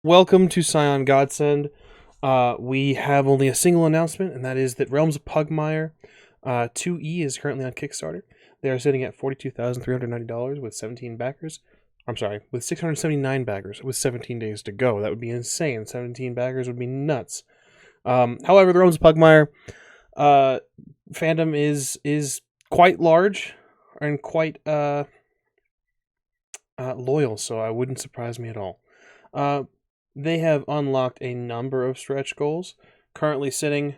Welcome to Scion Godsend. We have only a single announcement, and that is that Realms of Pugmire 2E is currently on Kickstarter. They are sitting at $42,390 with 17 backers. I'm sorry, with 679 backers with 17 days to go. That would be insane. 17 backers would be nuts. However, the Realms of Pugmire fandom is quite large and quite loyal, so I wouldn't surprise me at all. They have unlocked a number of stretch goals, currently sitting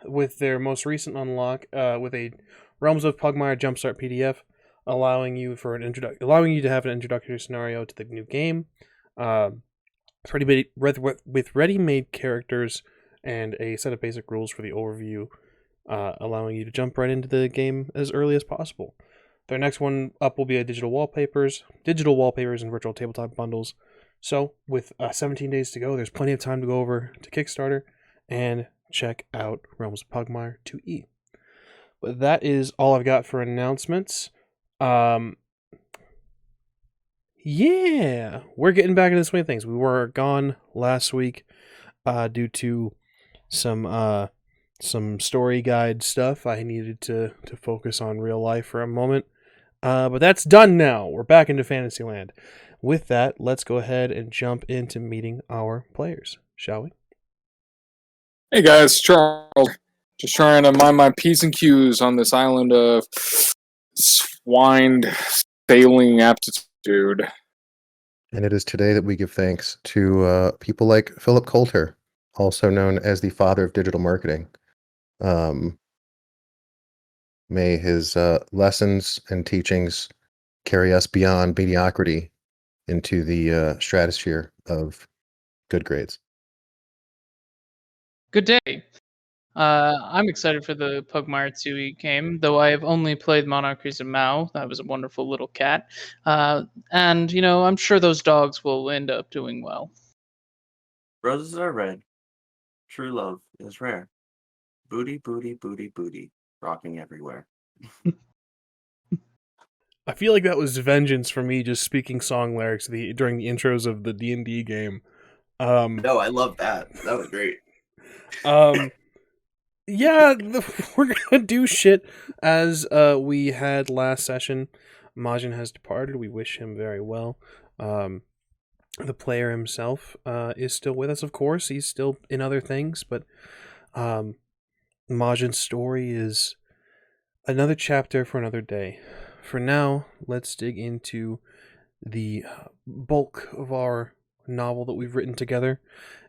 with their most recent unlock with a Realms of Pugmire Jumpstart PDF, allowing you to have an introductory scenario to the new game, with ready-made characters and a set of basic rules for the overview, allowing you to jump right into the game as early as possible. Their next one up will be digital wallpapers and virtual tabletop bundles. So, with 17 days to go, there's plenty of time to go over to Kickstarter and check out Realms of Pugmire 2E. But that is all I've got for announcements. Yeah, we're getting back into the swing of things. We were gone last week due to some story guide stuff. I needed to focus on real life for a moment. But that's done now. We're back into Fantasyland. With that, let's go ahead and jump into meeting our players, shall we? Hey guys, Charles. Just trying to mind my P's and Q's on this island of swine sailing aptitude. And it is today that we give thanks to people like Philip Coulter, also known as the father of digital marketing. May his lessons and teachings carry us beyond mediocrity into the stratosphere of good grades. Good day. I'm excited for the Pugmire 2E game, though I have only played Monarchies of Mao. That was a wonderful little cat. And, I'm sure those dogs will end up doing well. Roses are red. True love is rare. Booty, booty, booty, booty. Rocking everywhere. I feel like that was vengeance for me just speaking song lyrics during the intros of the D&D game. No, I love that. That was great. Yeah, we're gonna do shit as we had last session. Majin has departed. We wish him very well. The player himself is still with us, of course. He's still in other things, but Majin's story is another chapter for another day. For now, let's dig into the bulk of our novel that we've written together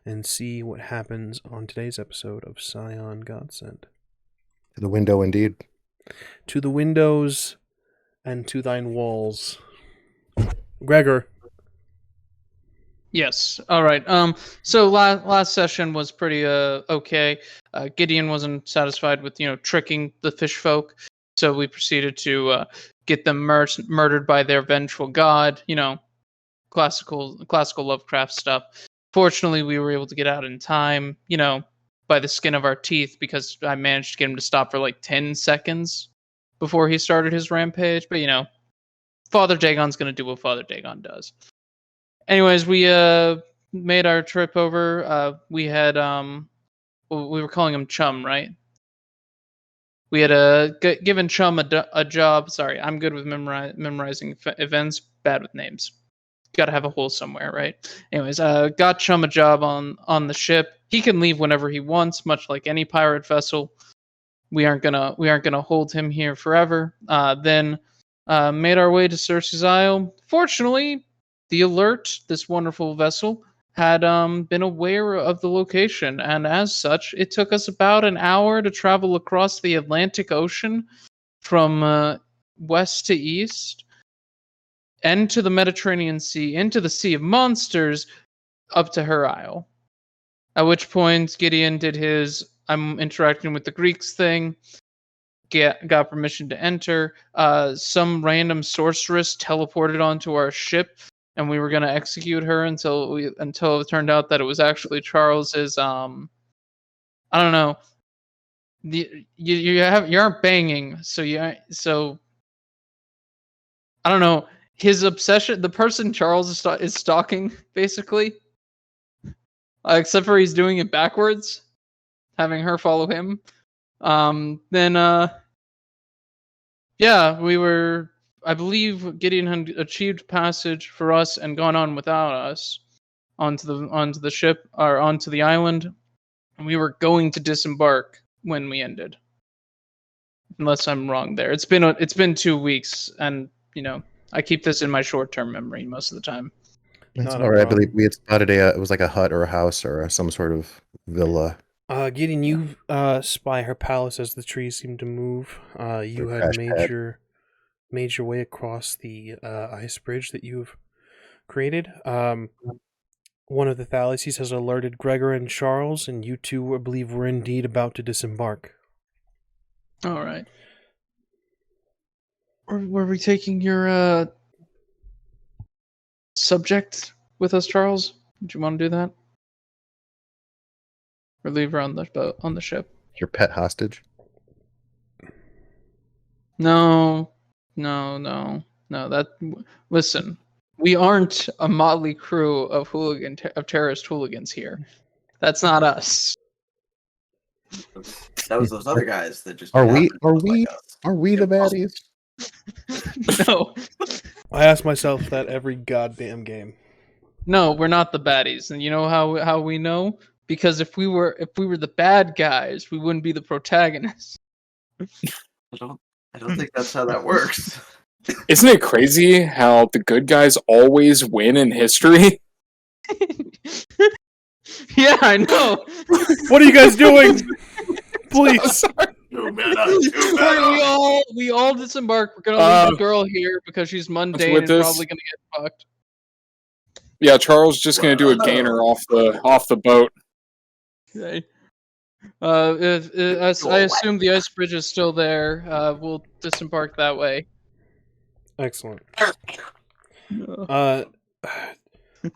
and see what happens on today's episode of Scion Godsend. To the window, indeed. To the windows and to thine walls. Gregor. Yes. All right. So last session was pretty okay. Gideon wasn't satisfied with tricking the fish folk, so we proceeded to get them murdered by their vengeful god. Classical Lovecraft stuff. Fortunately, we were able to get out in time. By the skin of our teeth, because I managed to get him to stop for like 10 seconds before he started his rampage. But Father Dagon's gonna do what Father Dagon does. Anyways, we made our trip over. We had we were calling him Chum, right? We had given Chum a job. Sorry, I'm good with memorizing events, bad with names. Got to have a hole somewhere, right? Anyways, got Chum a job on the ship. He can leave whenever he wants, much like any pirate vessel. We aren't gonna hold him here forever. Then made our way to Cersei's Isle. Fortunately, the Alert, this wonderful vessel, had been aware of the location, and as such, it took us about an hour to travel across the Atlantic Ocean from west to east, into the Mediterranean Sea, into the Sea of Monsters, up to her isle. At which point, Gideon did his I'm interacting with the Greeks thing, got permission to enter. Some random sorceress teleported onto our ship, and we were going to execute her until it turned out that it was actually Charles's, I don't know. You aren't banging, so I don't know. His obsession, the person Charles is stalking, basically. except for he's doing it backwards, having her follow him. Yeah, we were. I believe Gideon had achieved passage for us and gone on without us onto the ship or onto the island. And we were going to disembark when we ended. Unless I'm wrong there. It's been 2 weeks, and I keep this in my short-term memory most of the time. That's Not all a right. I problem. believe we had spotted it was like a hut or a house or some sort of villa. Gideon, you spy her palace as the trees seem to move. You Or had crash pad. made your way across the ice bridge that you've created. One of the Thalises has alerted Gregor and Charles, and you two, I believe, were indeed about to disembark. All right. Were we taking your subject with us, Charles? Did you want to do that? Or leave her on the boat, on the ship? Your pet hostage. No. Listen, we aren't a motley crew of terrorist hooligans here. That's not us. That was those other guys that just Are we happened to look like us. the baddies? No. I ask myself that every goddamn game. No, we're not the baddies. And you know how we know? Because if we were the bad guys, we wouldn't be the protagonists. I don't think that's how that works. Isn't it crazy how the good guys always win in history? Yeah, I know. What are you guys doing? Please. We all disembark. We're gonna leave the girl here because she's mundane and probably gonna get fucked. Yeah, Charles just gonna do a gainer off the boat. Okay. I assume the ice bridge is still there. We'll disembark that way. Excellent.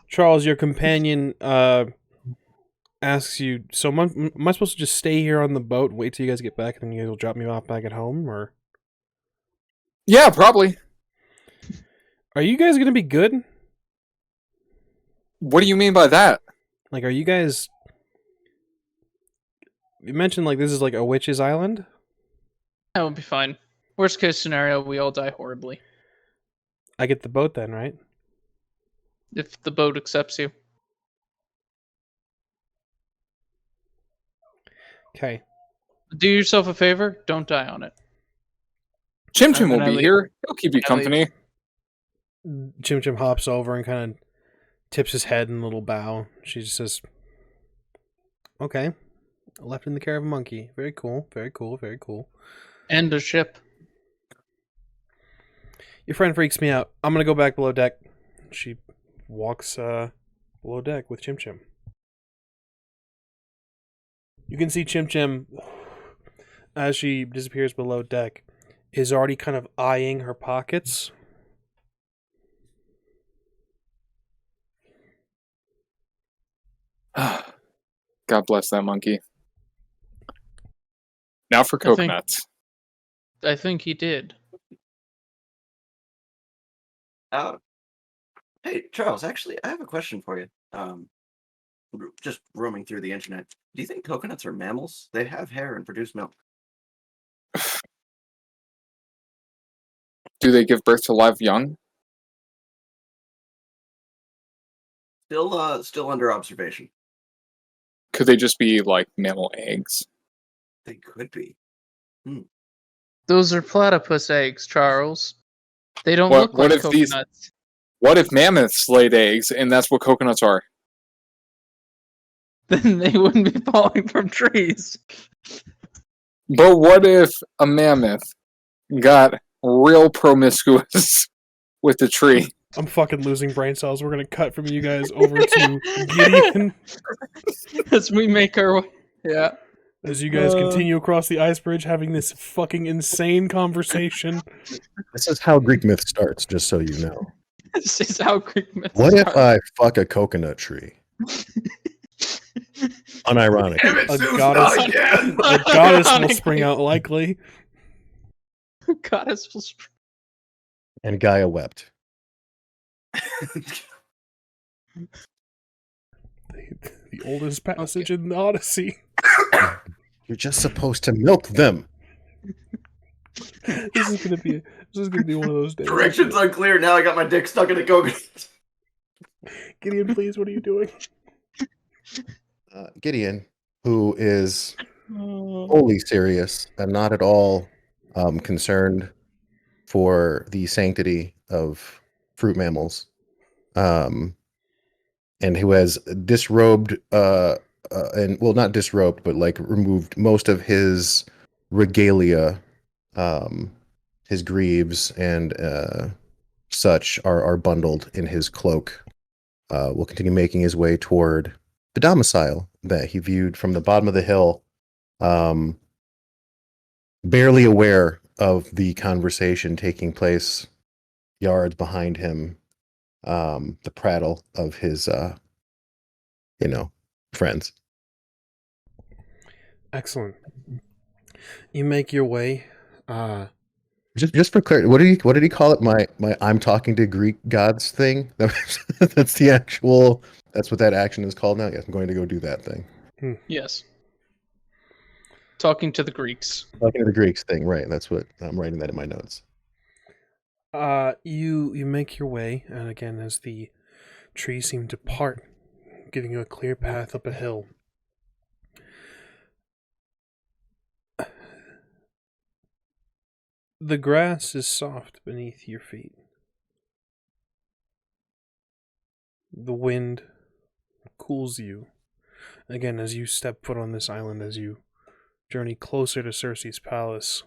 Charles, your companion asks you, so am I supposed to just stay here on the boat and wait till you guys get back and then you guys will drop me off back at home, or? Yeah, probably. Are you guys going to be good? What do you mean by that? Like, are you guys... You mentioned, like, this is like a witch's island? That would be fine. Worst case scenario, we all die horribly. I get the boat then, right? If the boat accepts you. Okay. Do yourself a favor, don't die on it. Chim Chim will be here. He'll keep you company. Chim Chim hops over and kind of tips his head in a little bow. She just says, okay. Left in the care of a monkey. Very cool, very cool, very cool. And a ship. Your friend freaks me out. I'm going to go back below deck. She walks below deck with Chim Chim. You can see Chim Chim, as she disappears below deck, is already kind of eyeing her pockets. God bless that monkey. Now for coconuts. I think he did. Hey, Charles, actually, I have a question for you. Just roaming through the internet. Do you think coconuts are mammals? They have hair and produce milk. Do they give birth to live young? Still under observation. Could they just be like mammal eggs? They could be. Those are platypus eggs, Charles. They don't look like coconuts. What if mammoths laid eggs and that's what coconuts are? Then they wouldn't be falling from trees. But what if a mammoth got real promiscuous with the tree? I'm fucking losing brain cells. We're going to cut from you guys over to Gideon. As we make our way. Yeah. As you guys continue across the ice bridge having this fucking insane conversation. This is how Greek myth starts, just so you know. This is how Greek myth What starts. if I fuck a coconut tree? Unironic. A goddess will spring out likely. Goddess will spring. And Gaia wept. The oldest passage in the Odyssey. You're just supposed to milk them. This is gonna be one of those days. Directions unclear. Now I got my dick stuck in a coconut. Gideon, please, what are you doing? Gideon, who is wholly serious and not at all concerned for the sanctity of fruit mammals, and who has disrobed, and well, not disrobed, but like removed most of his regalia, his greaves and such are bundled in his cloak. Will continue making his way toward the domicile that he viewed from the bottom of the hill, barely aware of the conversation taking place yards behind him, the prattle of his, friends. Excellent. You make your way. Just for clarity, what did he call it? My I'm talking to Greek gods thing. That's the actual. That's what that action is called now. Yes, I'm going to go do that thing. Yes. Talking to the Greeks. Talking to the Greeks thing, right? That's what I'm writing that in my notes. You make your way, and again, as the trees seem to part, giving you a clear path up a hill. The grass is soft beneath your feet. The wind cools you. Again, as you step foot on this island, as you journey closer to Circe's palace,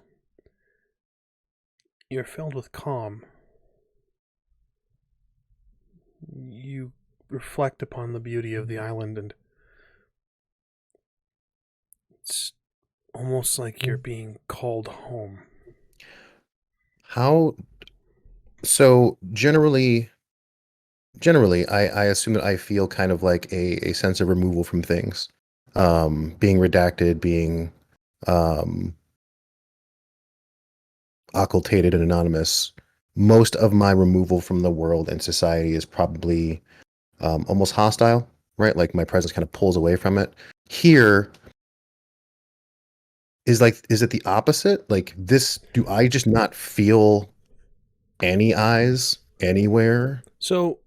you're filled with calm. You reflect upon the beauty of the island, and it's almost like you're being called home. So generally, I assume that I feel kind of like a sense of removal from things, being redacted, being occultated and anonymous. Most of my removal from the world and society is probably almost hostile, right? Like my presence kind of pulls away from it. Here is it the opposite? Like this, do I just not feel any eyes anywhere? So,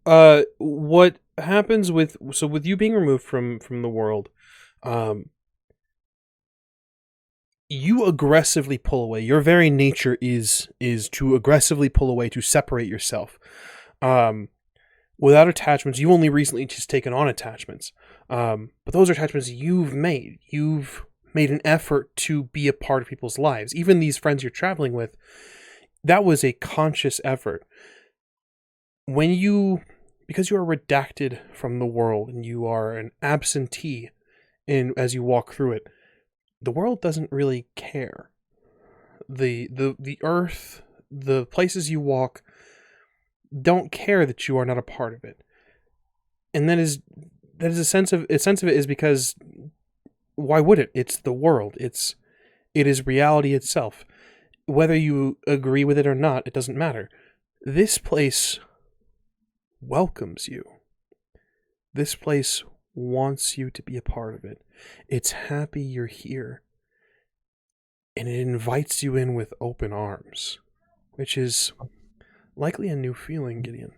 what happens with you being removed from the world, you aggressively pull away. Your very nature is to aggressively pull away, to separate yourself. Without attachments, you've only recently just taken on attachments. But those are attachments you've made. You've made an effort to be a part of people's lives. Even these friends you're traveling with, that was a conscious effort. Because you are redacted from the world and you are an absentee as you walk through it, the world doesn't really care. The earth, the places you walk, don't care that you are not a part of it. And that is a sense of it is because why would it? It's the world. It is reality itself. Whether you agree with it or not, it doesn't matter. This place welcomes you. This place wants you to be a part of it. It's happy you're here. And it invites you in with open arms, which is likely a new feeling, Gideon.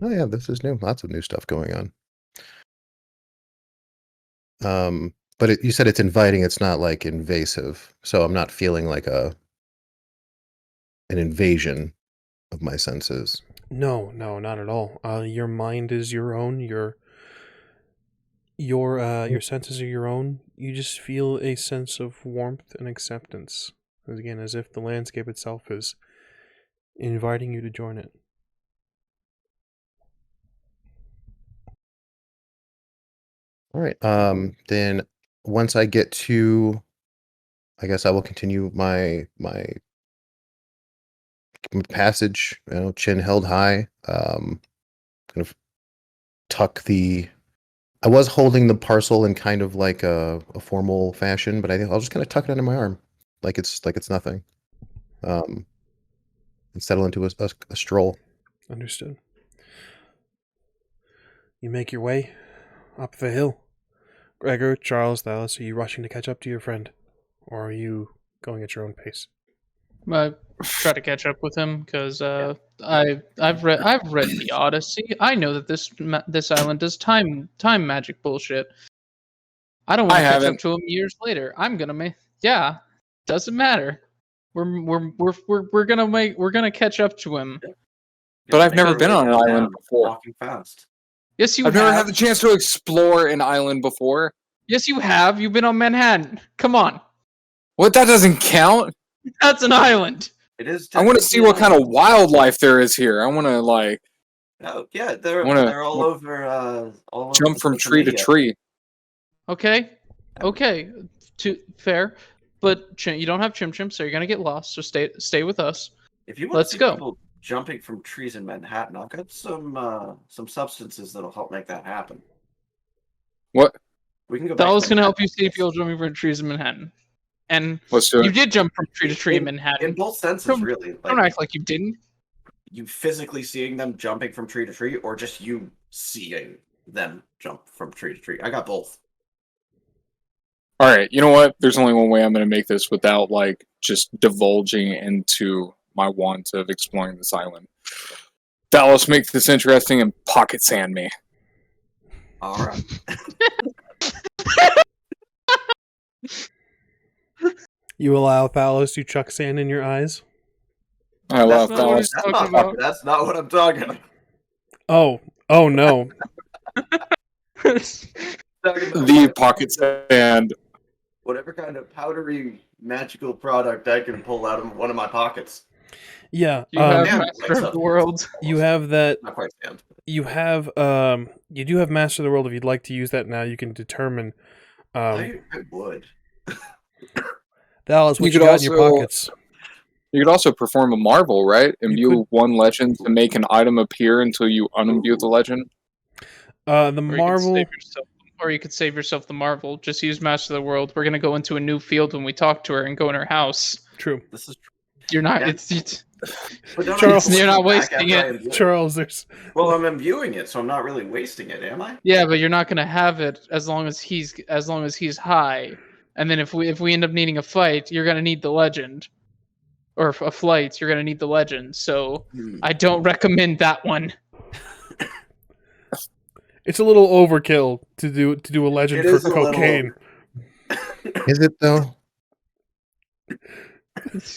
Oh yeah, this is new. Lots of new stuff going on. But you said it's inviting. It's not like invasive. So I'm not feeling like an invasion of my senses. No, not at all. Your mind is your own. Your senses are your own. You just feel a sense of warmth and acceptance. Again, as if the landscape itself is inviting you to join it. All right. Then once I get to, I guess I will continue my passage. Chin held high. Kind of tuck the. I was holding the parcel in kind of like a formal fashion, but I think I'll just kind of tuck it under my arm, like it's nothing, and settle into a stroll. Understood. You make your way up the hill. Gregor, Charles, Thalis, are you rushing to catch up to your friend? Or are you going at your own pace? I try to catch up with him because I've read the Odyssey. I know that this island does time magic bullshit. I don't want to catch up haven't. to him years later. I'm gonna make doesn't matter. We're gonna catch up to him. But I've never been on an island before. Walking fast. Yes, you I've have. never had the chance to explore an island before. Yes, you have. You've been on Manhattan. Come on, What? That doesn't count. that's an island. It is. I want to see what kind of wildlife there is here. I want to like Oh yeah, they're all over. All over jump from social tree to media. tree. Okay, fair, but you don't have Chim Chim, so you're gonna get lost. So stay with us. If you want Let's to see go. people jumping from trees in Manhattan, I've got some substances that'll help make that happen. What? We can go back. That was to gonna help you Manhattan. see people jumping from trees in Manhattan, and Let's do you it. did jump from tree to tree in In Manhattan. both senses, Don't- really. Don't act like you didn't. You physically seeing them jumping from tree to tree, or just you seeing them jump from tree to tree. I got both. All right. You know what? There's only one way I'm going to make this without like just divulging into my want of exploring this island. Dallas, make this interesting and pocket sand me. All right. You allow Thalos to chuck sand in your eyes? I love not what Dallas. he's- That's not what I'm talking about. Oh no. The pocket sand. Whatever kind of powdery magical product I can pull out of one of my pockets. Yeah. You have Yeah, Master of the World. you have that. Not quite sand. You have you do have Master of the World. If you'd like to use that now, you can determine. I would. Dallas, what You you could got in your also- pockets? You could also perform a marvel, right? Imbue could. one legend to make an item appear until you unimbue the legend. The Marvel. Or you could save yourself the Marvel. Just use Master of the World. We're gonna go into a new field when we talk to her and go in her house. True. This is. You're not. Yeah. It's But don't Charles, I you're not back wasting after I it. imbue Charles, there's. Well, I'm imbuing it, so I'm not really wasting it, am I? yeah, but you're not gonna have it as long as he's high. And then if we end up needing a fight, you're gonna need the legend. Or a flight, you're gonna need the legend. So I don't recommend that one. It's a little overkill to do a legend It for is a little cocaine. Is it though?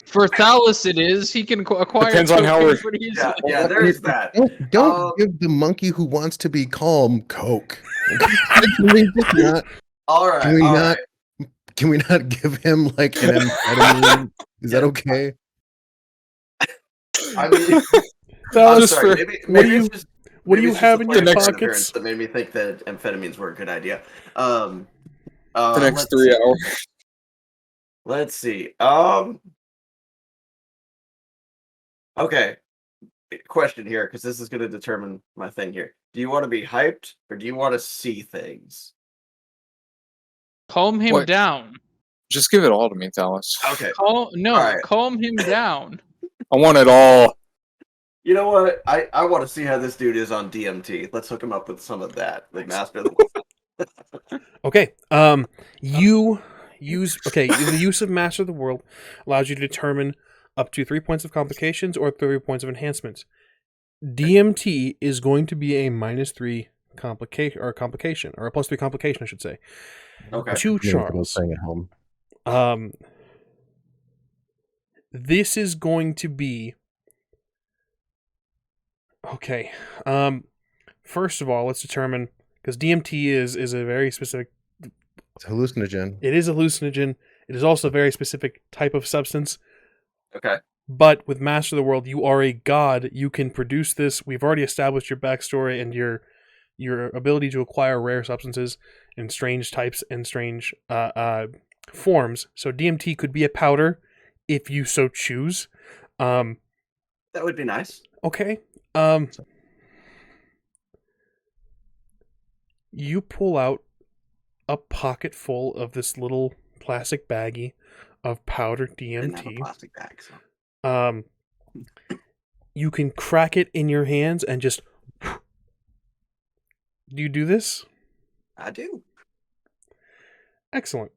For Thalis, it is. He can acquire. Depends on how cocaine we're- pretty easily. Yeah, there's that. Don't give the monkey who wants to be calm Coke. Can we just not? All right. Can we all not? right. Can we not give him like an amphetamine? Is that okay? I mean, Thalos, Just sorry, for- maybe do you- it's just, what do maybe you it's just have the in your player's pockets? appearance that made me think that amphetamines were a good idea. The let's next 3 see. hours. Let's see. Okay. Question here, because this is going to determine my thing here. Do you want to be hyped or do you want to see things? Calm him What? down. Just give it all to me, Dallas. Okay. Calm Alright. him down. I want it all. You know what? I want to see how this dude is on DMT. Let's hook him up with some of that. The Master of the Okay. The use of Master of the World allows you to determine up to 3 points of complications or 3 points of enhancements. DMT is going to be a -3 complication or a +3 complication, I should say. Okay. To You know, for those Charles. staying at home. This is going to be okay. First of all, let's determine, because DMT is a very specific. It's a hallucinogen. It is a hallucinogen. It is also a very specific type of substance. Okay. But with Master of the World, you are a god. You can produce this. We've already established your backstory and your ability to acquire rare substances in strange types and strange forms. So DMT could be a powder if you so choose. That would be nice. Okay. You pull out a pocket full of this little plastic baggie of powdered Didn't have a DMT. plastic bag, so. You can crack it in your hands and just. Do you do this? I do. Excellent.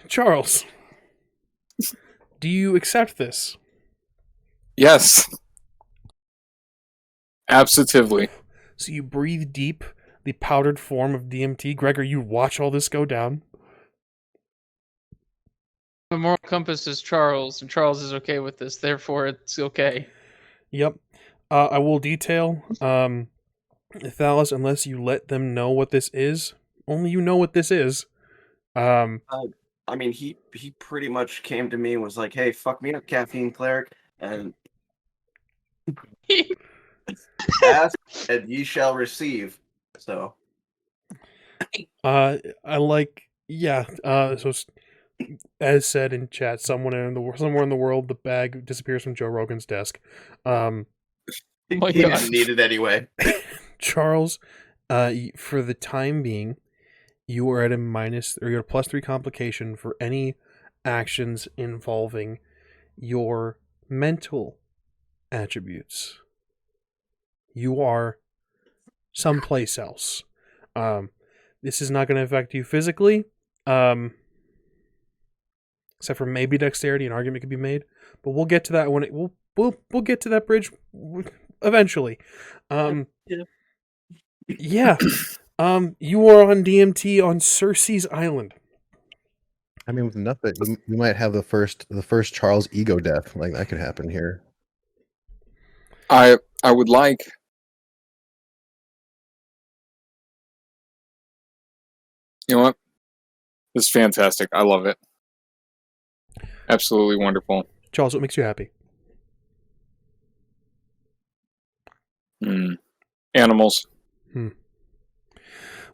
Charles, do you accept this? Yes. Absolutely. So you breathe deep the powdered form of DMT. Gregor, you watch all this go down. The moral compass is Charles, and Charles is okay with this. Therefore, it's okay. Yep. I will detail, Thalis, unless you let them know what this is. Only you know what this is. I mean, he pretty much came to me and was like, "Hey, fuck me up, caffeine cleric," and ask and ye shall receive. So, I like, yeah. So as said in chat, somewhere in the world, the bag disappears from Joe Rogan's desk. he my didn't God. need it anyway. Charles, for the time being, you are at a minus, or you're at a +3 complication for any actions involving your mental attributes. You are someplace else. This is not going to affect you physically, except for maybe dexterity. An argument could be made, but we'll get to that when we'll get to that bridge eventually. Yeah. You are on DMT on Cersei's Island. I mean, with nothing, you might have the first Charles ego death. Like that could happen here. I would like. You know what? This is fantastic. I love it. Absolutely wonderful. Charles, what makes you happy? Animals.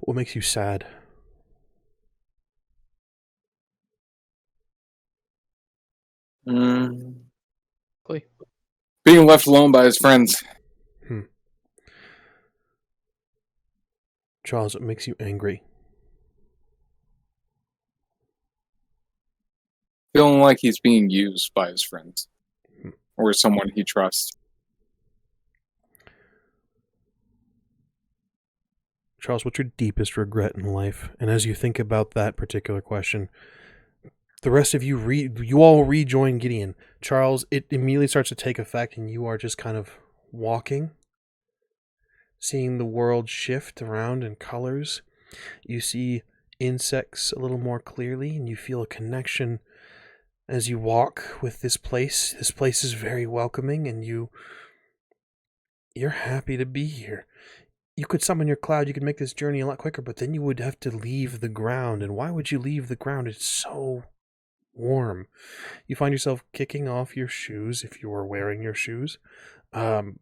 What makes you sad? Being left alone by his friends. Charles, what makes you angry? Feeling like he's being used by his friends. Or someone he trusts. Charles, what's your deepest regret in life? And as you think about that particular question, the rest of you all rejoin Gideon. Charles, it immediately starts to take effect, and you are just kind of walking, seeing the world shift around in colors. You see insects a little more clearly, and you feel a connection as you walk with this place. This place is very welcoming, and you're happy to be here. You could summon your cloud, you could make this journey a lot quicker, but then you would have to leave the ground. And why would you leave the ground? It's so warm. You find yourself kicking off your shoes if you are wearing your shoes. And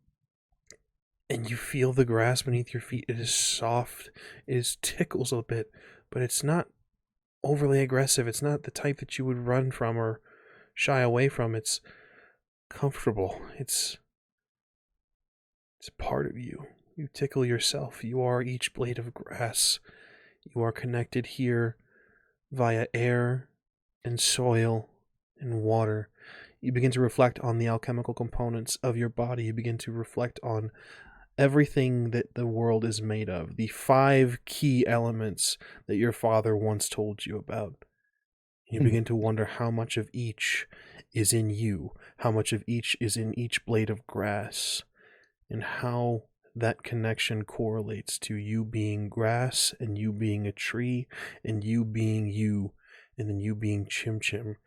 you feel the grass beneath your feet. It is soft. It tickles a bit, but it's not overly aggressive. It's not the type that you would run from or shy away from. It's comfortable. It's part of you. You tickle yourself. You are each blade of grass. You are connected here via air and soil and water. You begin to reflect on the alchemical components of your body. You begin to reflect on everything that the world is made of. The 5 key elements that your father once told you about. You begin to wonder how much of each is in you, how much of each is in each blade of grass, and how that connection correlates to you being grass, and you being a tree, and you being you, and then you being Chim Chim,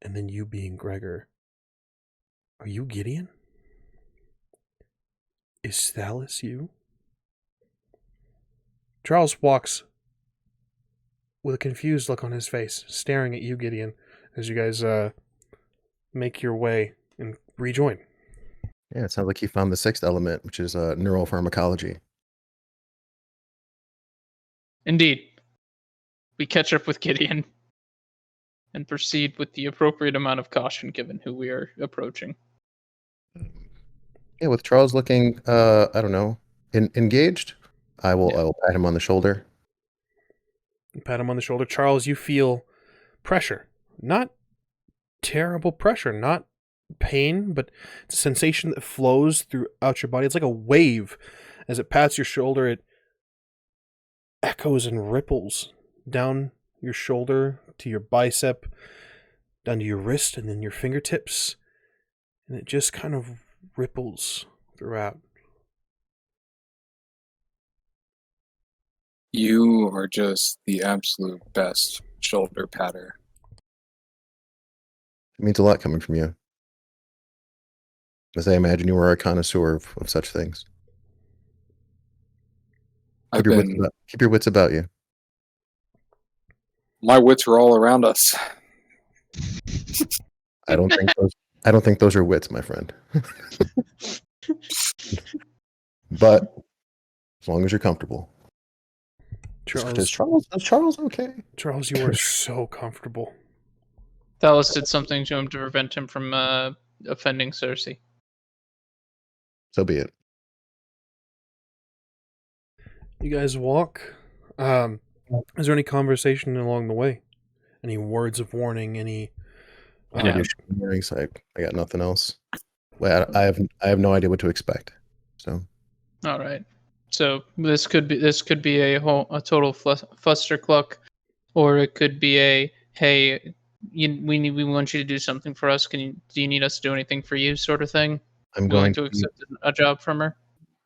and then you being Gregor. Are you Gideon? Is Thalis you? Charles walks with a confused look on his face, staring at you, Gideon, as you guys make your way and rejoin. Yeah, it sounds like he found the 6th element, which is neuropharmacology. Indeed. We catch up with Gideon and proceed with the appropriate amount of caution given who we are approaching. Yeah, with Charles looking, I don't know, engaged, I will pat him on the shoulder. You pat him on the shoulder. Charles, you feel pressure. Not terrible pressure, not pain, but it's a sensation that flows throughout your body. It's like a wave. As it pats your shoulder, echoes and ripples down your shoulder to your bicep, down to your wrist, and then your fingertips. And it just kind of ripples throughout. You are just the absolute best shoulder patter. It means a lot coming from you. As I imagine you are a connoisseur of such things. Keep your wits about you. My wits are all around us. I don't think those are wits, my friend. But as long as you're comfortable. Is Charles okay? Charles, you are so comfortable. Thalis did something to him to prevent him from offending Cersei. So be it. You guys walk. Is there any conversation along the way? Any words of warning? Any? Yeah. I got nothing else. Well, I have no idea what to expect. So. All right. So this could be a total fustercluck, or it could be a hey, we want you to do something for us. Do you need us to do anything for you, sort of thing? I'm willing going to accept a job from her.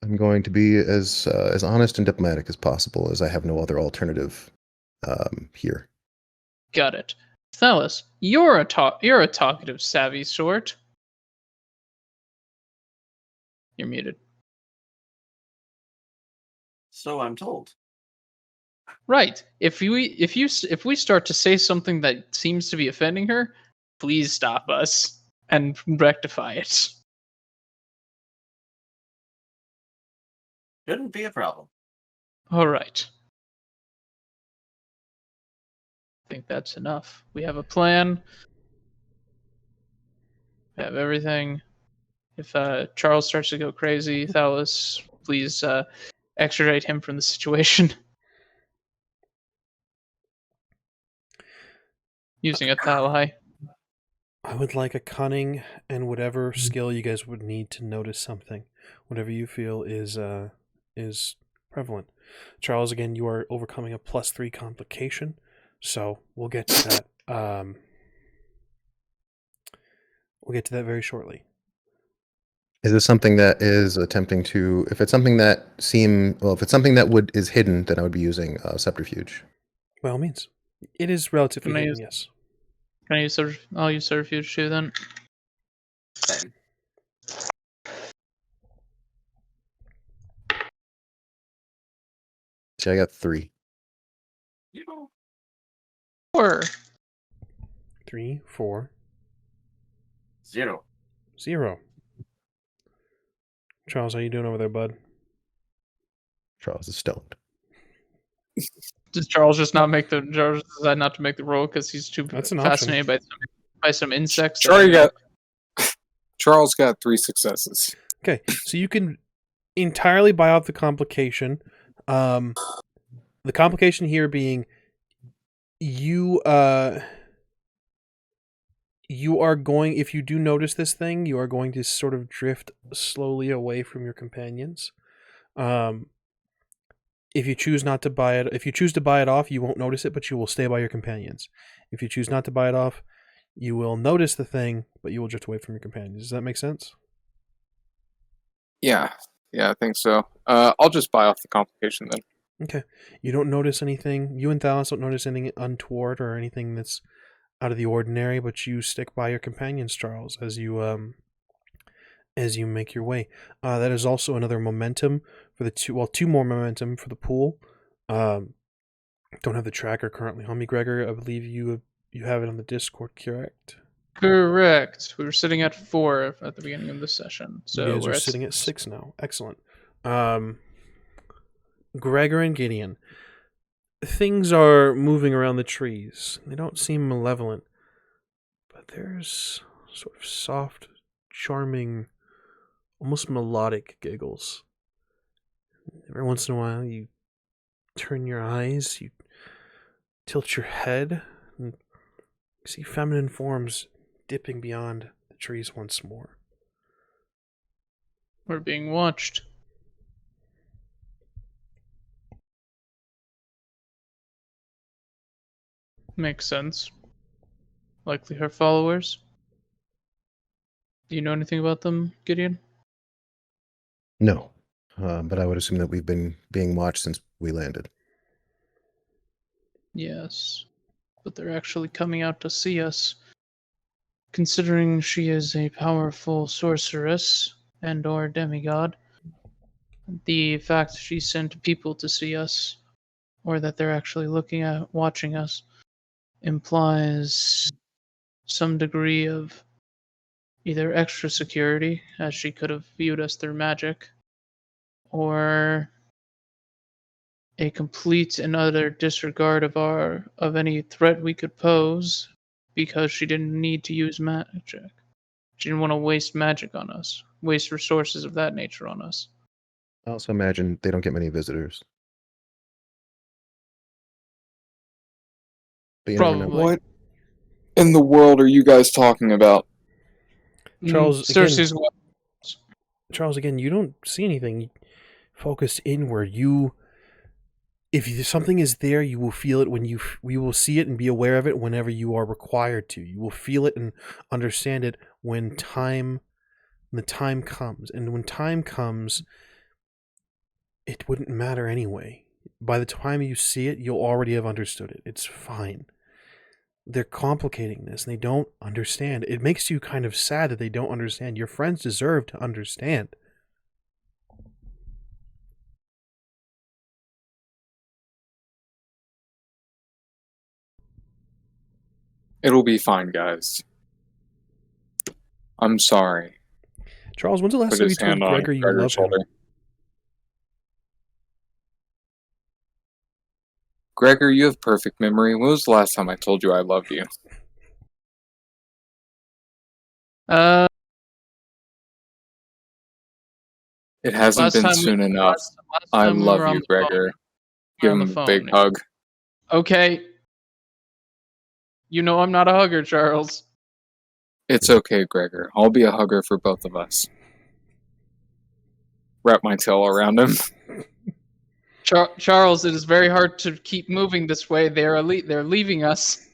I'm going to be as honest and diplomatic as possible, as I have no other alternative here. Got it. Thalis, you're a talkative, savvy sort. You're muted. So I'm told. Right. If we start to say something that seems to be offending her, please stop us and rectify it. Shouldn't be a problem. All right. I think that's enough. We have a plan. We have everything. If Charles starts to go crazy, Thalis, please extradite him from the situation. Using a Thali. I would like a cunning and whatever skill you guys would need to notice something. Whatever you feel is prevalent. Charles, again, you are overcoming a +3 complication, so we'll get to that. We'll get to that very shortly. Is this something that is attempting to? If it's something that is hidden, then I would be using subterfuge. By all means, it is relatively hidden. Yes. Can I use I'll use subterfuge too then. Same. See, I got 3. You know. 4. 3, 4. 0. 0. Charles, how you doing over there, bud? Charles is stoned. Does Charles just not make decide not to make the roll because he's too fascinated by some insects? Charles got 3 successes. Okay, so you can entirely buy out the complication. The complication here being you are going, if you do notice this thing, you are going to sort of drift slowly away from your companions. If you choose not to buy it, if you choose to buy it off, you won't notice it, but you will stay by your companions. If you choose not to buy it off, you will notice the thing, but you will drift away from your companions. Does that make sense? Yeah, I think so. I'll just buy off the complication then. Okay. You don't notice anything. You and Thalis don't notice anything untoward or anything that's out of the ordinary, but you stick by your companions, Charles, as you make your way. That is also another momentum for the two more momentum for the pool. Don't have the tracker currently on me, Gregor. I believe you have it on the Discord, correct? Correct. We were sitting at 4 at the beginning of the session, so you guys are sitting at 6 now. Excellent. Gregor and Gideon. Things are moving around the trees. They don't seem malevolent, but there's sort of soft, charming, almost melodic giggles. Every once in a while, you turn your eyes, you tilt your head, and you see feminine forms dipping beyond the trees once more. We're being watched. Makes sense. Likely her followers. Do you know anything about them, Gideon? No, but I would assume that we've been being watched since we landed. Yes. But they're actually coming out to see us. Considering she is a powerful sorceress and or demigod, the fact she sent people to see us, or that they're actually watching us, implies some degree of either extra security, as she could have viewed us through magic, or a complete and utter disregard of any threat we could pose, because she didn't need to use magic. She didn't want to waste magic on us, waste resources of that nature on us. I also imagine they don't get many visitors. But you never know. Probably. What in the world are you guys talking about? Charles, Cersei's Charles, again, you don't see anything. Focus inward. If something is there, you will feel it when you will see it and be aware of it whenever you are required to. You will feel it and understand it when the time comes. And when time comes, it wouldn't matter anyway. By the time you see it, you'll already have understood it. It's fine. They're complicating this and they don't understand. It makes you kind of sad that they don't understand. Your friends deserve to understand. It'll be fine, guys. I'm sorry. Charles, when's the last Put time you his told hand on Gregor you Gregor's love him? shoulder. Gregor, you have perfect memory. When was the last time I told you I loved you? It hasn't been soon enough. I love you, Gregor. Give him a big hug. Okay. You know I'm not a hugger, Charles. It's okay, Gregor. I'll be a hugger for both of us. Wrap my tail around him. Charles, it is very hard to keep moving this way. They're leaving us.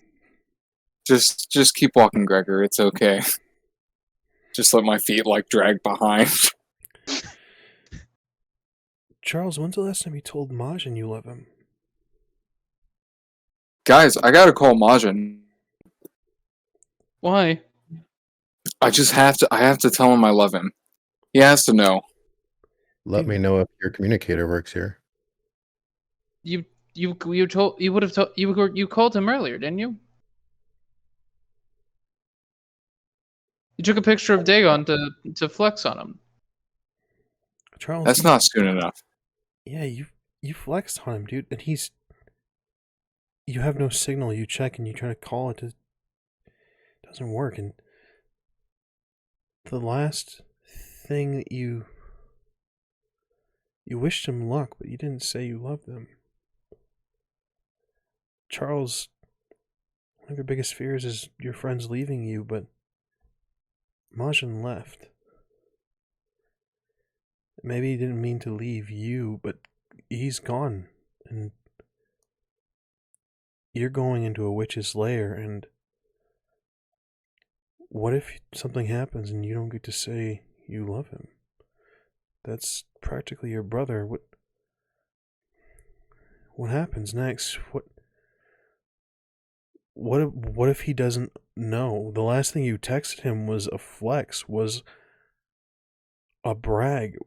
Just keep walking, Gregor. It's okay. Just let my feet drag behind. Charles, when's the last time you told Majin you love him? Guys, I gotta call Majin. Why? I have to tell him I love him. He has to know. Let me know if your communicator works here. You called him earlier, didn't you? You took a picture of Dagon to flex on him. Charles, that's not soon enough. Yeah, you flexed on him, dude, and you have no signal. You check and you try to call it. It doesn't work. And the last thing that you wished him luck, but you didn't say you loved him. Charles, one of your biggest fears is your friends leaving you, but Majin left. Maybe he didn't mean to leave you, but he's gone, and you're going into a witch's lair, and what if something happens and you don't get to say you love him? That's practically your brother. What happens next? What if he doesn't know? The last thing you texted him was a flex, was a brag.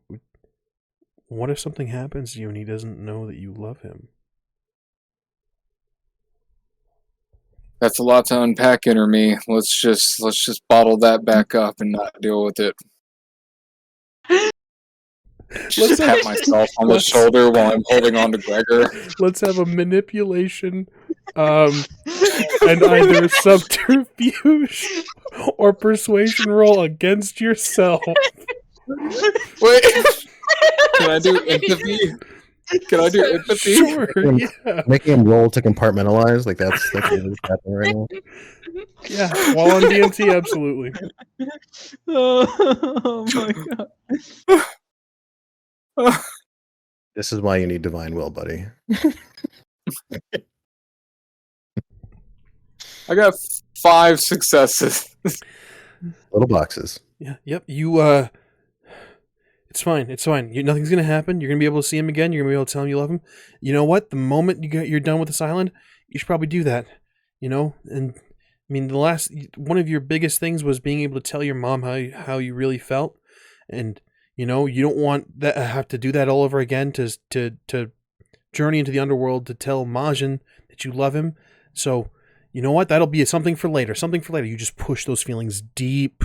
What if something happens to you and he doesn't know that you love him? That's a lot to unpack, inner me. Let's just bottle that back up and not deal with it. Just pat myself on the shoulder while I'm holding on to Gregor. Let's have a manipulation, and either subterfuge or persuasion roll against yourself. Wait, can I do empathy? Can I do empathy? Sure, yeah. Making him roll to compartmentalize, that's what's happening right now. Yeah, while on DNT, absolutely. Oh my god. This is why you need divine will, buddy. I got 5 successes. Little boxes. Yeah. Yep. You. It's fine. It's fine. Nothing's gonna happen. You're gonna be able to see him again. You're gonna be able to tell him you love him. You know what? The moment you're done with this island, you should probably do that. You know. And I mean, the last one of your biggest things was being able to tell your mom how you really felt, and you know you don't want that have to do that all over again to journey into the underworld to tell Majin that you love him. So you know what? That'll be something for later. Something for later. You just push those feelings deep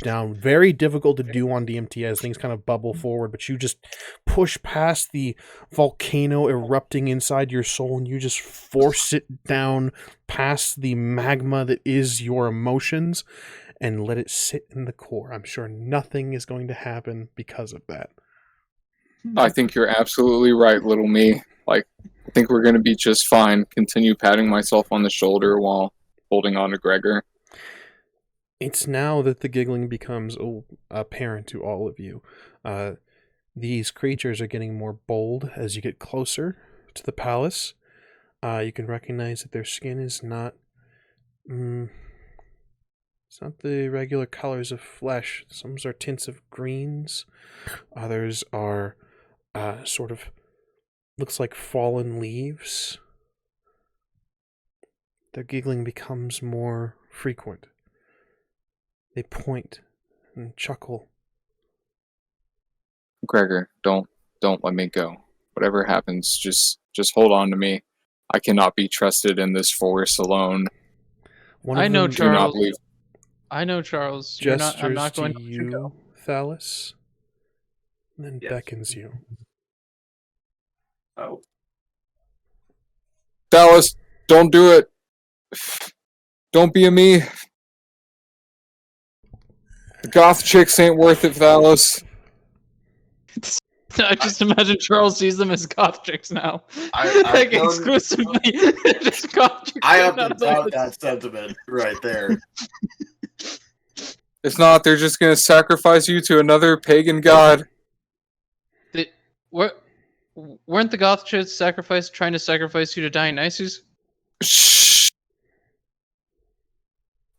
down. Very difficult to do on DMT as things kind of bubble forward, but you just push past the volcano erupting inside your soul and you just force it down past the magma that is your emotions and let it sit in the core. I'm sure nothing is going to happen because of that. I think you're absolutely right, little me. Like, I think we're going to be just fine. Continue patting myself on the shoulder while holding on to Gregor. It's now that the giggling becomes apparent to all of you. These creatures are getting more bold as you get closer to the palace. You can recognize that their skin is not... it's not the regular colors of flesh. Some are tints of greens. Others are sort of... looks like fallen leaves. Their giggling becomes more frequent. They point and chuckle. Gregor, don't let me go. Whatever happens, just hold on to me. I cannot be trusted in this forest alone. I know, Do not Charles. believe. I know, Charles. Gestures I'm not going to to let you go. you, Thalis, and then Yes. beckons you. Oh, Dallas, don't do it. Don't be a me. The goth chicks ain't worth it, Dallas. I just imagine Charles sees them as goth chicks now. I've Like known- exclusively just goth chicks. I have to Not doubt like- that sentiment right there. If not, they're just gonna sacrifice you to another pagan god. Weren't the goth chicks trying to sacrifice you to Dionysus? Shh.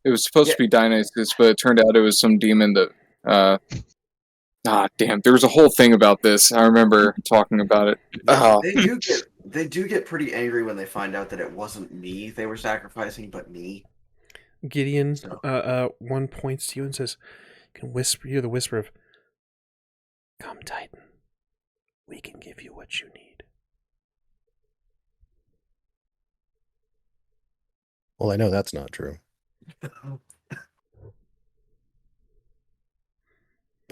It was supposed to be Dionysus, but it turned out it was some demon that. Damn! There was a whole thing about this. I remember talking about it. They do get pretty angry when they find out that it wasn't me they were sacrificing, but me. Gideon, So- one points to you and says, "You can hear the whisper of, 'Come, Titan. We can give you what you need.'" Well, I know that's not true, but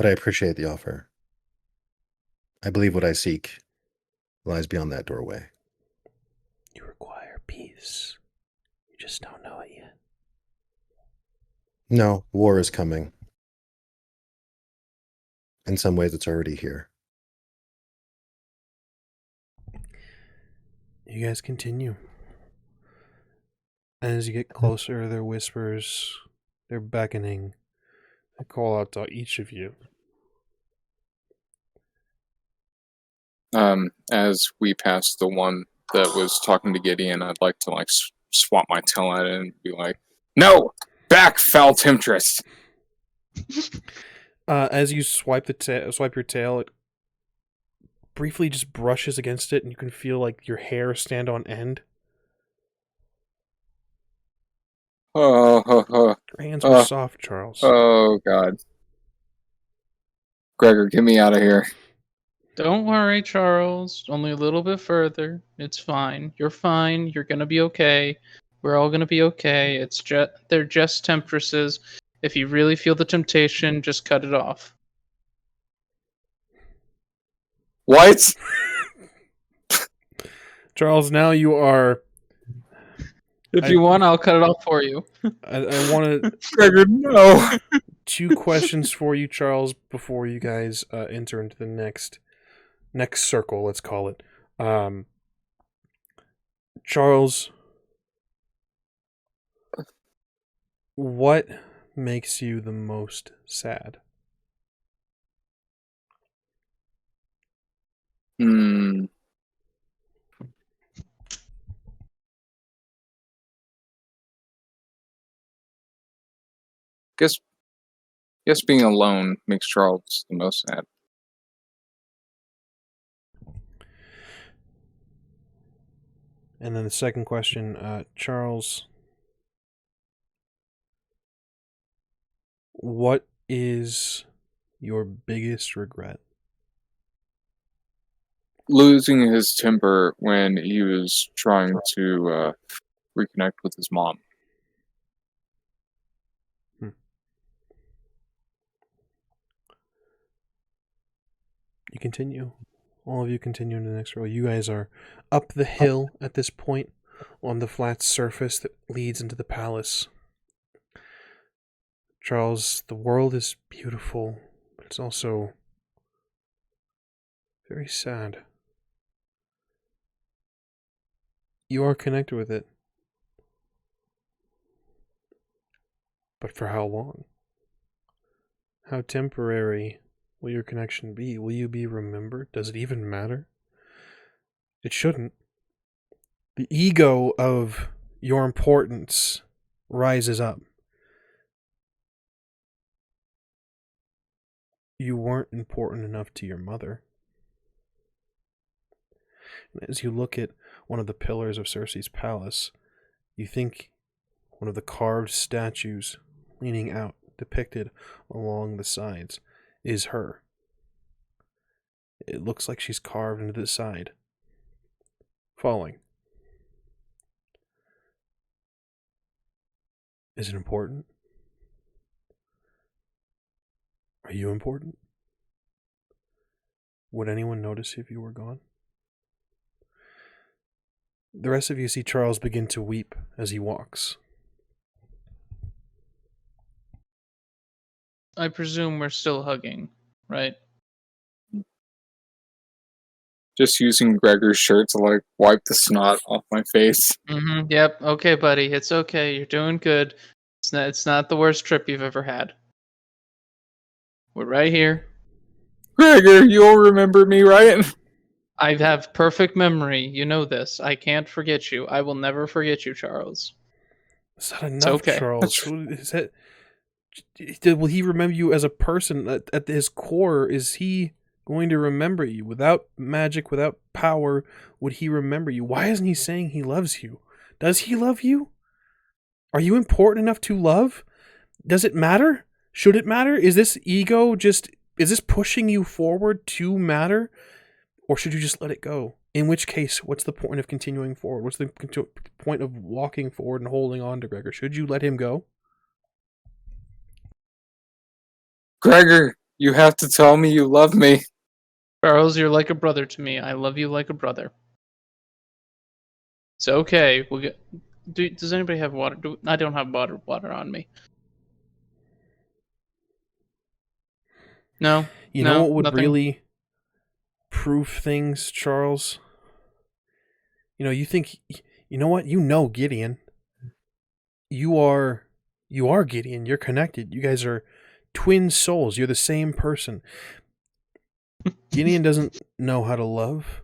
I appreciate the offer. I believe what I seek lies beyond that doorway. You require peace. You just don't know it yet. No, war is coming. In some ways, it's already here. You guys continue. As you get closer, their whispers, they're beckoning. They call out to each of you. As we pass the one that was talking to Gideon, I'd like to swap my tail at it and be like, "No, back, foul temptress!" As you swipe your tail, it briefly just brushes against it, and you can feel like your hair stand on end. Oh, Your hands were soft, Charles. oh, God. Gregor, get me out of here. Don't worry, Charles. Only a little bit further. It's fine. You're fine. You're gonna be okay. We're all gonna be okay. They're just temptresses. If you really feel the temptation, just cut it off. What? Charles, now you are... If you want, I'll cut it off for you. I want Gregor, no. 2 questions for you, Charles, before you guys enter into the next circle, let's call it. Charles, what makes you the most sad? Guess being alone makes Charles the most sad. And then the second question, Charles, what is your biggest regret? Losing his temper when he was trying to reconnect with his mom. You continue. All of you continue into the next row. You guys are up the hill at this point on the flat surface that leads into the palace. Charles, the world is beautiful, but it's also very sad. You are connected with it. But for how long? How temporary will your connection be? Will you be remembered? Does it even matter? It shouldn't. The ego of your importance rises up. You weren't important enough to your mother. And as you look at one of the pillars of Cersei's palace, you think one of the carved statues leaning out, depicted along the sides, is her. It looks like she's carved into the side, falling. Is it important? Are you important? Would anyone notice if you were gone? The rest of you see Charles begin to weep as he walks. I presume we're still hugging, right? Just using Gregor's shirt to like wipe the snot off my face. Mm-hmm. Yep. Okay, buddy. It's okay. You're doing good. It's not the worst trip you've ever had. We're right here. Gregor, you'll remember me, right? I have perfect memory. You know this. I can't forget you. I will never forget you, Charles. Is that enough, okay. Charles? Will he remember you as a person? At his core, is he going to remember you? Without magic, without power, would he remember you? Why isn't he saying he loves you? Does he love you? Are you important enough to love? Does it matter? Should it matter? Is this ego is this pushing you forward to matter? Or should you just let it go? In which case, what's the point of continuing forward? What's the point of walking forward and holding on to Gregor? Should you let him go? Gregor, you have to tell me you love me. Charles, you're like a brother to me. I love you like a brother. It's okay. We'll get. Does anybody have water? I don't have water on me. No. You know what would nothing? really prove things, Charles? You think, you know what? You know Gideon. You are Gideon. You're connected. You guys are twin souls. You're the same person. Gideon doesn't know how to love.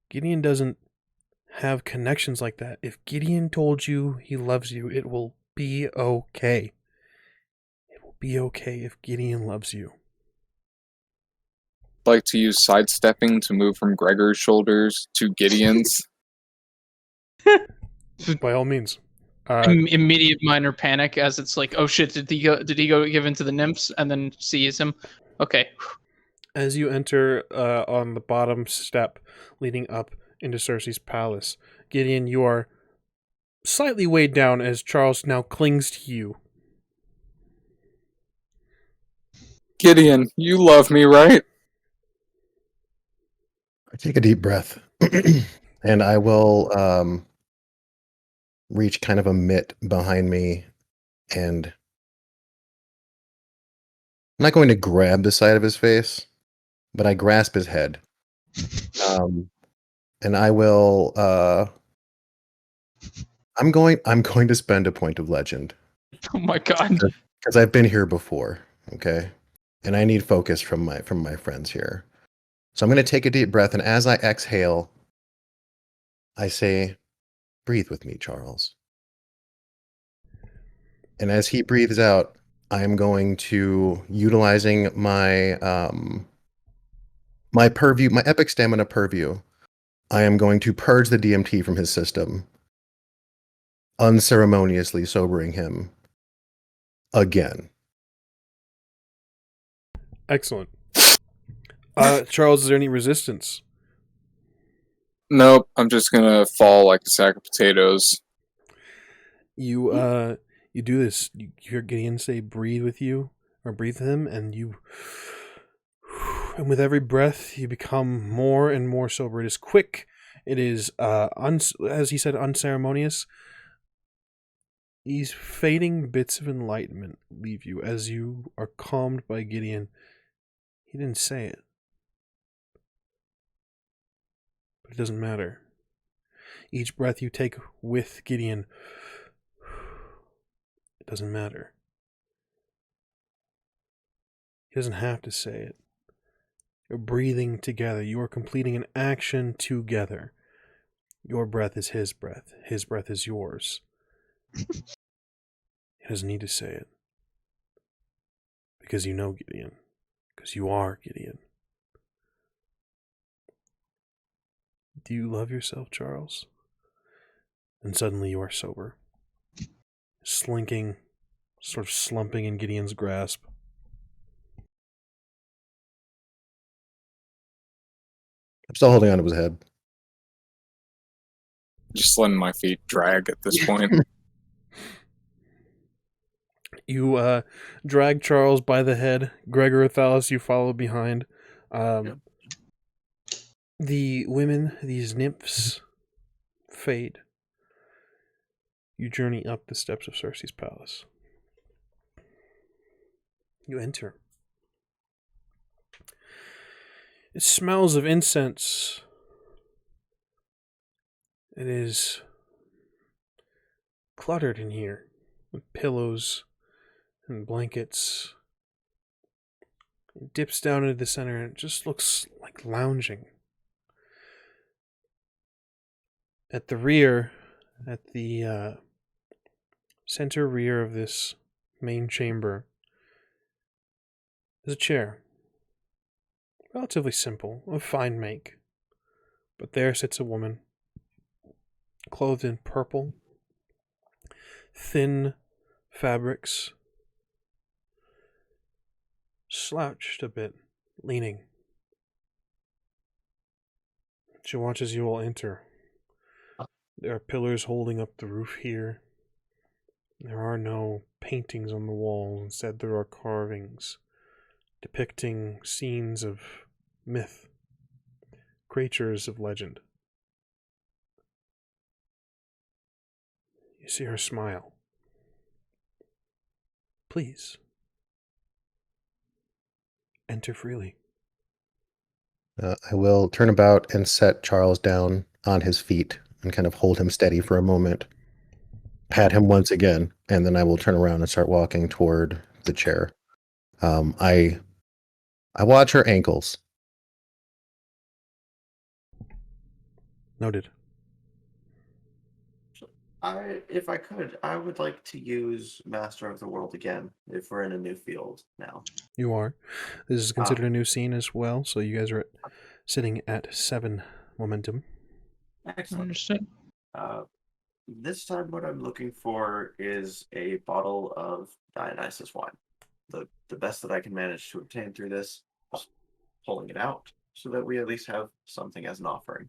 Gideon doesn't have connections like that. If Gideon told you he loves you, it will be okay. It will be okay if Gideon loves you. Like to use sidestepping to move from Gregor's shoulders to Gideon's. By all means. Immediate minor panic as it's like, oh shit, did he go give in to the nymphs and then sees him? Okay. As you enter on the bottom step leading up into Cersei's palace, Gideon, you are slightly weighed down as Charles now clings to you. Gideon, you love me, right? I take a deep breath and I will reach kind of a mitt behind me, and I'm not going to grab the side of his face, but I grasp his head. And I will I'm going to spend a point of legend. Oh my god. Because I've been here before, okay? And I need focus from my friends here. So I'm going to take a deep breath, and as I exhale, I say, "Breathe with me, Charles." And as he breathes out, I am going to, utilizing my my purview, my epic stamina purview, I am going to purge the DMT from his system, unceremoniously sobering him again. Excellent. Charles, is there any resistance? Nope, I'm just gonna fall like a sack of potatoes. You you do this. You hear Gideon say, "Breathe with you," or breathe with him, and and with every breath, you become more and more sober. It is quick. It is, as he said, unceremonious. These fading bits of enlightenment leave you as you are calmed by Gideon. He didn't say it, but it doesn't matter. Each breath you take with Gideon, it doesn't matter. He doesn't have to say it. You're breathing together. You are completing an action together. Your breath is his breath. His breath is yours. He doesn't need to say it. Because you know Gideon. Because you are Gideon. Do you love yourself, Charles? And suddenly you are sober. Slinking, sort of slumping in Gideon's grasp. I'm still holding on to his head. Just letting my feet drag at this point. You drag Charles by the head. Gregor, Thalis, you follow behind. The women, these nymphs, fade. You journey up the steps of Circe's palace. You enter. It smells of incense. It is cluttered in here with pillows and blankets. It dips down into the center and it just looks like lounging. At the rear, at the center rear of this main chamber, there's a chair. Relatively simple, of fine make. But there sits a woman, clothed in purple, thin fabrics, slouched a bit, leaning. She watches you all enter. There are pillars holding up the roof here. There are no paintings on the walls. Instead, there are carvings depicting scenes of myth, creatures of legend. You see her smile. Please, enter freely. I will turn about and set Charles down on his feet and kind of hold him steady for a moment, pat him once again, and then I will turn around and start walking toward the chair. I watch her ankles. Noted. If I could, I would like to use Master of the World again, if we're in a new field now. You are. This is considered a new scene as well, so you guys are sitting at 7 momentum. Excellent. Understood. This time what I'm looking for is a bottle of Dionysus wine. The best that I can manage to obtain through this, just pulling it out, so that we at least have something as an offering.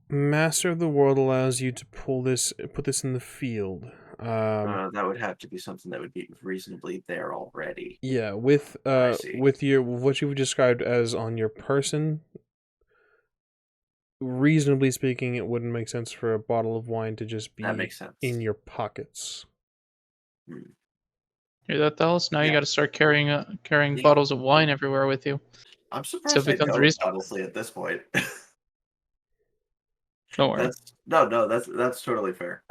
Master of the World allows you to put this in the field. That would have to be something that would be reasonably there already. Yeah, with what you've described as on your person, reasonably speaking, it wouldn't make sense for a bottle of wine to just be That makes sense. in your pockets. Hear that, Thalis? Now you got to start carrying bottles of wine everywhere with you. I'm surprised So it I becomes don't, reasonable. honestly, at this point. Don't worry. That's totally fair.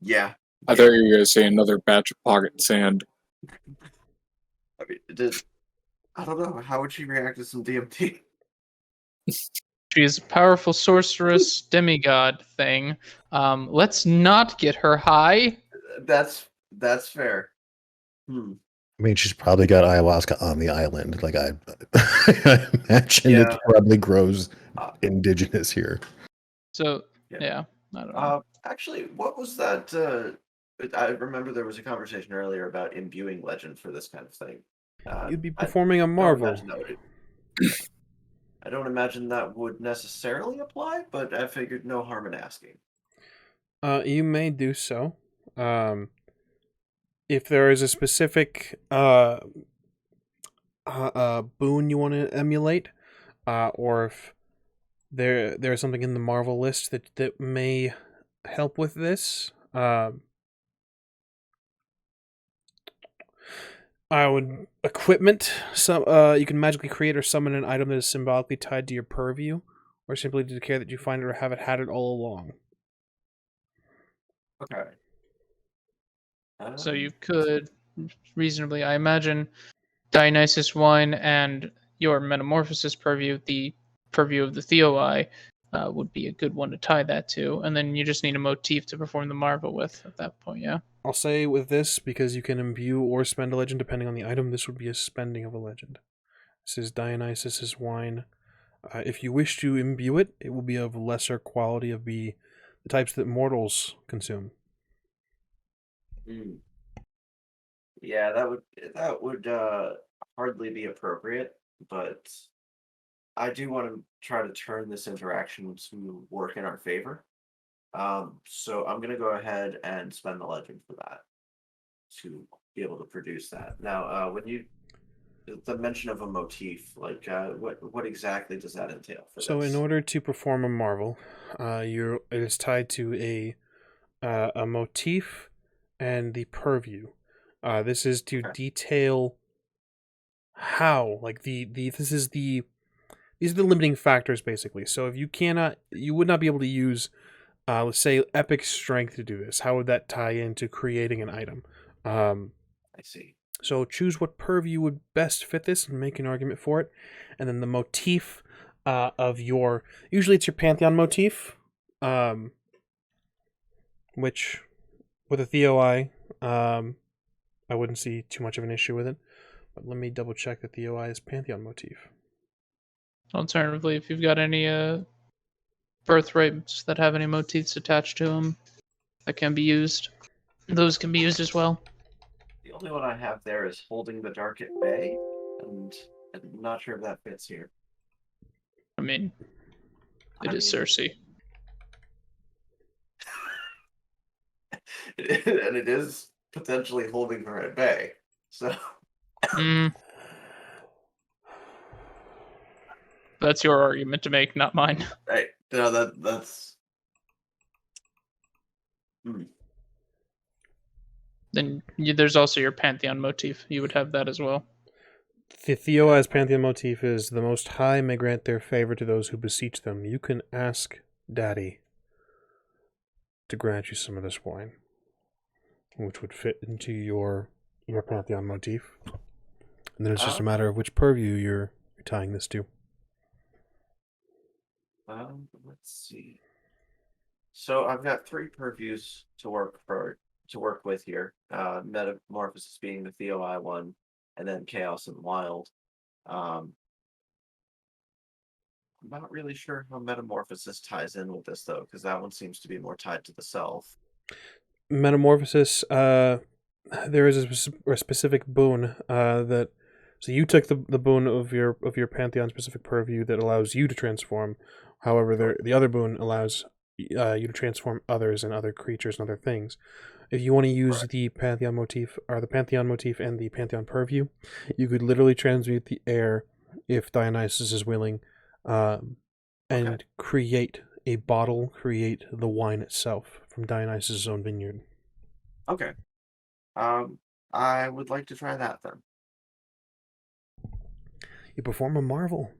Yeah. I thought you were going to say another batch of pocket sand. I mean, I don't know. How would she react to some DMT? She is a powerful sorceress demigod thing. Let's not get her high. That's fair. I mean, she's probably got ayahuasca on the island. Like I imagine Yeah. it probably grows indigenous here. So Yeah. yeah, I don't know. Actually, what was that? I remember there was a conversation earlier about imbuing legend for this kind of thing. You'd be performing a marvel. I don't imagine that would necessarily apply, but I figured no harm in asking. You may do so. If there is a specific boon you want to emulate, or if there's something in the Marvel list that may help with this, I would equipment. You can magically create or summon an item that is symbolically tied to your purview, or simply declare that you find it or have it had it all along. Okay. So you could reasonably, I imagine, Dionysus wine and your metamorphosis purview, the purview of the Theoi, would be a good one to tie that to, and then you just need a motif to perform the marvel with at that point. Yeah. I'll say with this, because you can imbue or spend a legend depending on the item, this would be a spending of a legend. This is Dionysus's wine. If you wish to imbue it, it will be of lesser quality of the types that mortals consume. Yeah, that would hardly be appropriate, but I do want to try to turn this interaction to work in our favor. So I'm gonna go ahead and spend the legend for that to be able to produce that. Now, the mention of a motif, like what exactly does that entail for So this? in order to perform a marvel, it is tied to a motif and the purview. This is to detail how, like these are the limiting factors basically. So if you would not be able to use, let's say, epic strength to do this. How would that tie into creating an item? I see. So choose what purview would best fit this and make an argument for it, and then the motif of usually it's your Pantheon motif, which with a Theoi, I wouldn't see too much of an issue with it. But let me double check that Theoi is Pantheon motif. Alternatively, if you've got any birthrights that have any motifs attached to them that can be used, those can be used as well. The only one I have there is holding the dark at bay, and I'm not sure if that fits here. I mean, it is Cersei. And it is potentially holding her at bay. So that's your argument to make, not mine. right. No, that's Then there's also your Pantheon motif. You would have that as well. The Theoi's Pantheon motif is the Most High may grant their favor to those who beseech them. You can ask Daddy to grant you some of this wine, which would fit into your Pantheon motif. And then it's just a matter of which purview you're tying this to. Let's see. So I've got 3 purviews to work with here. Metamorphosis being the Theoi one, and then Chaos and Wild. I'm not really sure how Metamorphosis ties in with this though, because that one seems to be more tied to the self. Metamorphosis, there is a specific boon that. So you took the boon of your Pantheon specific purview that allows you to transform. However, the other boon allows you to transform others and other creatures and other things. If you want to use the Pantheon motif or the Pantheon motif and the Pantheon purview, you could literally transmute the air if Dionysus is willing, and create a bottle, create the wine itself from Dionysus' own vineyard. Okay. I would like to try that then. You perform a marvel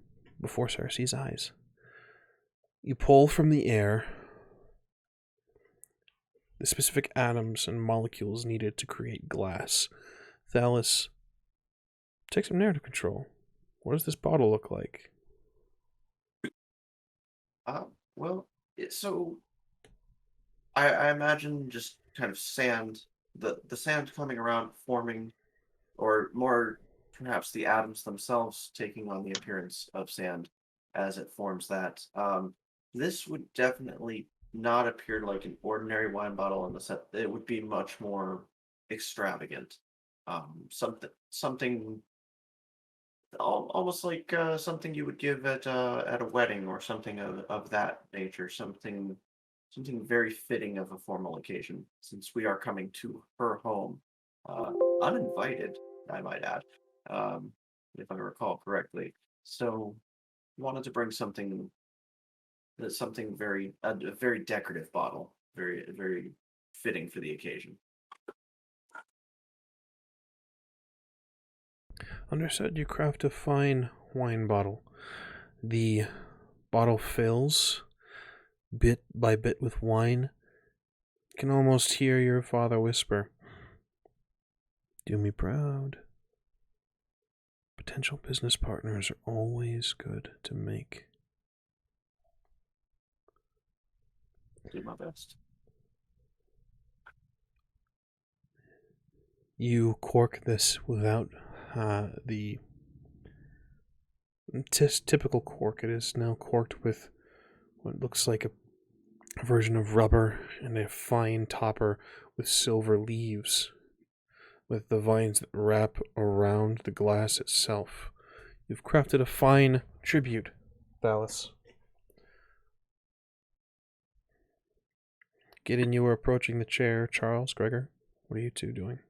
before Cersei's eyes. You pull from the air the specific atoms and molecules needed to create glass. Thalis, take some narrative control. What does this bottle look like? Well, so I imagine just kind of sand, the sand coming around, forming, or more perhaps the atoms themselves taking on the appearance of sand as it forms that. This would definitely not appear like an ordinary wine bottle in the sense it would be much more extravagant. Something almost like something you would give at a wedding or something of that nature. Something very fitting of a formal occasion, since we are coming to her home, uh, uninvited, I might add, um, if I recall correctly. So, wanted to bring something very a very decorative bottle, very fitting for the occasion. Understood. You craft a fine wine bottle. The bottle fills bit by bit with wine. You can almost hear your father whisper, "Do me proud." Potential business partners are always good to make. Do my best. You cork this without the typical cork. It is now corked with what looks like a version of rubber and a fine topper with silver leaves, with the vines that wrap around the glass itself. You've crafted a fine tribute, Thalis. Gideon, you are approaching the chair. Charles, Gregor, what are you two doing?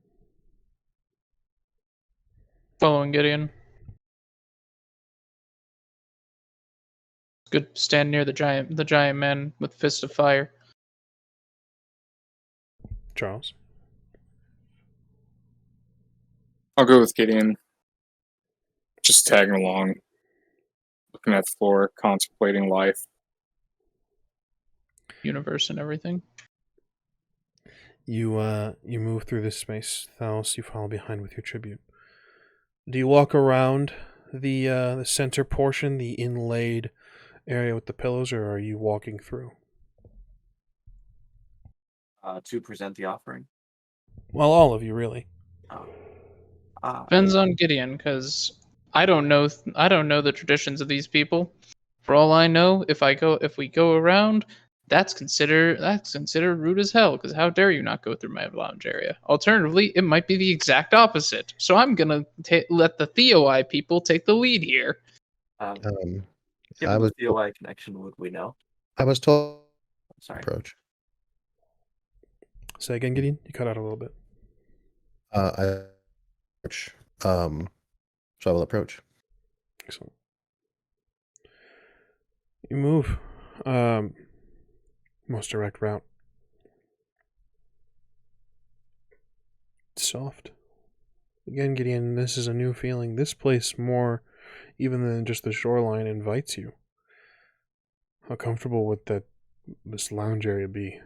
Following Gideon. Good. Stand near the giant man with fist of fire. Charles? I'll go with Gideon. Just tagging along, looking at the floor, contemplating life. Universe and everything. You move through this space. Thalis, you follow behind with your tribute. Do you walk around the center portion, the inlaid area with the pillows, or are you walking through? To present the offering. Well, all of you, really. Depends on Gideon, because I don't know the traditions of these people. For all I know, if we go around, that's considered rude as hell. Because how dare you not go through my lounge area? Alternatively, it might be the exact opposite. So I'm gonna let the Theoi people take the lead here. Given I was the DOI connection, would we know? I was told Sorry. approach. Say again, Gideon. You cut out a little bit. I approach. So I will approach. Excellent. You move. Most direct route. Soft. Again, Gideon, this is a new feeling. This place, more even than just the shoreline, invites you. How comfortable would this lounge area be?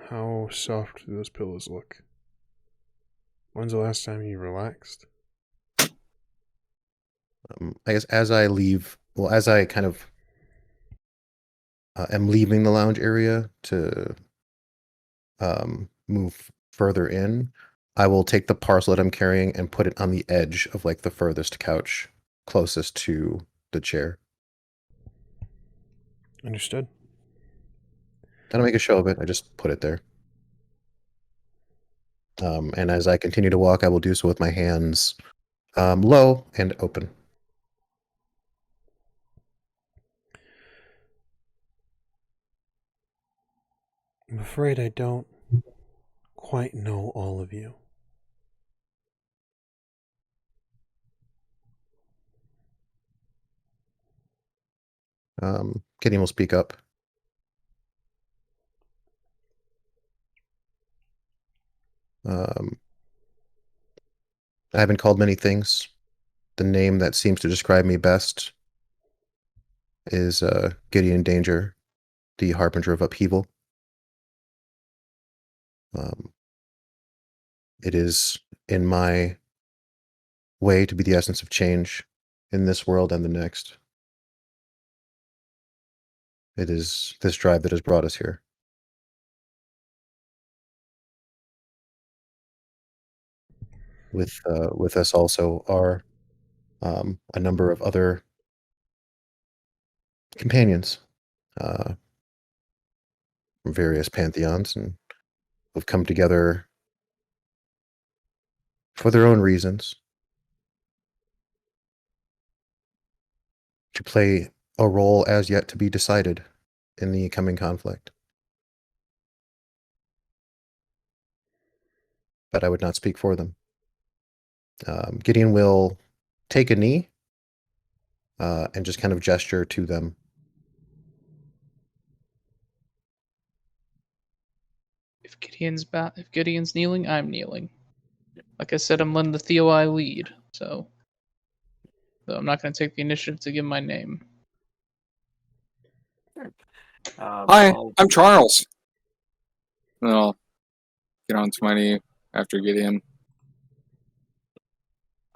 How soft do those pillows look? When's the last time you relaxed? I guess as I leave, well, as I kind of am leaving the lounge area to move further in, I will take the parcel that I'm carrying and put it on the edge of like the furthest couch closest to the chair. Understood. I don't make a show of it. I just put it there. And as I continue to walk, I will do so with my hands low and open. I'm afraid I don't quite know all of you. Gideon will speak up. I have been called many things. The name that seems to describe me best is Gideon Danger, the Harbinger of Upheaval. It is in my way to be the essence of change in this world and the next. It is this drive that has brought us here. With us also are a number of other companions from various pantheons, and who've come together for their own reasons to play a role as yet to be decided in the coming conflict. But I would not speak for them. Gideon will take a knee and just kind of gesture to them. If Gideon's kneeling, I'm kneeling. Like I said, I'm letting the Theoi lead, so I'm not going to take the initiative to give my name. Hi, I'm Charles. And I'll get onto my knee after Gideon.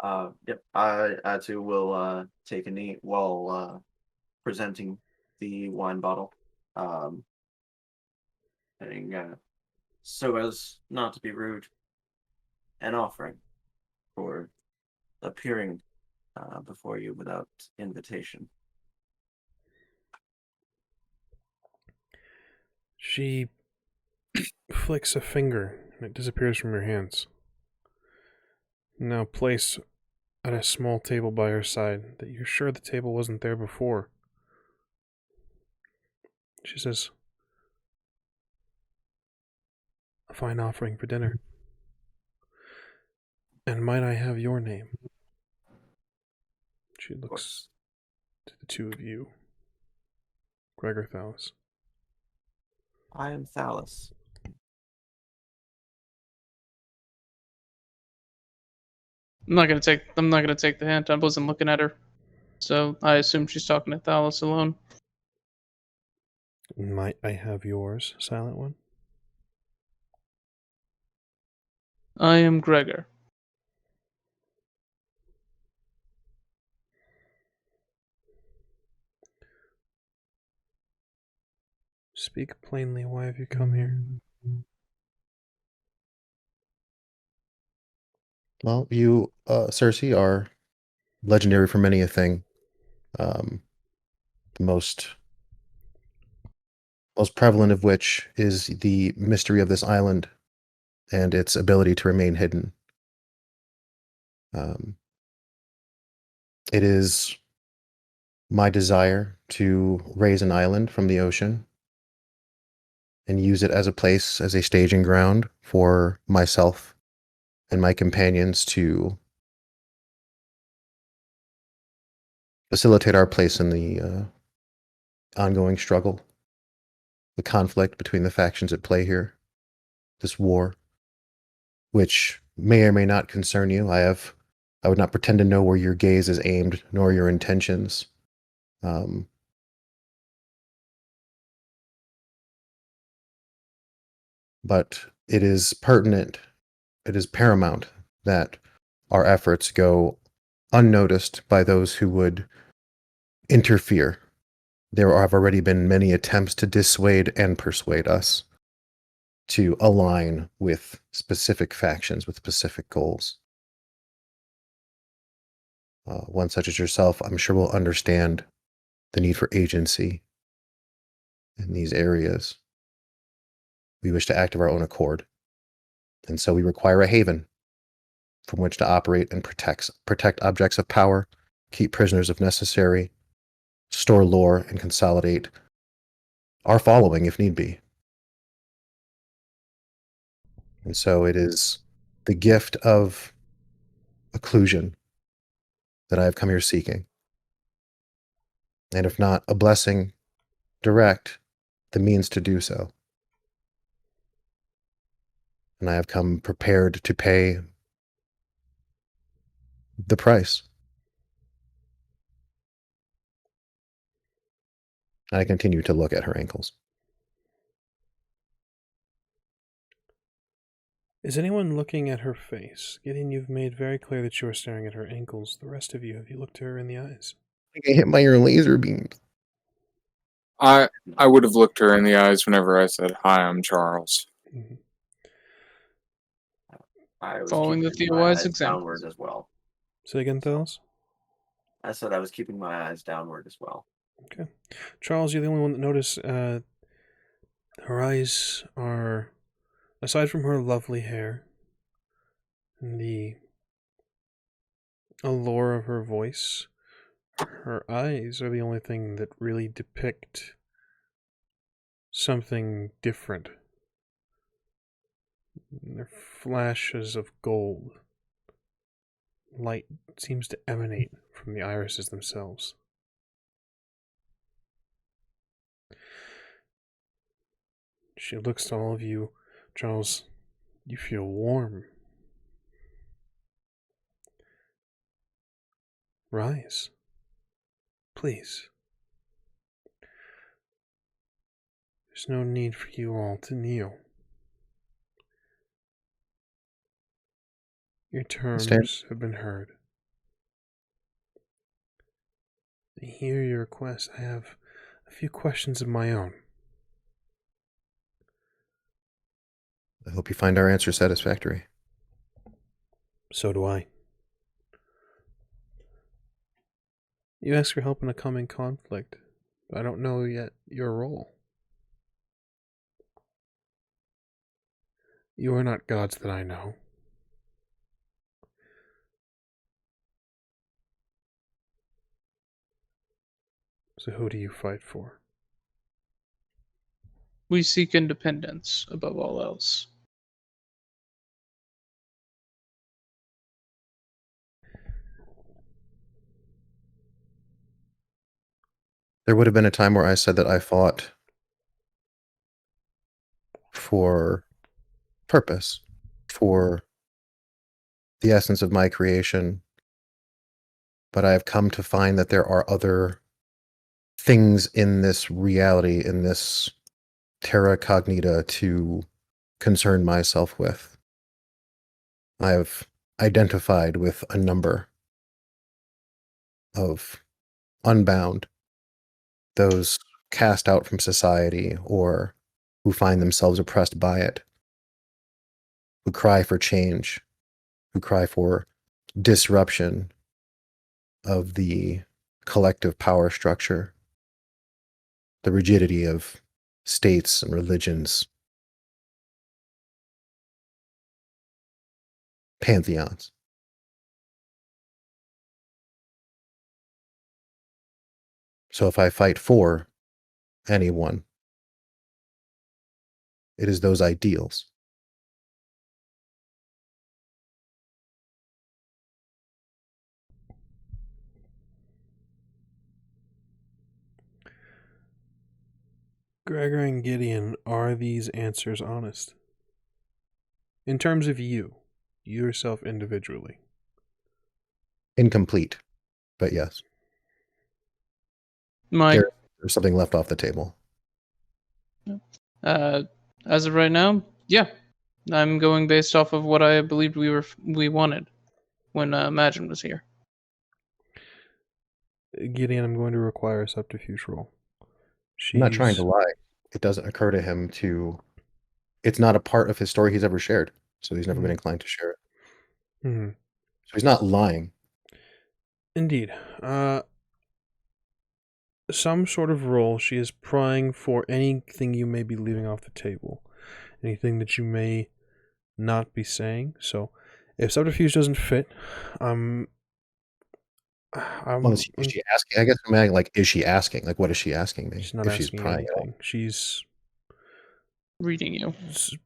Yep. I too will take a knee while presenting the wine bottle. Saying, so as not to be rude, an offering for appearing before you without invitation. She flicks a finger and it disappears from your hands. Now place at a small table by her side that you're sure the table wasn't there before. She says, "A fine offering for dinner. And might I have your name?" She looks to the two of you. Gregor, Thalis. I am Thalis. I'm not gonna take the hint. I wasn't looking at her, so I assume she's talking to Thalis alone. Might I have yours, Silent One? I am Gregor. Speak plainly. Why have you come here? Well, you, Cersei, are legendary for many a thing. The most prevalent of which is the mystery of this island and its ability to remain hidden. It is my desire to raise an island from the ocean and use it as a place, as a staging ground for myself and my companions to facilitate our place in the ongoing struggle, the conflict between the factions at play here, this war, which may or may not concern you. I would not pretend to know where your gaze is aimed, nor your intentions. But it is pertinent, it is paramount that our efforts go unnoticed by those who would interfere. There have already been many attempts to dissuade and persuade us to align with specific factions, with specific goals. One such as yourself, I'm sure, will understand the need for agency in these areas. We wish to act of our own accord, and so we require a haven from which to operate and protect objects of power, keep prisoners if necessary, store lore, and consolidate our following if need be. And so it is the gift of occlusion that I have come here seeking. And if not a blessing direct, the means to do so. And I have come prepared to pay the price. I continue to look at her ankles. Is anyone looking at her face? Gideon, you've made very clear that you are staring at her ankles. The rest of you, have you looked her in the eyes? I get hit by your laser beams. I would have looked her in the eyes whenever I said, "Hi, I'm Charles." Mhm. I was Following the keeping my Theowise eyes example. downward as well. Say again, Thalos? I said I was keeping my eyes downward as well. Okay. Charles, you're the only one that noticed her eyes are, aside from her lovely hair and the allure of her voice, her eyes are the only thing that really depict something different. They're flashes of gold. Light seems to emanate from the irises themselves. She looks to all of you. Charles, you feel warm. Rise. Please. There's no need for you all to kneel. Your terms have been heard. I hear your request. I have a few questions of my own. I hope you find our answer satisfactory. So do I. You ask for help in a coming conflict, but I don't know yet your role. You are not gods that I know. So who do you fight for? We seek independence above all else. There would have been a time where I said that I fought for purpose, for the essence of my creation, but I have come to find that there are other things in this reality, in this terra cognita, to concern myself with. I have identified with a number of unbound, those cast out from society or who find themselves oppressed by it, who cry for change, who cry for disruption of the collective power structure, the rigidity of states and religions, pantheons. So if I fight for anyone, it is those ideals. Gregor and Gideon, are these answers honest? In terms of you yourself individually. Incomplete, but yes. Mike, There's something left off the table. as of right now, yeah, I'm going based off of what I believed we wanted when Imagine was here. Gideon, I'm going to require a subterfuge roll. I'm not trying to lie. It doesn't occur to him to... It's not a part of his story he's ever shared, so he's never been inclined to share it. Mm-hmm. So he's not lying. Indeed. Some sort of role. She is prying for anything you may be leaving off the table. Anything that you may not be saying. So, if subterfuge doesn't fit, Is she asking? I guess I'm asking, like, is she asking? Like, what is she asking me? She's not if asking she's prying anything. She's reading you.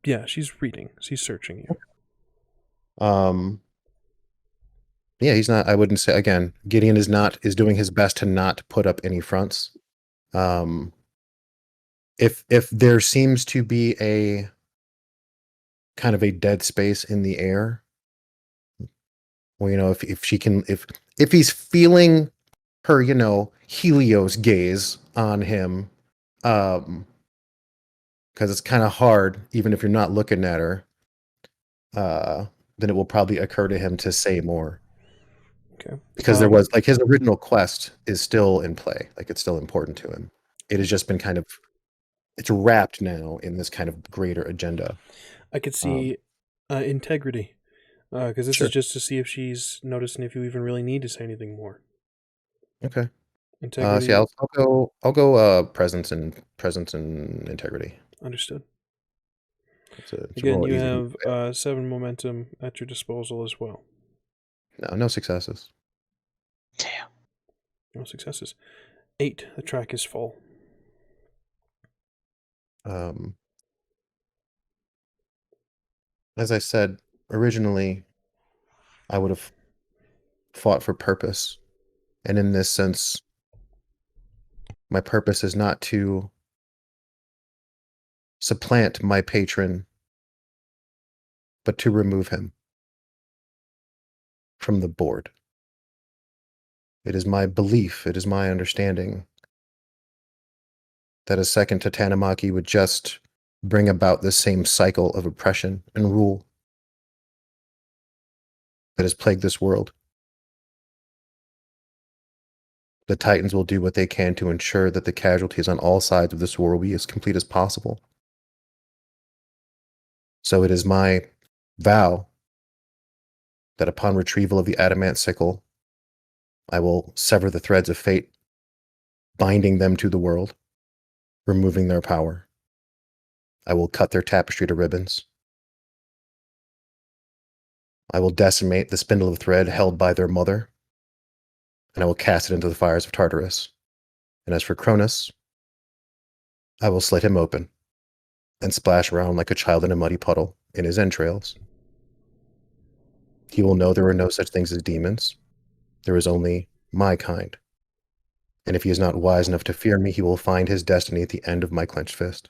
Yeah, she's reading. She's searching you. Yeah, he's not. I wouldn't say, again, Gideon is doing his best to not put up any fronts. If there seems to be a kind of a dead space in the air, well, if she can, if he's feeling her, Helios gaze on him, because it's kind of hard, even if you're not looking at her, then it will probably occur to him to say more. Okay. Because there was, like, his original quest is still in play. Like, it's still important to him. It has just been kind of, it's wrapped now in this kind of greater agenda. I could see integrity, because this Sure. is just to see if she's noticing if you even really need to say anything more. Okay. Integrity. See, I'll go presence and integrity. Understood. It's a Again, real you easy. have 7 momentum at your disposal as well. No successes. Damn. No successes. 8. The track is full. As I said originally, I would have fought for purpose, and in this sense, my purpose is not to supplant my patron, but to remove him from the board. It is my belief, it is my understanding that a second Tatanamaki would just bring about the same cycle of oppression and rule that has plagued this world. The Titans will do what they can to ensure that the casualties on all sides of this war will be as complete as possible. So it is my vow that upon retrieval of the adamant sickle, I will sever the threads of fate, binding them to the world, removing their power. I will cut their tapestry to ribbons. I will decimate the spindle of thread held by their mother, and I will cast it into the fires of Tartarus. And as for Cronus, I will slit him open and splash around like a child in a muddy puddle in his entrails. He will know there are no such things as demons. There is only my kind. And if he is not wise enough to fear me, he will find his destiny at the end of my clenched fist.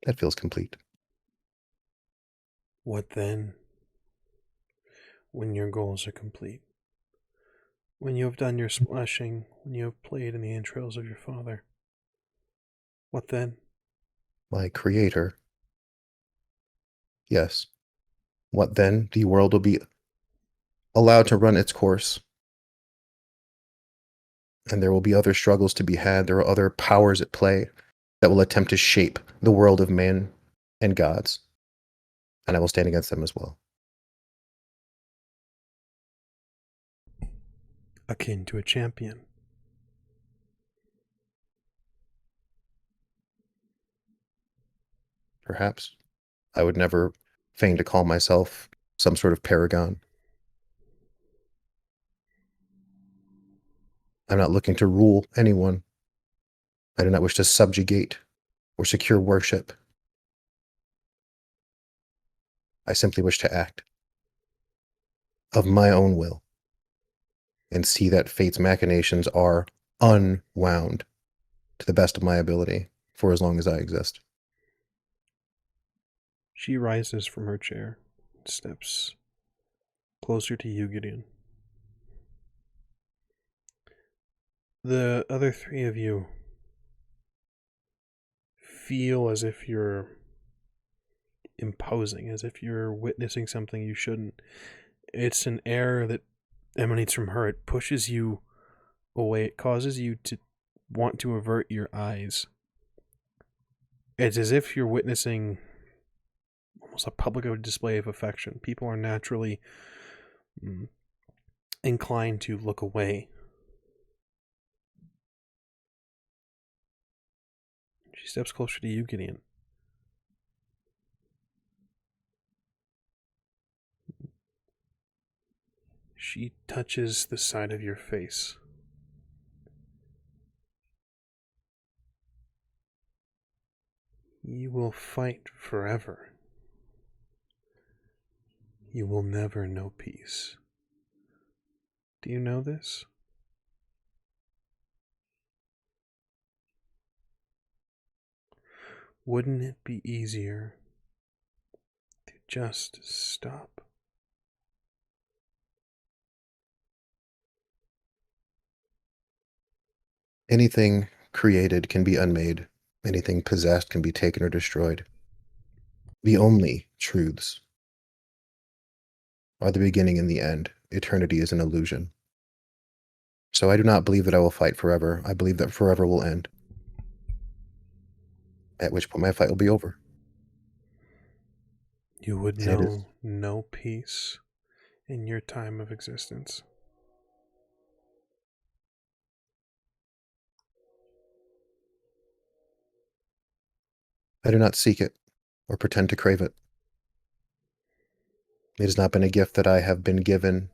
That feels complete. What then? When your goals are complete. When you have done your splashing, when you have played in the entrails of your father. What then? My creator. Yes. What then? The world will be allowed to run its course. And there will be other struggles to be had. There are other powers at play that will attempt to shape the world of man and gods. And I will stand against them as well. Akin to a champion. Perhaps. I would never feign to call myself some sort of paragon. I'm not looking to rule anyone. I do not wish to subjugate or secure worship. I simply wish to act of my own will and see that fate's machinations are unwound to the best of my ability for as long as I exist. She rises from her chair and steps closer to you, Gideon. The other 3 of you feel as if you're imposing, as if you're witnessing something you shouldn't. It's an air that emanates from her. It pushes you away. It causes you to want to avert your eyes. It's as if you're witnessing almost a public display of affection. People are naturally inclined to look away. She steps closer to you, Gideon. She touches the side of your face. You will fight forever. You will never know peace. Do you know this? Wouldn't it be easier to just stop? Anything created can be unmade. Anything possessed can be taken or destroyed. The only truths are the beginning and the end. Eternity is an illusion. So I do not believe that I will fight forever. I believe that forever will end. At which point my fight will be over. You would And it is. know no peace in your time of existence. I do not seek it or pretend to crave it. It has not been a gift that I have been given,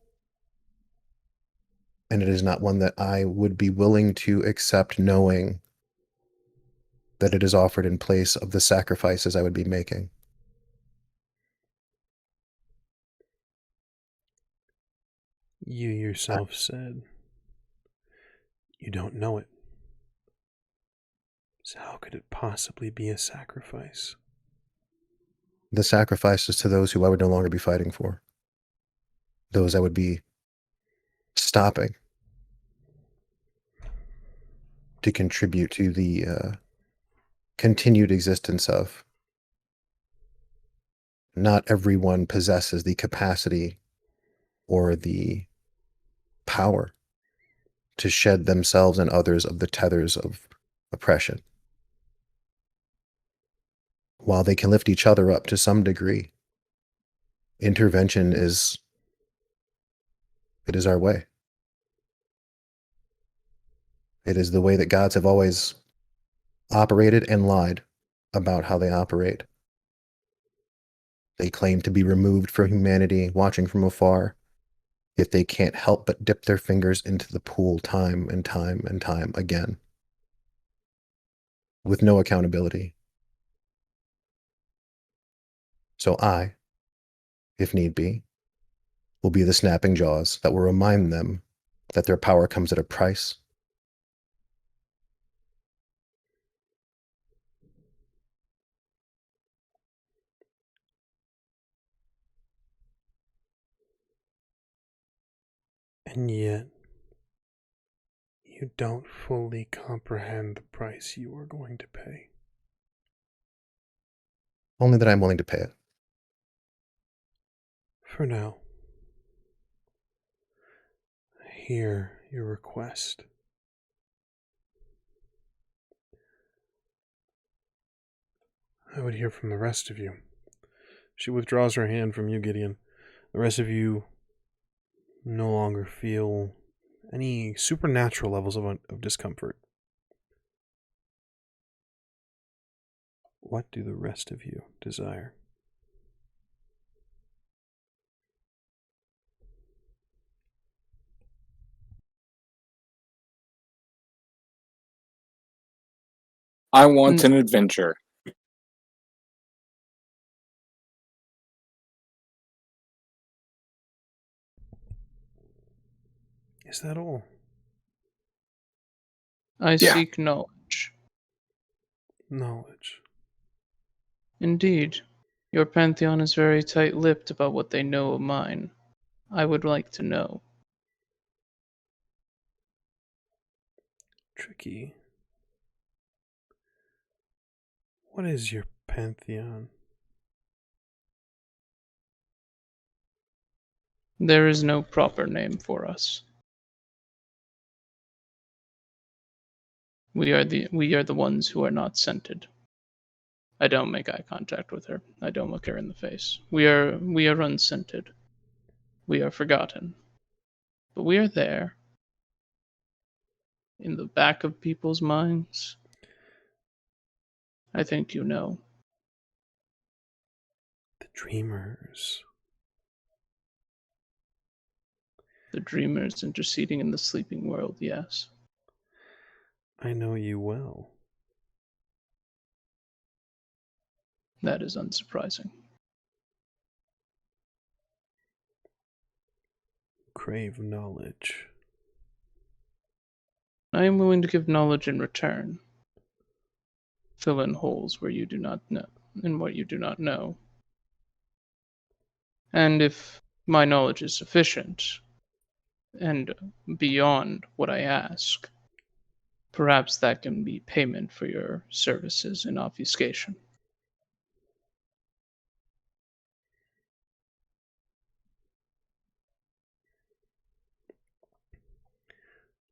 and it is not one that I would be willing to accept, knowing that it is offered in place of the sacrifices I would be making. You yourself said you don't know it. So how could it possibly be a sacrifice? The sacrifices to those who I would no longer be fighting for. Those I would be stopping to contribute to the continued existence of. Not everyone possesses the capacity or the power to shed themselves and others of the tethers of oppression. While they can lift each other up to some degree, intervention is our way. It is the way that gods have always operated and lied about how they operate. They claim to be removed from humanity, watching from afar, yet they can't help but dip their fingers into the pool time and time and time again, with no accountability. So I, if need be, will be the snapping jaws that will remind them that their power comes at a price. And yet, you don't fully comprehend the price you are going to pay. Only that I'm willing to pay it. For now, I hear your request. I would hear from the rest of you. She withdraws her hand from you, Gideon. The rest of you no longer feel any supernatural levels of discomfort. What do the rest of you desire? I want an adventure. Is that all? I Yeah. seek knowledge. Knowledge. Indeed. Your pantheon is very tight-lipped about what they know of mine. I would like to know. Tricky. What is your pantheon? There is no proper name for us. We are the ones who are not scented. I don't make eye contact with her. I don't look her in the face. We are unscented. We are forgotten. But we are there. In the back of people's minds. I think you know. The dreamers. The dreamers interceding in the sleeping world, yes. I know you well. That is unsurprising. Crave knowledge. I am willing to give knowledge in return. Fill in holes where you do not know, in what you do not know. And if my knowledge is sufficient, and beyond what I ask, perhaps that can be payment for your services in obfuscation.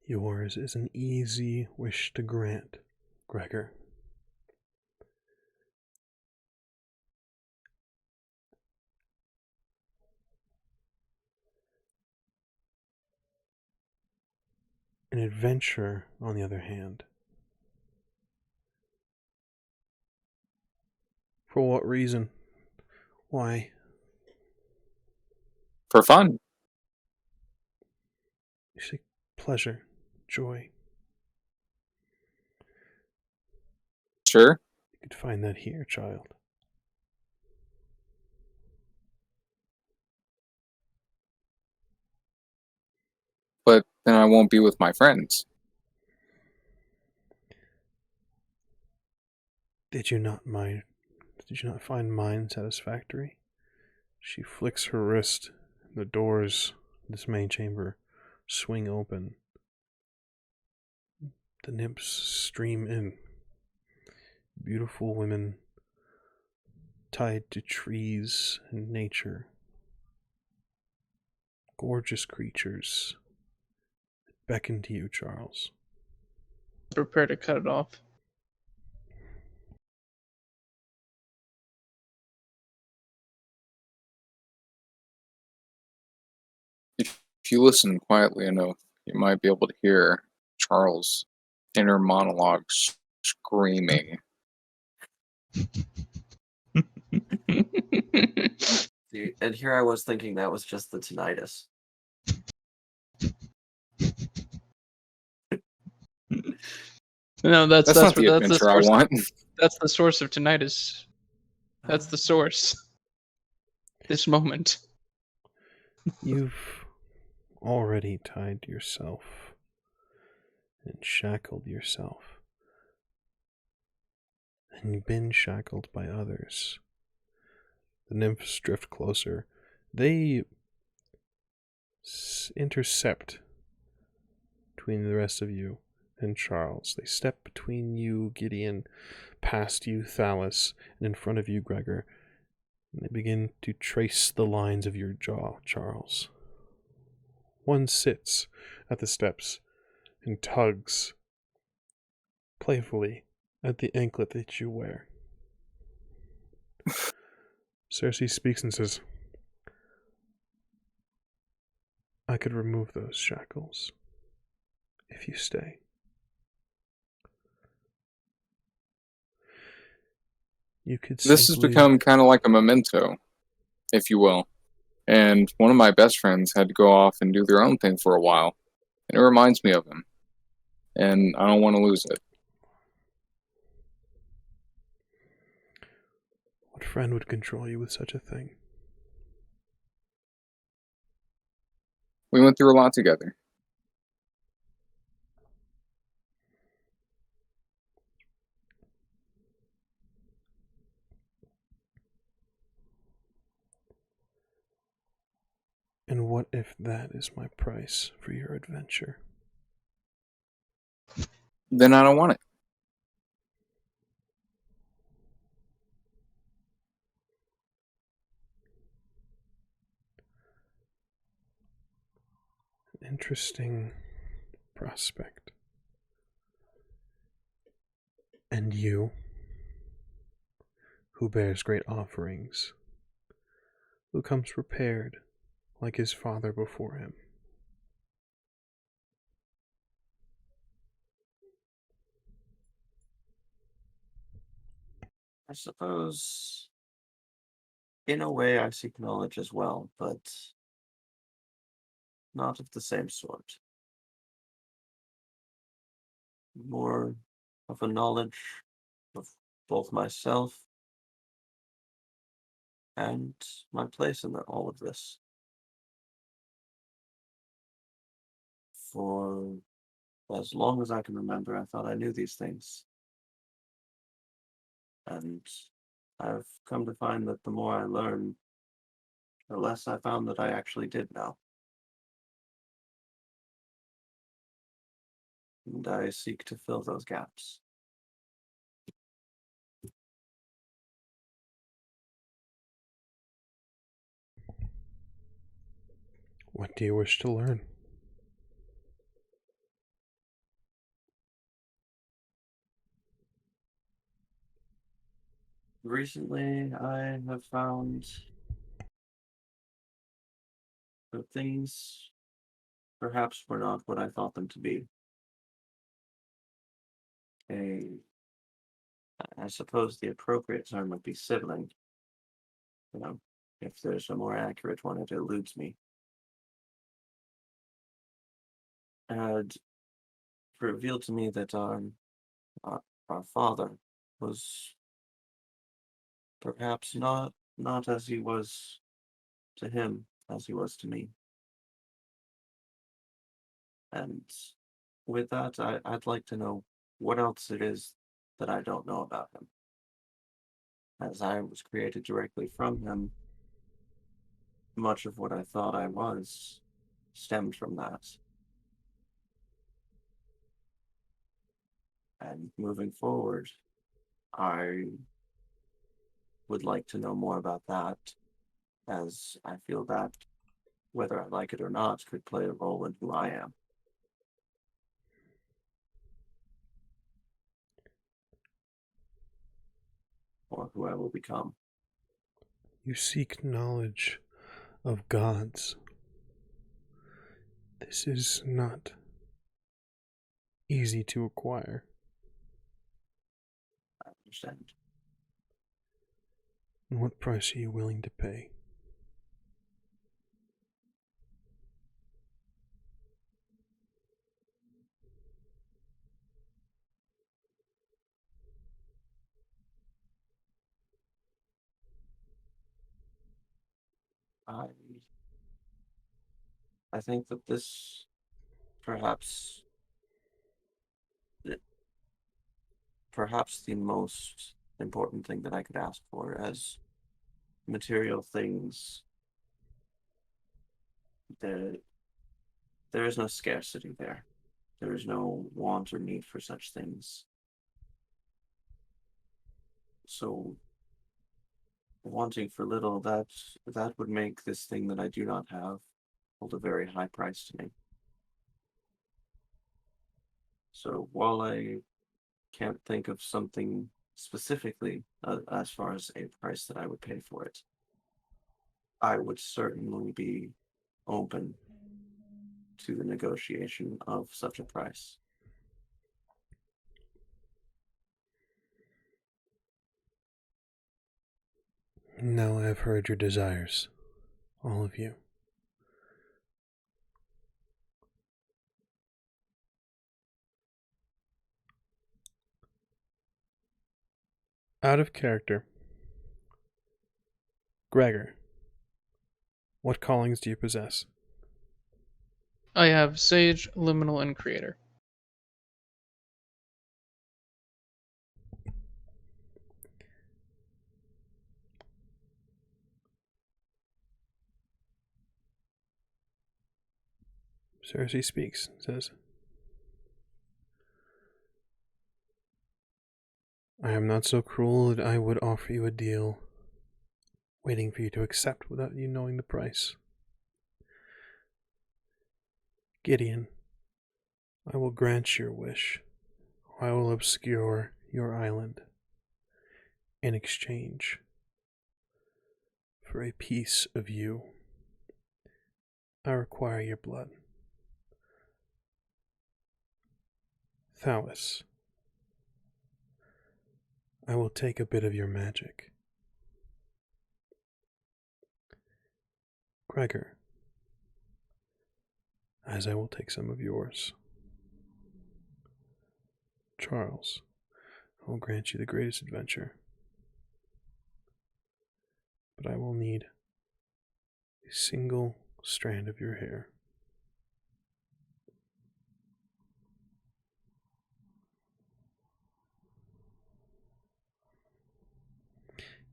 Yours is an easy wish to grant, Gregor. An adventure, on the other hand. For what reason? Why? For fun. You seek pleasure, joy. Sure. You could find that here, child. But then I won't be with my friends. Did you not find mine satisfactory? She flicks her wrist, and the doors of this main chamber swing open. The nymphs stream in. Beautiful women tied to trees and nature. Gorgeous creatures beckon to you, Charles. Prepare to cut it off. If you listen quietly enough, you might be able to hear Charles' inner monologue screaming. See, and here I was thinking that was just the tinnitus. No, that's not the that's the adventure I source. want. That's the source of tinnitus. That's the source. This moment. You've already tied yourself and shackled yourself and been shackled by others. The nymphs drift closer. They intercept between the rest of you and Charles. They step between you, Gideon, past you, Thalis, and in front of you, Gregor. And they begin to trace the lines of your jaw, Charles. One sits at the steps and tugs playfully at the anklet that you wear. Cersei speaks and says, I could remove those shackles if you stay. You could This has simply... become kind of like a memento, if you will. And one of my best friends had to go off and do their own thing for a while. And it reminds me of him. And I don't want to lose it. What friend would control you with such a thing? We went through a lot together. And what if that is my price for your adventure? Then I don't want it. Interesting prospect. And you, who bears great offerings, who comes prepared like his father before him. I suppose, in a way, I seek knowledge as well, but not of the same sort. More of a knowledge of both myself and my place in all of this. For as long as I can remember, I thought I knew these things. And I've come to find that the more I learn, the less I found that I actually did know. And I seek to fill those gaps. What do you wish to learn? recently I have found that things perhaps were not what I thought them to be. I suppose the appropriate term would be sibling. You know, if there's a more accurate one, it eludes me. Had revealed to me that our father was perhaps not as he was to him as he was to me. And with that, I'd like to know what else it is that I don't know about him. As I was created directly from him, much of what I thought I was stemmed from that. And moving forward, I would like to know more about that, as I feel that, whether I like it or not, could play a role in who I am. Or who I will become. You seek knowledge of gods. This is not easy to acquire. I understand. And what price are you willing to pay? I think that this perhaps perhaps the most important thing that I could ask for, as material things, there is no scarcity there. There is no want or need for such things. So wanting for little, that would make this thing that I do not have hold a very high price to me. So while I can't think of something specifically as far as a price that I would pay for it, I would certainly be open to the negotiation of such a price. Now I have heard your desires, all of you. Out of character. Gregor, what callings do you possess? I have Sage, Liminal, and Creator. Cersei speaks, says, I am not so cruel that I would offer you a deal, waiting for you to accept without you knowing the price. Gideon, I will grant your wish. I will obscure your island in exchange for a piece of you. I require your blood. Thalis, I will take a bit of your magic. Gregor, as I will take some of yours. Charles, I will grant you the greatest adventure. But I will need a single strand of your hair.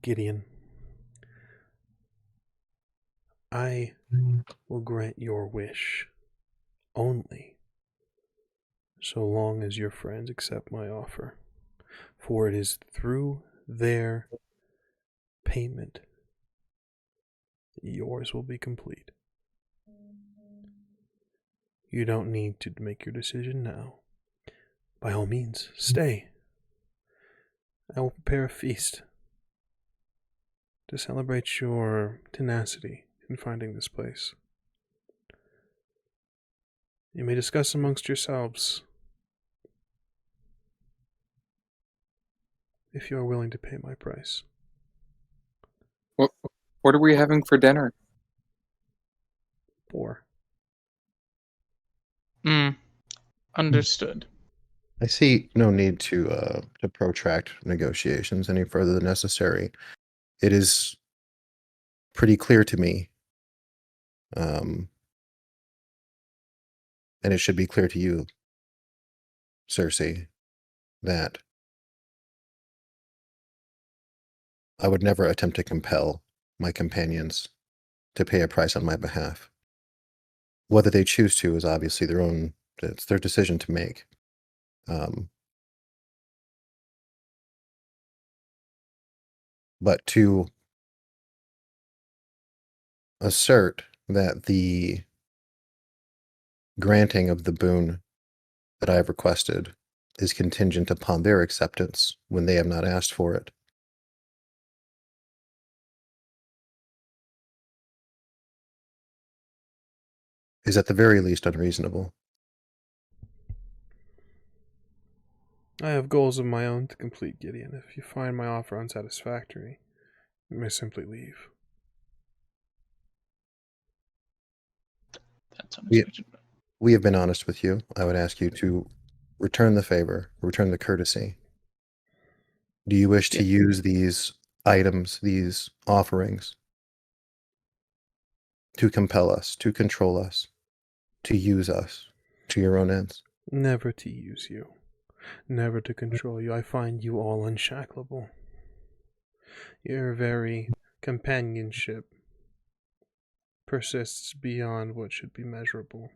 Gideon, I will grant your wish only so long as your friends accept my offer, for it is through their payment that yours will be complete. You don't need to make your decision now. By all means, stay. I will prepare a feast to celebrate your tenacity in finding this place. You may discuss amongst yourselves if you are willing to pay my price. What are we having for dinner? 4. Understood. I see no need to protract negotiations any further than necessary. It is pretty clear to me, and it should be clear to you, Cersei, that I would never attempt to compel my companions to pay a price on my behalf. Whether they choose to is obviously it's their decision to make. But to assert that the granting of the boon that I have requested is contingent upon their acceptance when they have not asked for it is at the very least unreasonable. I have goals of my own to complete, Gideon. If you find my offer unsatisfactory, you may simply leave. That's unexpected. We have been honest with you. I would ask you to return the favor, return the courtesy. Do you wish to use these items, these offerings, to compel us, to control us, to use us to your own ends? Never to use you. Never to control you. I find you all unshackleable. Your very companionship persists beyond what should be measurable.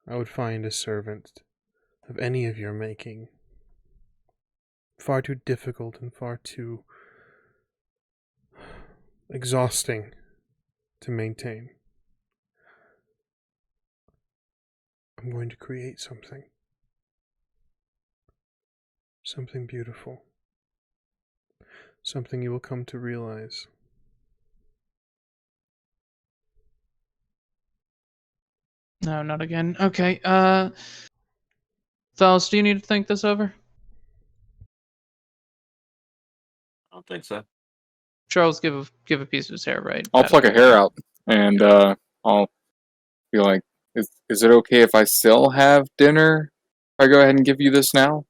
I would find a servant of any of your making far too difficult and far too exhausting to maintain. I'm going to create something. Something beautiful. Something you will come to realize. No, not again. Okay, Thalis, do you need to think this over? I don't think so. Charles, give a piece of his hair, right? I'll pluck a hair out, and I'll be like, is it okay if I still have dinner? If I go ahead and give you this now?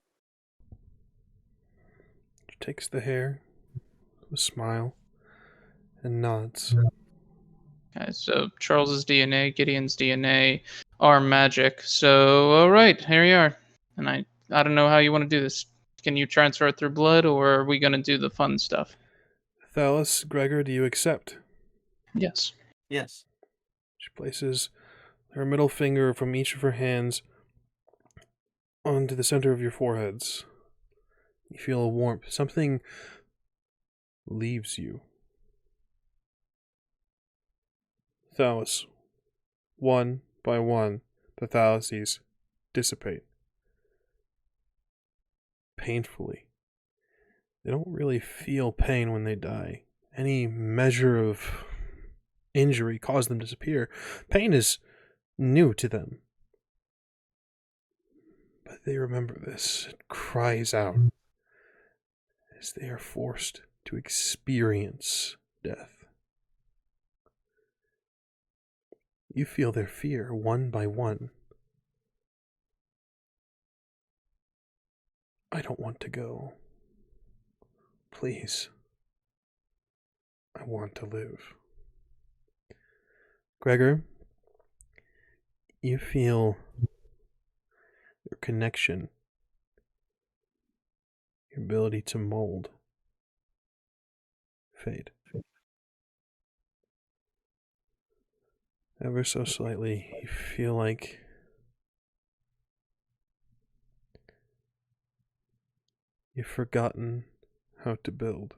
She takes the hair, with a smile, and nods. Okay, so Charles's DNA, Gideon's DNA are magic. So, all right, here you are. And I don't know how you want to do this. Can you transfer it through blood, or are we going to do the fun stuff? Thalis, Gregor, do you accept? Yes. Yes. She places her middle finger from each of her hands onto the center of your foreheads. You feel a warmth. Something leaves you. Thalis. One by one, the Thalises dissipate. Painfully. They don't really feel pain when they die. Any measure of injury caused them to disappear. Pain is new to them. But they remember this. It cries out as they are forced to experience death. You feel their fear one by one. I don't want to go. Please. I want to live. Gregor, you feel your connection, your ability to mold, fade. Ever so slightly, you feel like you've forgotten how to build.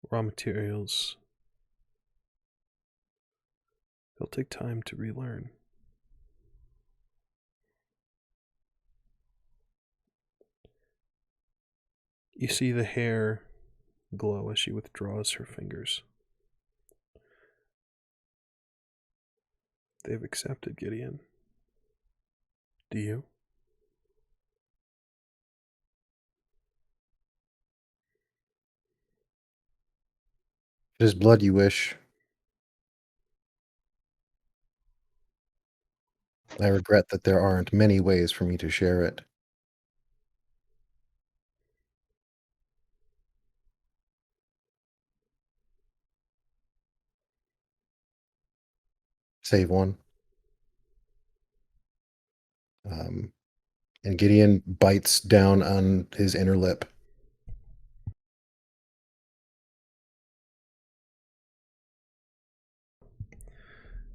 Raw materials. It'll take time to relearn. You see the hair glow as she withdraws her fingers. They've accepted, Gideon. Do you? If it is blood you wish, I regret that there aren't many ways for me to share it. Save one. And Gideon bites down on his inner lip.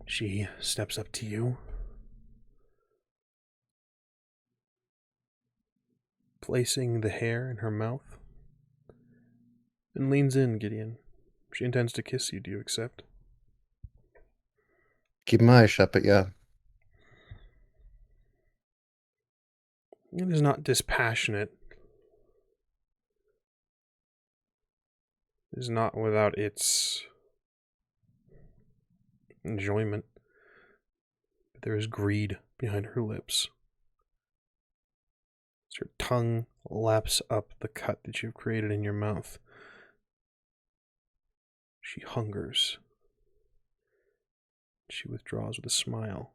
She steps up to you, placing the hair in her mouth, and leans in, Gideon. She intends to kiss you. Do you accept? Keep my eyes shut, but yeah. It is not dispassionate. It is not without its enjoyment. But there is greed behind her lips. As her tongue laps up the cut that you've created in your mouth, she hungers. She withdraws with a smile,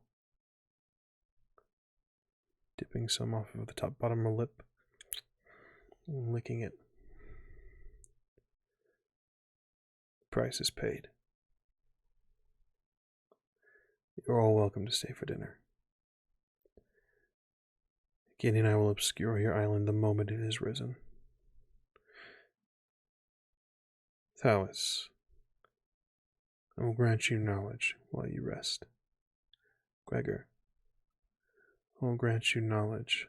dipping some off of the top bottom of her lip, and licking it. Price is paid. You're all welcome to stay for dinner. Gideon and I will obscure your island the moment it is risen. Thalis, I will grant you knowledge while you rest. Gregor, I will grant you knowledge.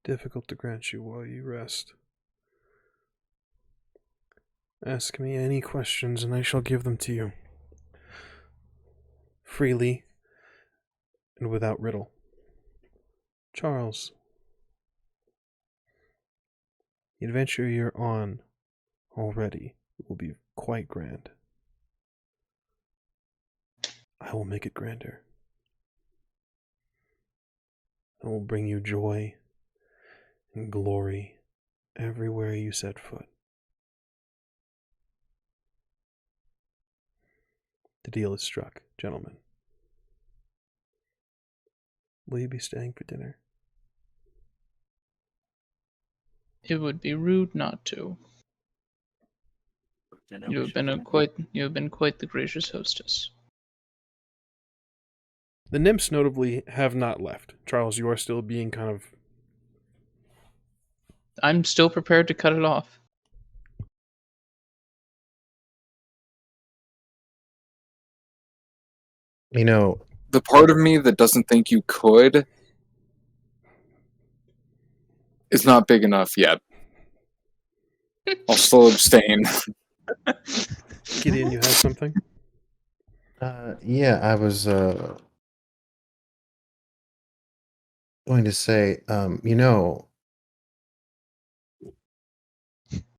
Difficult to grant you while you rest. Ask me any questions and I shall give them to you. Freely and without riddle. Charles, the adventure you're on already will be quite grand. I will make it grander. I will bring you joy and glory everywhere you set foot. The deal is struck, gentlemen. Will you be staying for dinner? It would be rude not to. Dinner You we have should been finish. you have been quite the gracious hostess. The nymphs notably have not left. Charles, you are still being kind of... I'm still prepared to cut it off. You know, The part of me that doesn't think you could is not big enough yet. I'll still abstain. Gideon, you have something? yeah, I was going to say,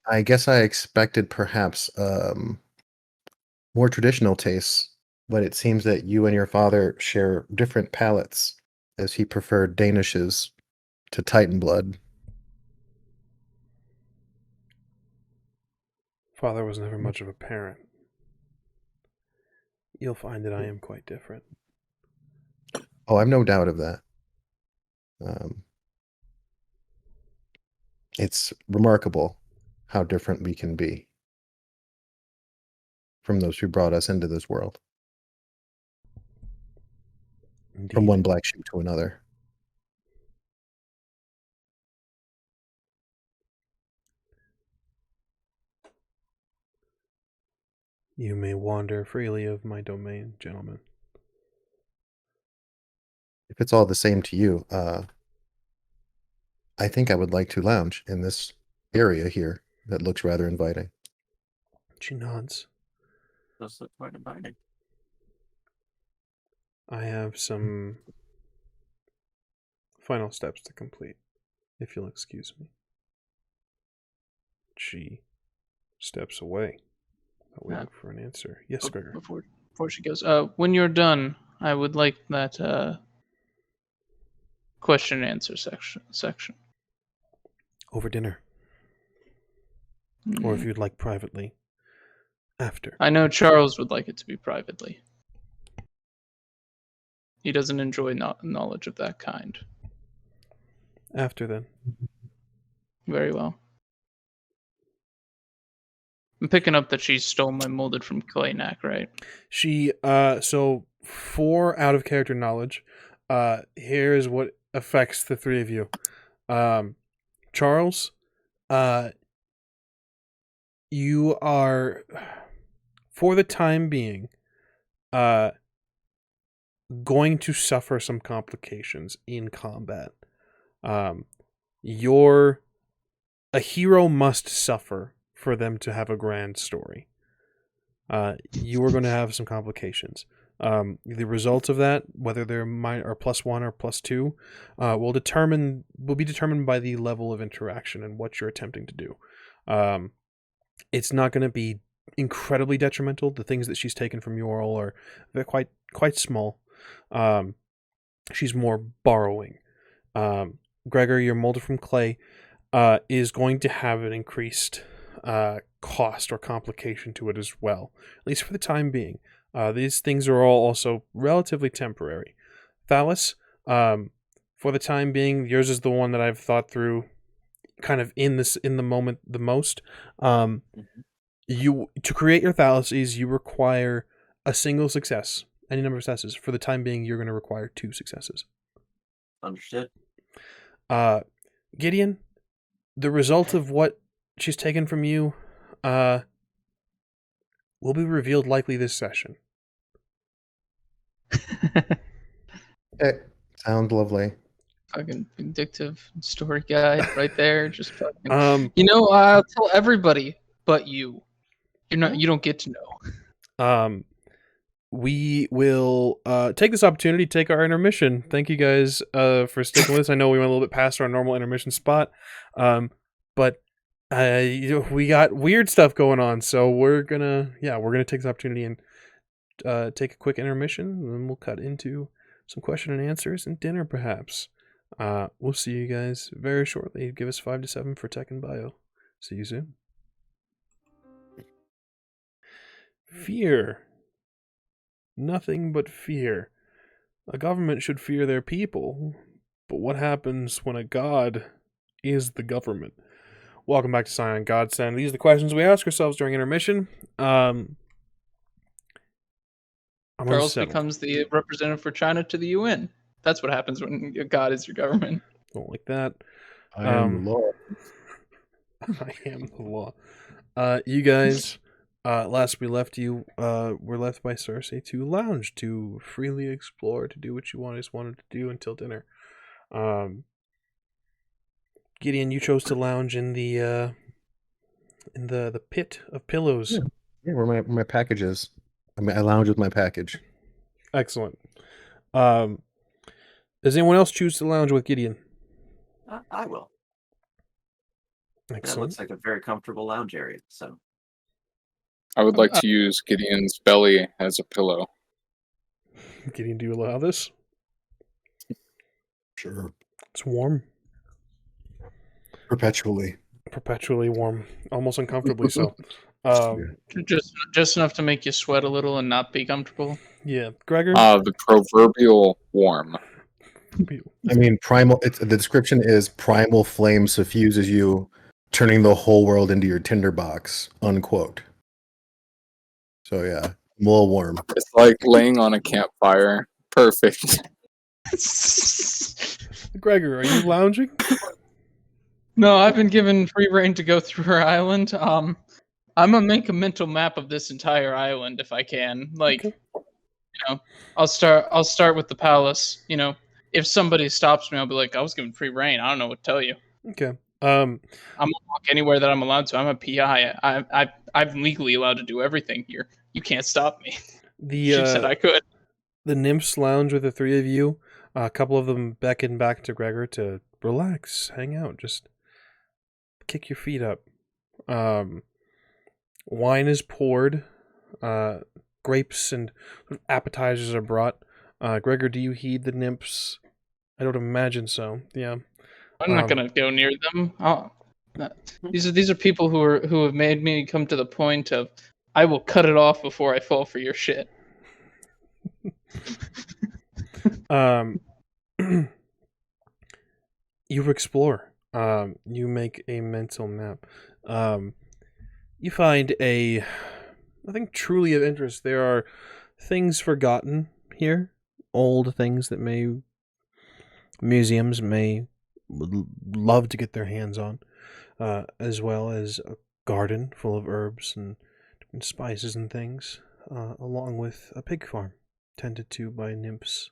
I guess I expected perhaps more traditional tastes, but it seems that you and your father share different palates, as he preferred Danishes to Titan blood. Father was never much of a parent. You'll find that I am quite different. Oh, I've no doubt of that. It's remarkable how different we can be from those who brought us into this world. Indeed. From one black sheep to another. You may wander freely of my domain, gentlemen. If it's all the same to you, I think I would like to lounge in this area here that looks rather inviting. She nods. Does look quite inviting. I have some final steps to complete, if you'll excuse me. She steps away, waiting for an answer. Yes, Gregor. Before she goes, when you're done, I would like that question and answer section. Over dinner. Or if you'd like privately, after. I know Charles would like it to be privately. He doesn't enjoy knowledge of that kind. After then. Very well. I'm picking up that she stole my molded from clay knack, right? She, so 4 out of character knowledge. Here is what affects the 3 of you. Charles, you are, for the time being, going to suffer some complications in combat. A hero must suffer for them to have a grand story. You are going to have some complications. The results of that, whether they're +1 or +2, will be determined by the level of interaction and what you're attempting to do. It's not going to be incredibly detrimental. The things that she's taken from you all they're quite small. She's more borrowing. Gregor, your molded from clay is going to have an increased cost or complication to it as well, at least for the time being. These things are all also relatively temporary. Thalis, for the time being, yours is the one that I've thought through kind of in the moment the most. You, to create your Thalises, you require a single success. Any number of successes. For the time being, you're going to require 2 successes. Understood. Gideon, the result of what she's taken from you will be revealed likely this session. Okay. Sounds lovely. Fucking vindictive story guide right there. Just fucking. Um, I'll tell everybody but you. You don't get to know. We will take this opportunity to take our intermission. Thank you guys for sticking with us. I know we went a little bit past our normal intermission spot, but we got weird stuff going on, so we're gonna take this opportunity and take a quick intermission, and then we'll cut into some question and answers and dinner, perhaps. We'll see you guys very shortly. Give us 5 to 7 for tech and bio. See you soon. Fear. Nothing but fear. A government should fear their people, but what happens when a god is the government? Welcome back to Scion, Godsend. These are the questions we ask ourselves during intermission. Charles becomes the representative for China to the UN. That's what happens when a god is your government. Don't like that. I am the law. I am the law. You guys, last we left you, were left by Cersei to lounge, to freely explore, to do what you wanted to do until dinner. Gideon, you chose to lounge in the pit of pillows. Yeah, where my package is. I lounge with my package. Excellent. Does anyone else choose to lounge with Gideon? I will. That Excellent. looks like a very comfortable lounge area. So I would like to use Gideon's belly as a pillow. Gideon, do you allow this? Sure. It's warm. Perpetually warm. Almost uncomfortably so. Just enough to make you sweat a little and not be comfortable. Yeah. Gregor? The proverbial warm. I mean, primal. The description is primal flame suffuses you, turning the whole world into your tinderbox. Unquote. So yeah, I'm a little warm. It's like laying on a campfire. Perfect. Gregor, are you lounging? No, I've been given free reign to go through her island. I'm gonna make a mental map of this entire island if I can. Okay. I'll start with the palace. If somebody stops me, I'll be like, I was given free reign. I don't know what to tell you. Okay. I'm gonna walk anywhere that I'm allowed to. I'm a PI. I'm legally allowed to do everything here. You can't stop me. She said I could. The nymphs lounge with the 3 of you. A couple of them beckon back to Gregor to relax, hang out, just kick your feet up. Wine is poured. Grapes and appetizers are brought. Gregor, do you heed the nymphs? I don't imagine so. Yeah. I'm not gonna go near them. These are people who have made me come to the point of I will cut it off before I fall for your shit. You explore. You make a mental map. You find nothing truly of interest. There are things forgotten here, old things that museums would love to get their hands on, as well as a garden full of herbs and different spices and things, along with a pig farm tended to by nymphs.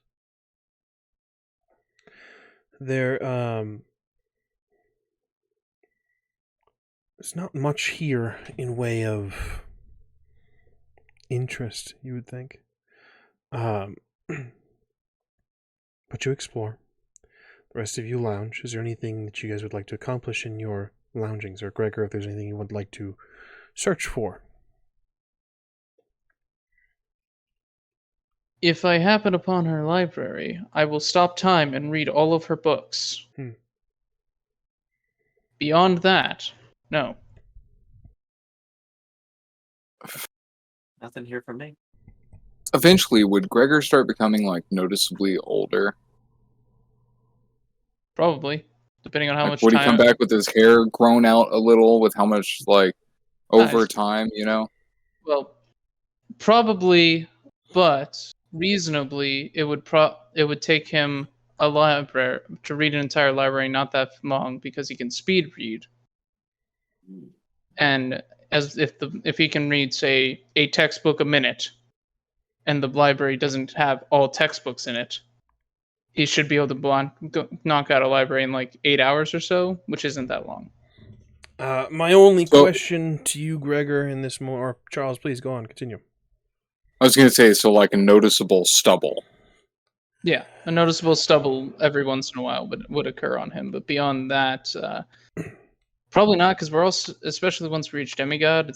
There's not much here in way of interest, you would think. But you explore. The rest of you lounge. Is there anything that you guys would like to accomplish in your loungings? Or Gregor, if there's anything you would like to search for? If I happen upon her library, I will stop time and read all of her books. Beyond that, no. Nothing here from me. Eventually, would Gregor start becoming like noticeably older? Probably, depending on how much would time. He come back with his hair grown out a little, with how much like over time, you know? Well, probably, but reasonably, it would take him a library to read an entire library not that long because he can speed read. And as if he can read, say, a textbook a minute, and the library doesn't have all textbooks in it, he should be able to knock out a library in like 8 hours or so, which isn't that long. My only question to you, Gregor, in this or Charles, please go on, continue. I was going to say, so like a noticeable stubble. Yeah, a noticeable stubble every once in a while would occur on him, but beyond that, probably not, because we're also, especially once we reach demigod,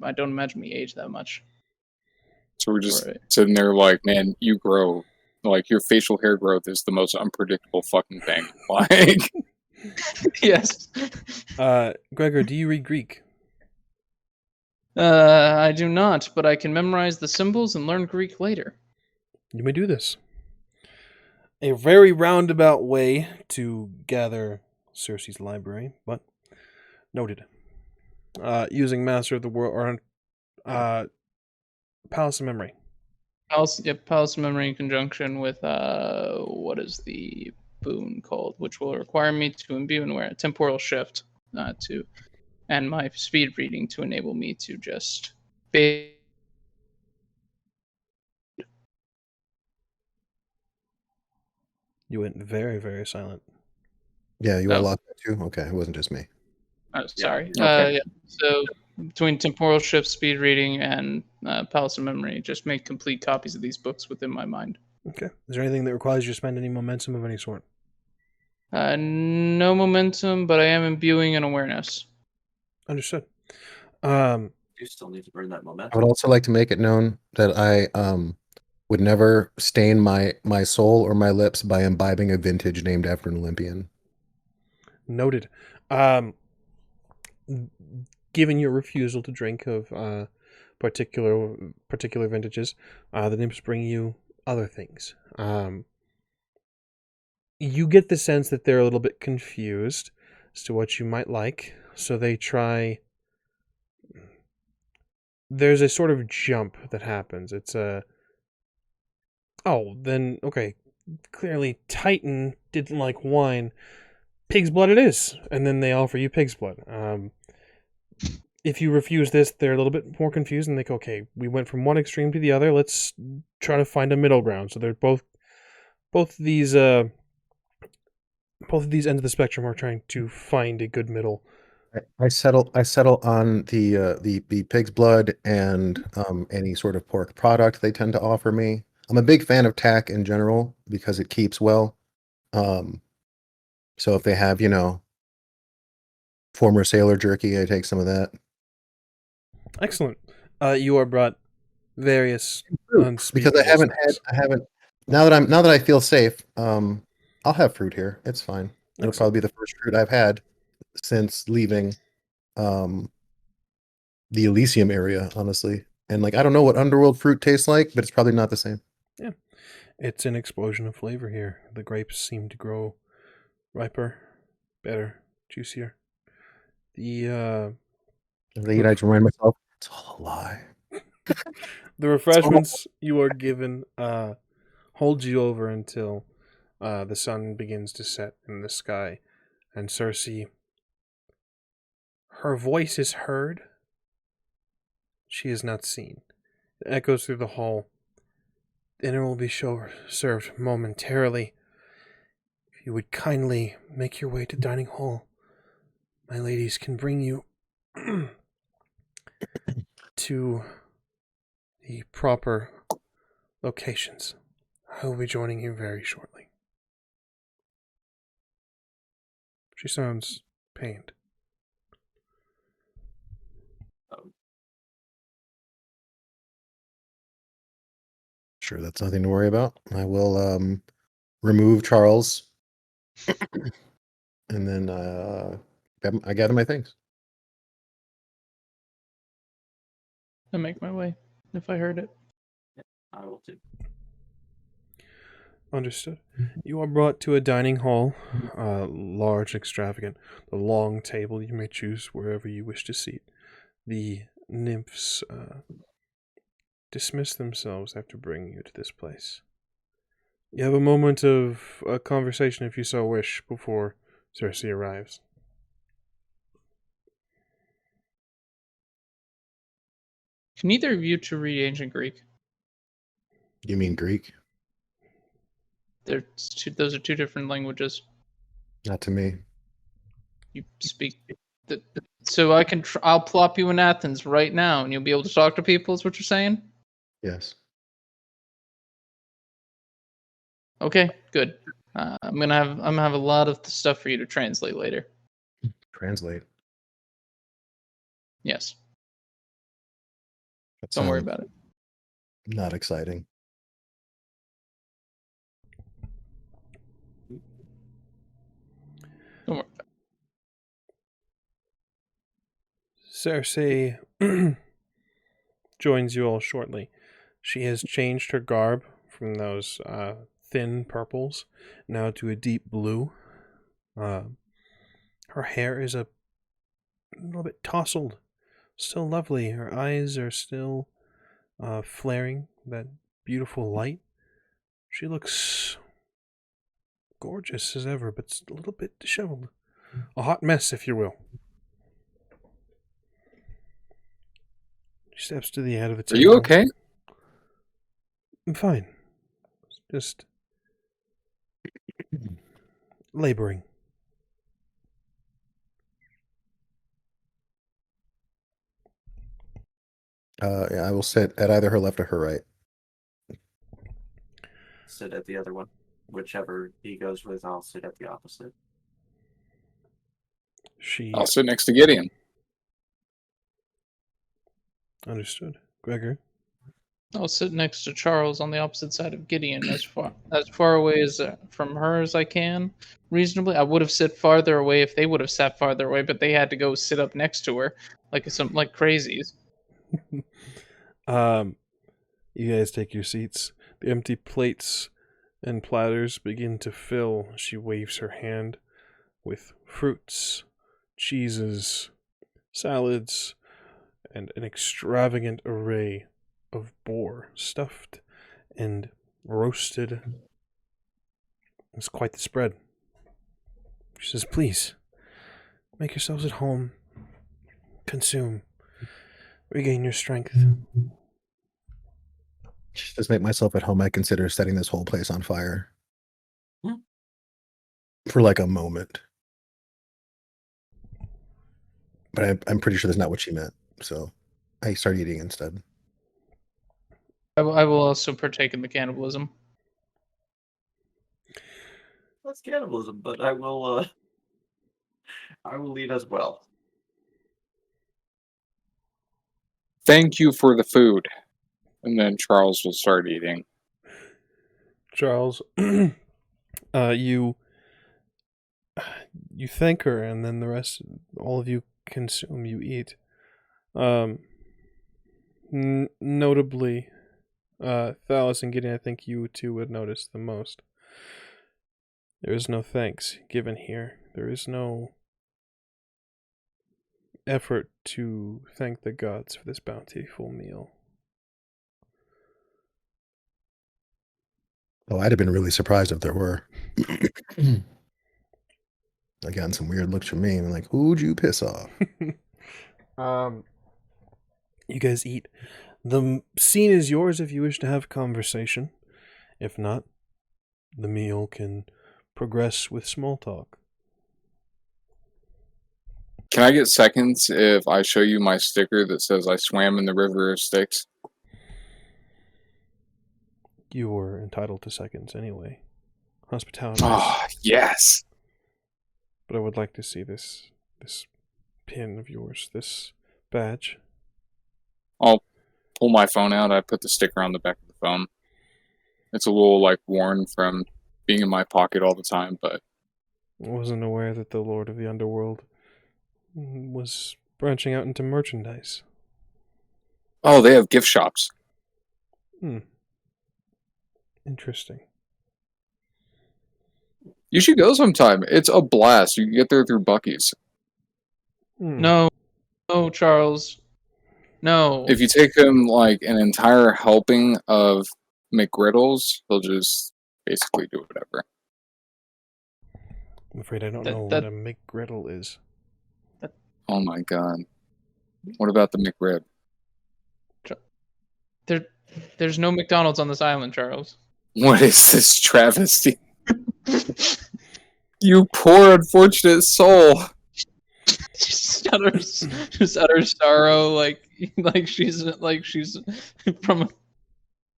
I don't imagine we age that much. So we're just sitting there like, man, you grow. Like, your facial hair growth is the most unpredictable fucking thing. Like, yes. Gregor, do you read Greek? I do not, but I can memorize the symbols and learn Greek later. You may do this. A very roundabout way to gather Circe's library, but noted. Using Master of the World or Palace of Memory. Palace of Memory in conjunction with what is the boon called, which will require me to imbue and wear a temporal shift and my speed reading to enable me to just You went very, very silent. Yeah, you unlocked that too? Okay, it wasn't just me. Oh, sorry. Yeah. Okay. So between temporal shift, speed reading, and Palace of Memory, just make complete copies of these books within my mind. Okay. Is there anything that requires you to spend any momentum of any sort? No momentum, but I am imbuing an awareness. Understood. You still need to burn that momentum. I would also like to make it known that I would never stain my soul or my lips by imbibing a vintage named after an Olympian. Noted. Given your refusal to drink of particular vintages, the nymphs bring you other things. You get the sense that they're a little bit confused as to what you might like, so they try. There's a sort of jump that happens. It's okay. Clearly, Titan didn't like wine. Pig's blood it is, and then they offer you pig's blood. If you refuse this, they're a little bit more confused, and they go, okay, we went from one extreme to the other. Let's try to find a middle ground. So they're both of these ends of the spectrum are trying to find a good middle. I settle on the pig's blood and any sort of pork product they tend to offer me. I'm a big fan of tack in general because it keeps well. So if they have, former sailor jerky, I take some of that. Excellent. You are brought various Because I haven't now that I feel safe, I'll have fruit here. It's fine. It'll Excellent. probably be the first fruit I've had since leaving the Elysium area, honestly. And I don't know what underworld fruit tastes like, but it's probably not the same. Yeah. It's an explosion of flavor here. The grapes seem to grow riper, better, juicier. The I remind myself, it's all a lie. the refreshments you are given hold you over until the sun begins to set in the sky, and Cersei, her voice is heard. She is not seen. It echoes through the hall. Dinner will be served momentarily. If you would kindly make your way to dining hall, my ladies can bring you to the proper locations. I will be joining you very shortly. She sounds pained. Sure, that's nothing to worry about. I will remove Charles, and then I gather my things. I'll make my way if I heard it. I will too. Understood. You are brought to a dining hall, large, extravagant. The long table, you may choose wherever you wish to seat. The nymphs dismiss themselves after bringing you to this place. You have a moment of conversation, if you so wish, before Cersei arrives. Can either of you two read Ancient Greek? You mean Greek? Those are two different languages. Not to me. You speak. So I can. I'll plop you in Athens right now, and you'll be able to talk to people. Is what you're saying? Yes. Okay, good. I'm gonna have a lot of stuff for you to translate later. Translate. Yes. That Don't worry sounds about it. not exciting. Don't worry about Cersei joins you all shortly. She has changed her garb from those thin purples now to a deep blue. Her hair is a little bit tousled, still lovely. Her eyes are still flaring that beautiful light. She looks gorgeous as ever, but a little bit disheveled. A hot mess, if you will. She steps to the head of the Are table. you okay? I'm fine. Just laboring. Yeah, I will sit at either her left or her right. Sit at the other one. Whichever he goes with, I'll sit at the opposite. I'll sit next to Gideon. Understood. Gregor? I'll sit next to Charles on the opposite side of Gideon, as far away as from her as I can. Reasonably, I would have sat farther away if they would have sat farther away, but they had to go sit up next to her like crazies. You guys take your seats. The empty plates and platters begin to fill. She waves her hand with fruits, cheeses, salads, and an extravagant array of boar, stuffed and roasted. It's quite the spread. She says, "Please, make yourselves at home. Consume. Regain your strength." Just make myself at home. I consider setting this whole place on fire. For like a moment. But I'm pretty sure that's not what she meant. So I start eating instead. I will also partake in the cannibalism. That's cannibalism, but I will eat as well. Thank you for the food. And then Charles will start eating. Charles, you thank her, and then the rest, all of you consume. You eat. Notably, Thalis and Gideon, I think you two would notice the most. There is no thanks given here. There is no effort to thank the gods for this bountiful meal. Oh, I'd have been really surprised if there were. I got some weird looks from me, and like, who'd you piss off? You guys eat. The scene is yours if you wish to have conversation. If not, the meal can progress with small talk. Can I get seconds if I show you my sticker that says I swam in the river of Styx? You were entitled to seconds anyway. Hospitality. Ah, yes. But I would like to see this pin of yours, this badge. I'll pull my phone out. I put the sticker on the back of the phone. It's a little like worn from being in my pocket all the time, but I wasn't aware that the Lord of the Underworld was branching out into merchandise. oh, they have gift shops. Interesting. You should go sometime. It's a blast. You can get there through Buc-ee's. No, Charles. No. If you take him like an entire helping of McGriddles, he'll just basically do whatever. I'm afraid I don't know what a McGriddle is. Oh my god. What about the McRib? There's no McDonald's on this island, Charles. What is this travesty? You poor unfortunate soul. Just utter sorrow, like she's from. Oh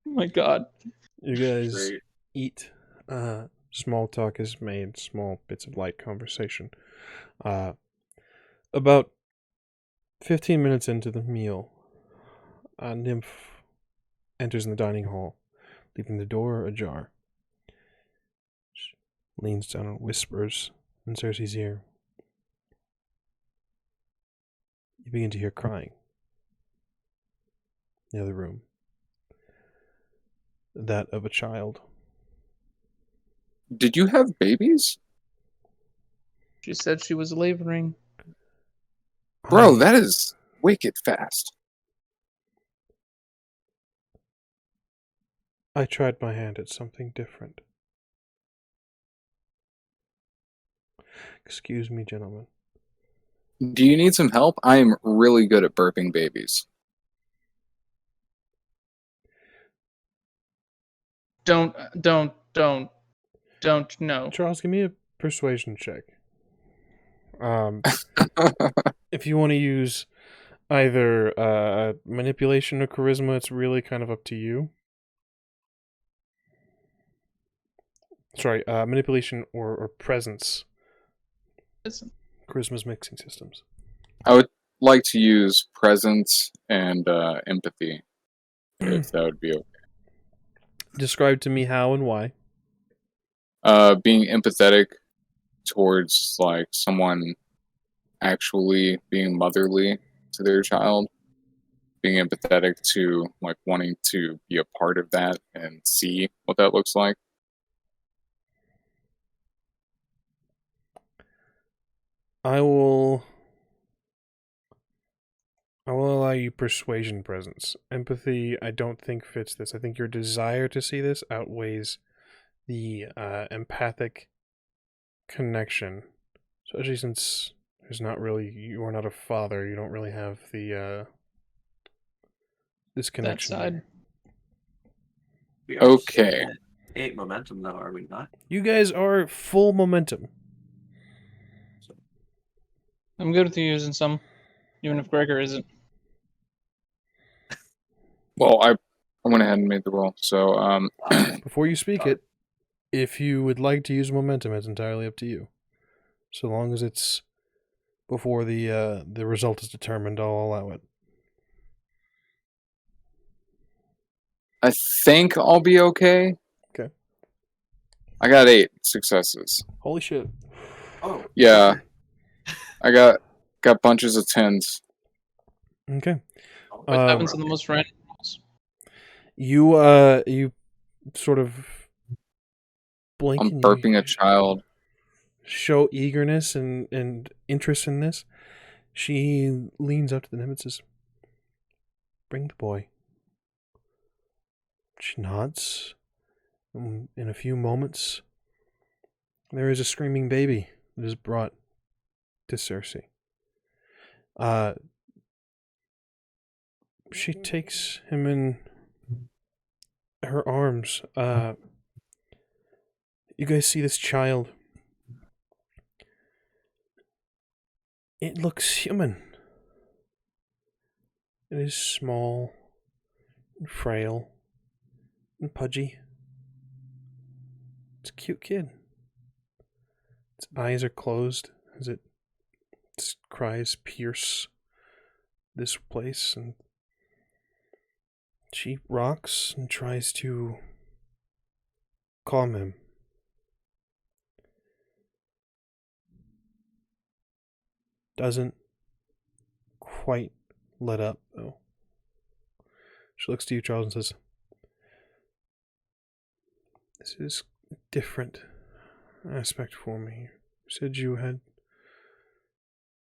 my god. You guys Great. eat. Small talk is made. Small bits of light conversation. About 15 minutes into the meal, a nymph enters in the dining hall, leaving the door ajar. She leans down and whispers in Cersei's ear. You begin to hear crying in the other room. That of a child. Did you have babies? She said she was laboring. Bro, that is wicked fast. I tried my hand at something different. Excuse me, gentlemen. Do you need some help? I am really good at burping babies. Don't no. Charles, give me a persuasion check. If you want to use either manipulation or charisma, it's really kind of up to you. Sorry, manipulation or presence. Charisma's mixing systems. I would like to use presence and empathy, if that would be okay. Describe to me how and why. Being empathetic towards like someone actually being motherly to their child. Being empathetic to like wanting to be a part of that and see what that looks like. I will allow you persuasion presence. Empathy, I don't think fits this. I think your desire to see this outweighs the empathic connection. Especially since there's not really, you are not a father, you don't really have the this connection. That side. We are Okay. at 8 momentum, though, are we not? You guys are full momentum. I'm good with you using some, even if Gregor isn't. Well, I went ahead and made the roll. So, Before you speak it, if you would like to use momentum, it's entirely up to you. So long as it's before the result is determined, I'll allow it. I think I'll be okay. Okay. I got 8 successes. Holy shit. Oh. Yeah. I got bunches of 10s. Okay. What happens in the most random rolls? You sort of blink I'm and burping a child. show eagerness and interest in this. She leans up to the nymph and says, "Bring the boy." She nods. In a few moments, there is a screaming baby that is brought to Circe. She takes him in her arms. You guys see this child? It looks human. It is small and frail and pudgy. It's a cute kid. Its eyes are closed as its cries pierce this place, and she rocks and tries to calm him. Doesn't quite let up, though. She looks to you, Charles, and says, "This is a different aspect for me. You said you had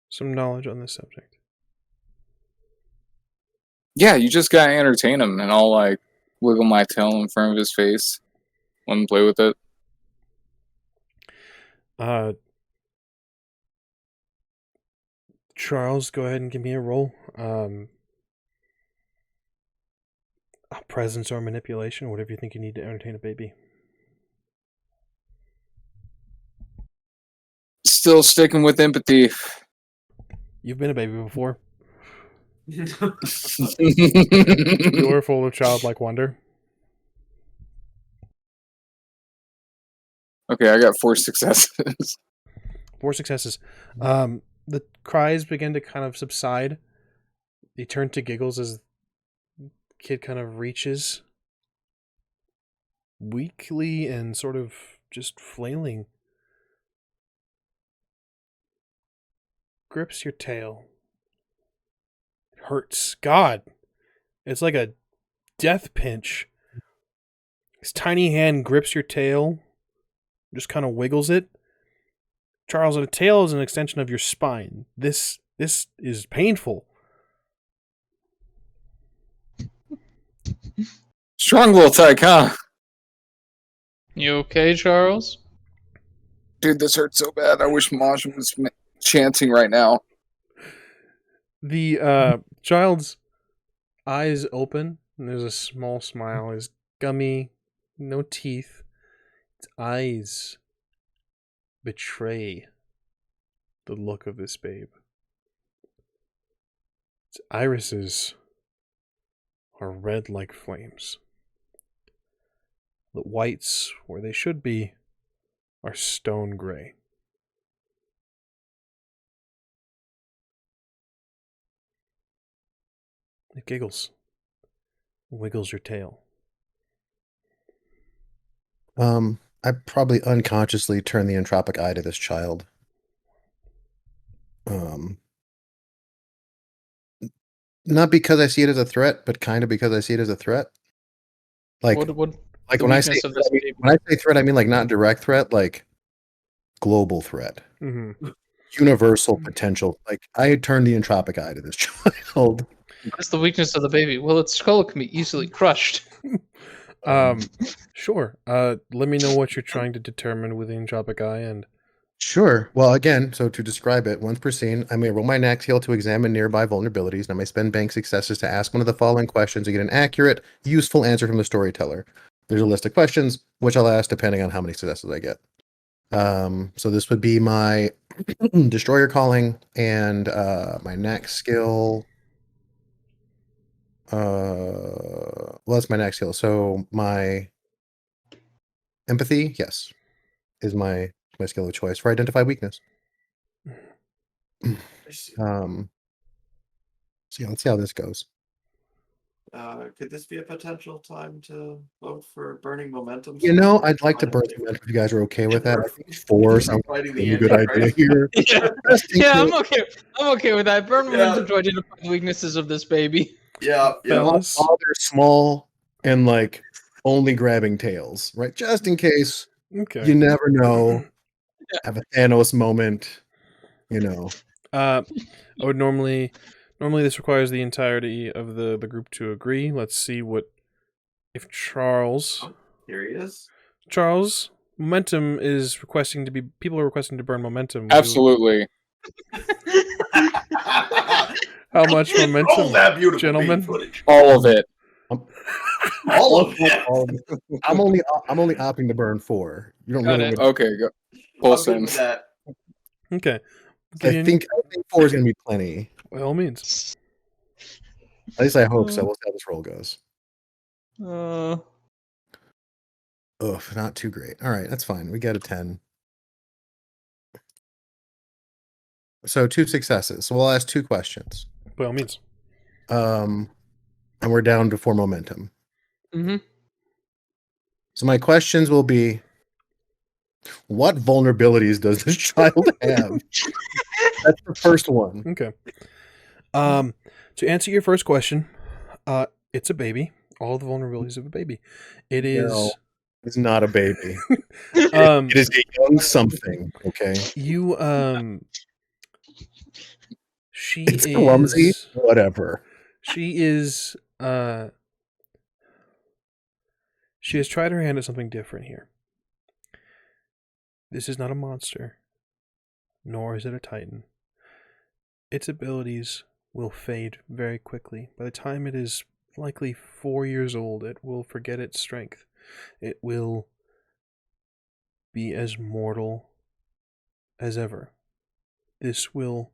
some knowledge on this subject." Yeah, you just gotta entertain him, and I'll like wiggle my tail in front of his face. Let him play with it. Charles, go ahead and give me a roll. Presence or manipulation, whatever you think you need to entertain a baby. Still sticking with empathy. You've been a baby before. Okay, You're full of childlike wonder. I got 4 successes. 4 successes. The cries begin to kind of subside. They turn to giggles as the kid kind of reaches weakly and sort of just flailing. Grips your tail. It hurts. God. It's like a death pinch. His tiny hand grips your tail, just kind of wiggles it. Charles, the tail is an extension of your spine. This is painful. Strong will attack, huh? You okay, Charles? Dude, this hurts so bad. I wish Maj was chanting right now. The child's eyes open, and there's a small smile. His gummy, no teeth. Its eyes betray the look of this babe. Its irises are red like flames. The whites, where they should be, are stone gray. It giggles. Wiggles your tail. I probably unconsciously turn the entropic eye to this child. Not because I see it as a threat, but kind of because I see it as a threat. Like, What like the when I say weakness of this baby? when I say threat, I mean like not direct threat, like global threat, universal potential. Like I turn the entropic eye to this child. What's the weakness of the baby? Well, its skull can be easily crushed. Sure. Let me know what you're trying to determine with the entropic eye, and Sure. Well, again, so to describe it, once per scene, I may roll my knack skill to examine nearby vulnerabilities, and I may spend bank successes to ask one of the following questions to get an accurate, useful answer from the storyteller. There's a list of questions, which I'll ask depending on how many successes I get. So this would be my destroyer calling and my knack skill. Well, well, that's my next skill. So my empathy, yes, is my skill of choice for identify weakness. So yeah, let's see how this goes. Could this be a potential time to vote for burning momentum? You know, I'd like to burn some if you guys are okay with that. I think 4 sounds like Fighting a the really good idea Antichrist. here. Yeah, Just in yeah, case. I'm okay with that. Burn Yeah. momentum to identify the weaknesses of this baby. Yeah, yeah. Thalis? While they're small and like only grabbing tails, right? Just in case. Okay. You never know. Have a Thanos moment, you know. I would normally this requires the entirety of the group to agree. Let's see what if Charles Here he is. momentum is requesting to be people are requesting to burn momentum. Would you- Absolutely. how much Roll momentum, that beautiful gentlemen? beam footage. All of it. All of it. I'm only opting to burn 4. You don't Got really it. want Okay, go. I'm Full good send. with that. Okay. I Gideon, think 4 is gonna be plenty. by all means. At least I hope so. We'll see how this roll goes. Ugh, not too great. All right, that's fine. We get a 10. So 2 successes. So we'll ask 2 questions. By all means. And we're down to 4 momentum. Mm-hmm. So my questions will be, what vulnerabilities does this child have? That's the first one. Okay. To answer your first question, it's a baby. All the vulnerabilities of a baby. It is. No, it's not a baby. Um, It is a young something. Okay. you. She It's is clumsy. Whatever. She is. She has tried her hand at something different here. This is not a monster, nor is it a titan. Its abilities will fade very quickly. By the time it is likely 4 years old, it will forget its strength. It will be as mortal as ever. This will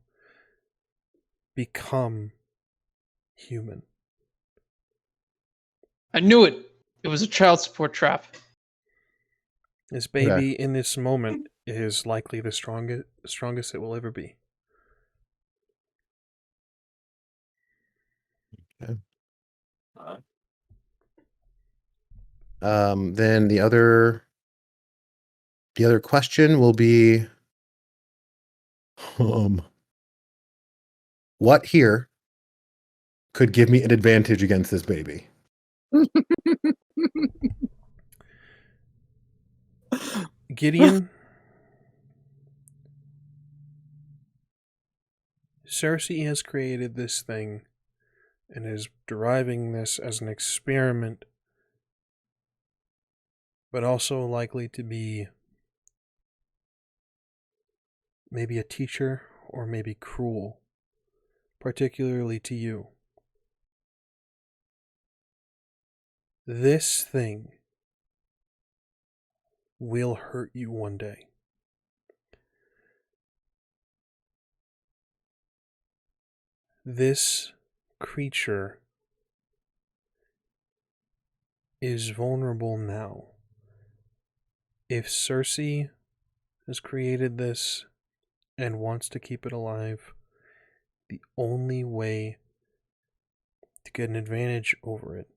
become human. I knew it. It was a child support trap. This baby in this moment is likely the strongest it will ever be. Okay. Then the other question will be, what here could give me an advantage against this baby? Gideon, Cersei has created this thing and is deriving this as an experiment, but also likely to be maybe a teacher or maybe cruel, particularly to you. This thing will hurt you one day. This creature is vulnerable now. If Cersei has created this and wants to keep it alive, the only way to get an advantage over it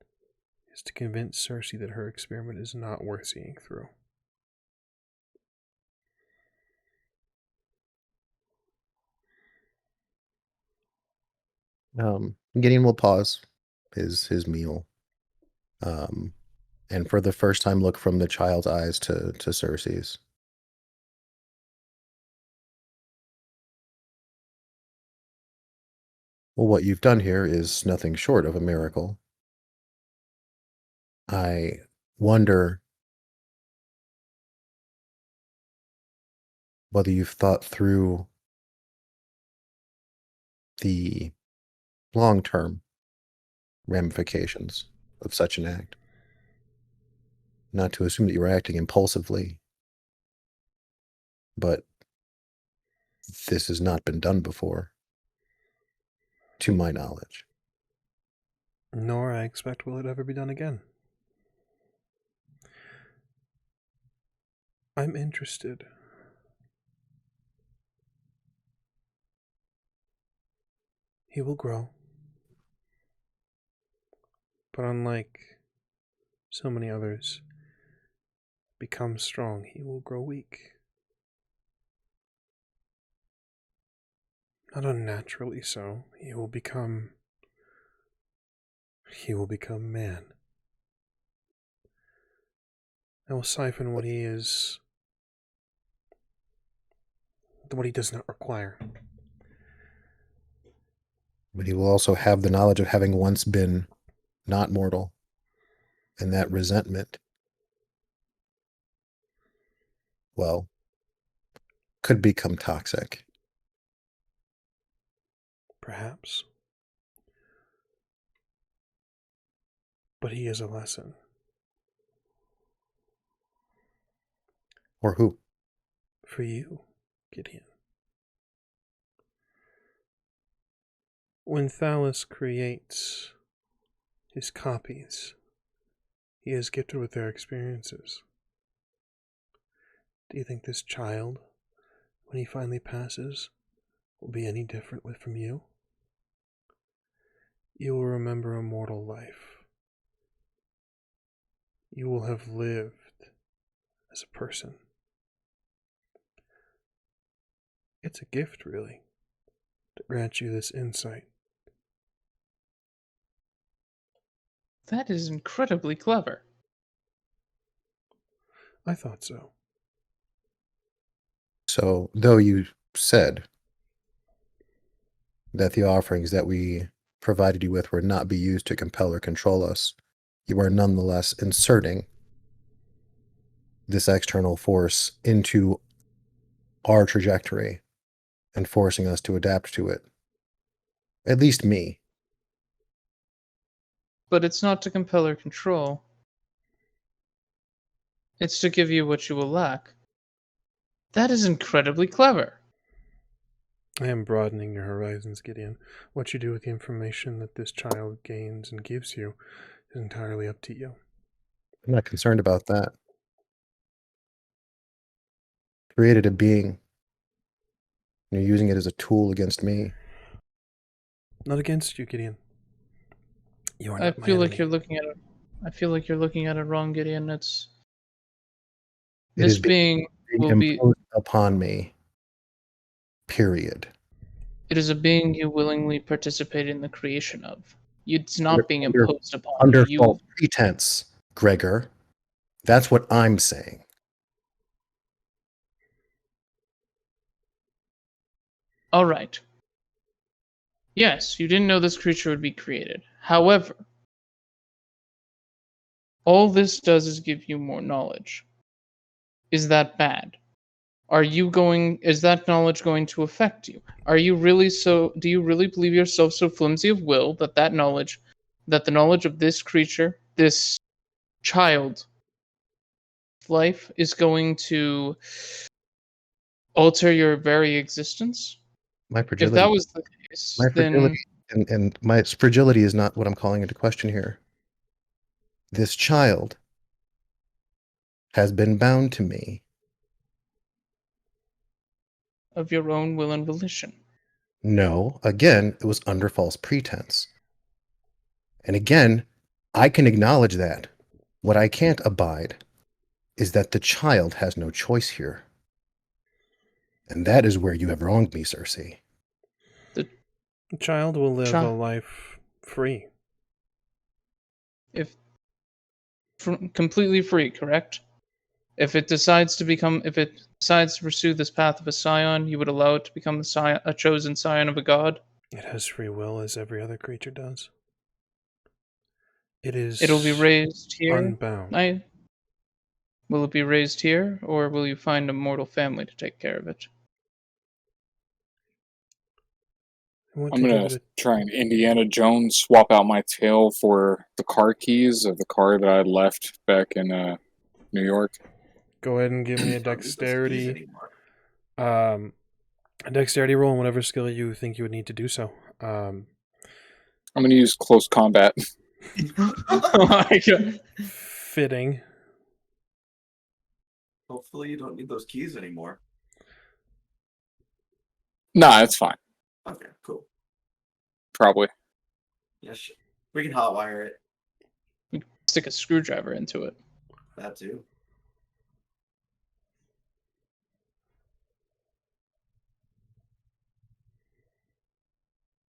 is to convince Cersei that her experiment is not worth seeing through. Gideon will pause his meal, and for the first time look from the child's eyes to Cersei's. Well, what you've done here is nothing short of a miracle. I wonder whether you've thought through the long-term ramifications of such an act. Not to assume that you were acting impulsively, but this has not been done before, to my knowledge. Nor I expect will it ever be done again. I'm interested. He will grow. But unlike so many others, become strong, he will grow weak. Not unnaturally so. He will become man. I will siphon what he is, what he does not require. But he will also have the knowledge of having once been not mortal. And that resentment, well, could become toxic. Perhaps. But he is a lesson. Or who? For you, Gideon. When Thalis creates his copies, he is gifted with their experiences. Do you think this child, when he finally passes, will be any different from you? You will remember a mortal life. You will have lived as a person. It's a gift, really, to grant you this insight. That is incredibly clever. I thought so. So, though you said that the offerings that we provided you with were not be used to compel or control us, you are nonetheless inserting this external force into our trajectory and forcing us to adapt to it. At least me. But it's not to compel or control. It's to give you what you will lack. That is incredibly clever. I am broadening your horizons, Gideon. What you do with the information that this child gains and gives you is entirely up to you. I'm not concerned about that. Created a being. You're using it as a tool against me. Not against you, Gideon. You are I not my feel like enemy. you're looking at it. I feel like you're looking at it wrong, Gideon. It's It this is being being will be. imposed upon me. Period. It is a being you willingly participate in the creation of. It's not being Under- imposed upon Under you. false pretense, Gregor. That's what I'm saying. All right. Yes, you didn't know this creature would be created. However, all this does is give you more knowledge. Is that bad? Is that knowledge going to affect you? Do you really believe yourself so flimsy of will that the knowledge of this creature, this child life is going to alter your very existence? My If fragility. that was the case, My then fragility and my fragility is not what I'm calling into question here. This child has been bound to me. of your own will and volition. No, again, it was under false pretense. And again, I can acknowledge that. What I can't abide is that the child has no choice here. And that is where you have wronged me, Cersei. The child will live a life free. Completely free, correct? If it decides to pursue this path of a Scion, you would allow it to become a chosen Scion of a god? It has free will as every other creature does. It'll be raised here? Unbound. Will it be raised here, or will you find a mortal family to take care of it? I'm going to try and Indiana Jones swap out my tail for the car keys of the car that I left back in New York. Go ahead and give me a dexterity. A dexterity roll on whatever skill you think you would need to do so. I'm going to use close combat. Oh my god. Fitting. Hopefully you don't need those keys anymore. Nah, it's fine. Okay, cool. Probably. Yes, we can hotwire it. Stick a screwdriver into it. That too.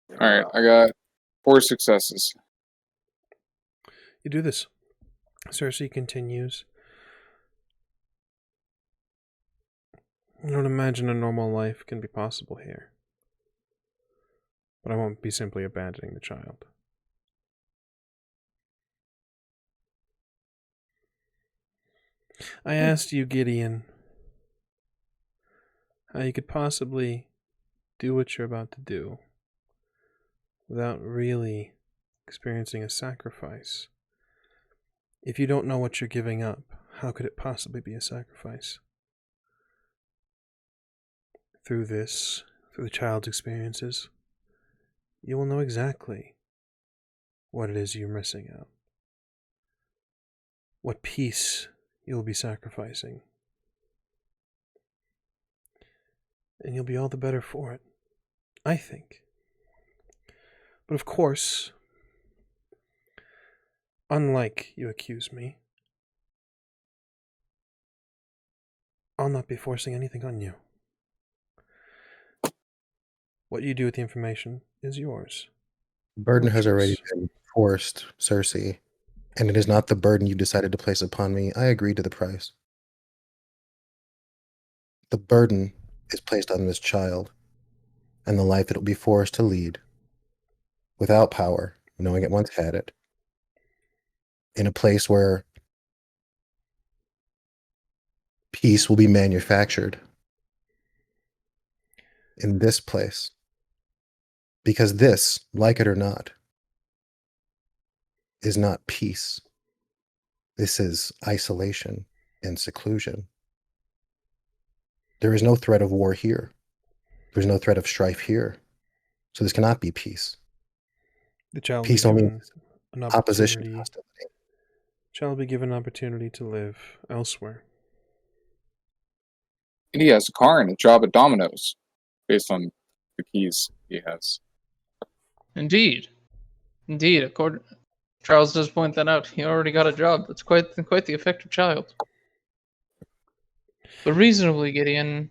There All we right, go. I got 4 successes. You do this. Cersei continues. I don't imagine a normal life can be possible here. But I won't be simply abandoning the child. I asked you, Gideon, how you could possibly do what you're about to do without really experiencing a sacrifice. If you don't know what you're giving up, how could it possibly be a sacrifice? Through this, through the child's experiences, you will know exactly what it is you're missing out. What peace you will be sacrificing. And you'll be all the better for it, I think. But of course, unlike you accuse me, I'll not be forcing anything on you. What you do with the information is yours. The burden Your has already choice. been forced, Cersei, and it is not the burden you decided to place upon me. I agreed to the price. The burden is placed on this child and the life it will be forced to lead without power, knowing it once had it, in a place where peace will be manufactured. In this place. Because this, like it or not, is not peace. This is isolation and seclusion. There is no threat of war here. There's no threat of strife here. So this cannot be peace. The child will Peace be only given means an opposition to opportunity. hostility. Child will be given an opportunity to live elsewhere. And he has a car and a job at Domino's, based on the keys he has. Indeed. Indeed. According Charles does point that out. He already got a job. That's quite the effective child. But reasonably, Gideon,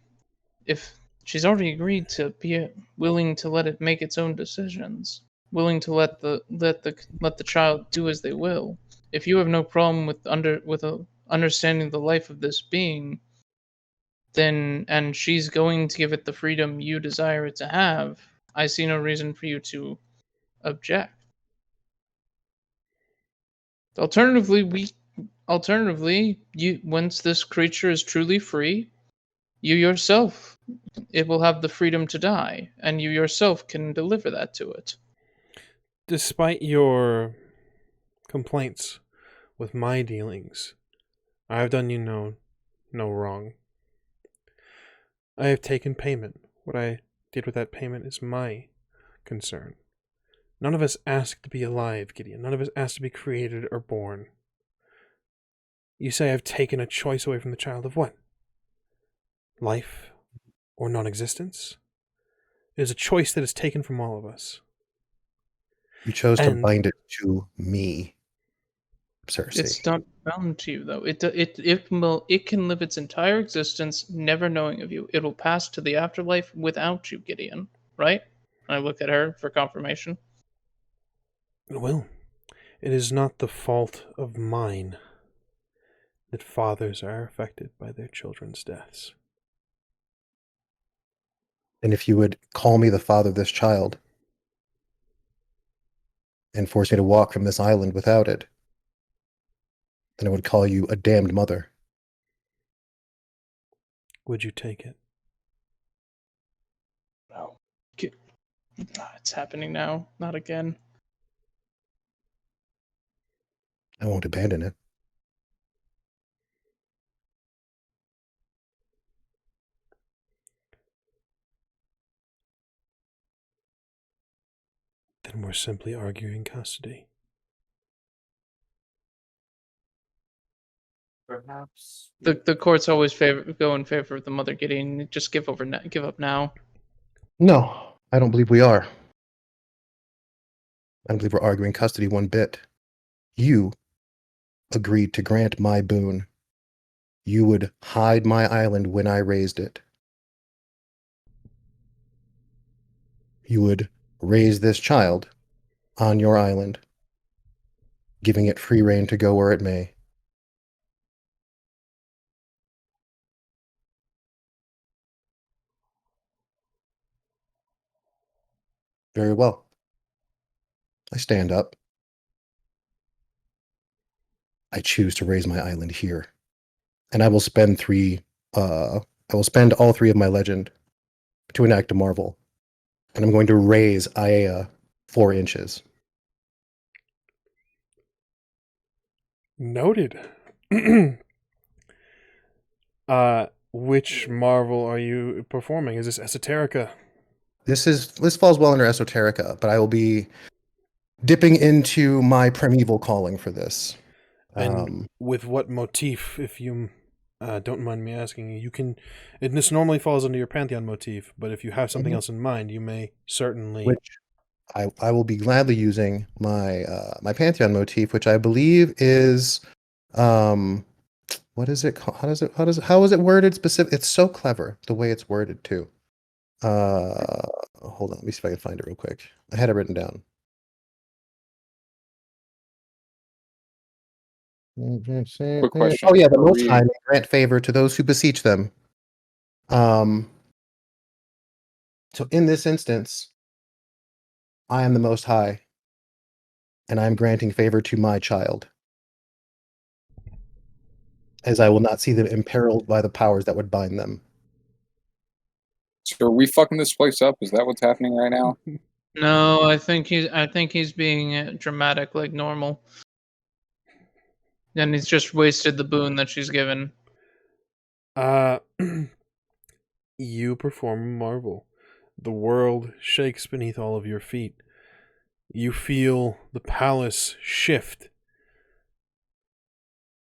if she's already agreed to be willing to let it make its own decisions, willing to let the child do as they will, if you have no problem with understanding the life of this being, then and she's going to give it the freedom you desire it to have, I see no reason for you to object. Alternatively, you once this creature is truly free, you yourself it will have the freedom to die, and you yourself can deliver that to it. Despite your complaints with my dealings, I have done you no wrong. I have taken payment. What I did with that payment is my concern. None of us asked to be alive, Gideon. None of us asked to be created or born. You say I've taken a choice away from the child of what? Life or non-existence? It is a choice that is taken from all of us. You chose to And bind it to me, Cersei. It's not bound to you, though. It can live its entire existence never knowing of you. It will pass to the afterlife without you, Gideon. Right? I look at her for confirmation. well, it is not the fault of mine that fathers are affected by their children's deaths. And if you would call me the father of this child and force me to walk from this island without it, then I would call you a damned mother. Would you take it? No. It's happening now. Not again. I won't abandon it. Then we're simply arguing custody. Perhaps The courts always go in favor of the mother Gideon. Just give up now. No, I don't believe we are. I don't believe we're arguing custody one bit. You agreed to grant my boon. You would hide my island when I raised it. You would raise this child on your island, giving it free rein to go where it may. Very well. I stand up. I choose to raise my island here. And I will spend all 3 of my legend to enact a marvel. And I'm going to raise Aya 4 inches. Noted. Which marvel are you performing? Is this esoterica? This falls well under esoterica, but I will be dipping into my primeval calling for this. And with what motif, if you don't mind me asking? You can. This normally falls under your pantheon motif, but if you have something else in mind, you may certainly. Which I will be gladly using my my pantheon motif, which I believe is what is it called? How is it worded specific? It's so clever the way it's worded too. Hold on, let me see if I can find it real quick. I had it written down. Quick question. Oh yeah, the Most High may grant favor to those who beseech them. So in this instance, I am the Most High, and I am granting favor to my child, as I will not see them imperiled by the powers that would bind them. So are we fucking this place up? Is that what's happening right now? No, I think he's being dramatic like normal. And he's just wasted the boon that she's given. You perform a marvel. The world shakes beneath all of your feet. You feel the palace shift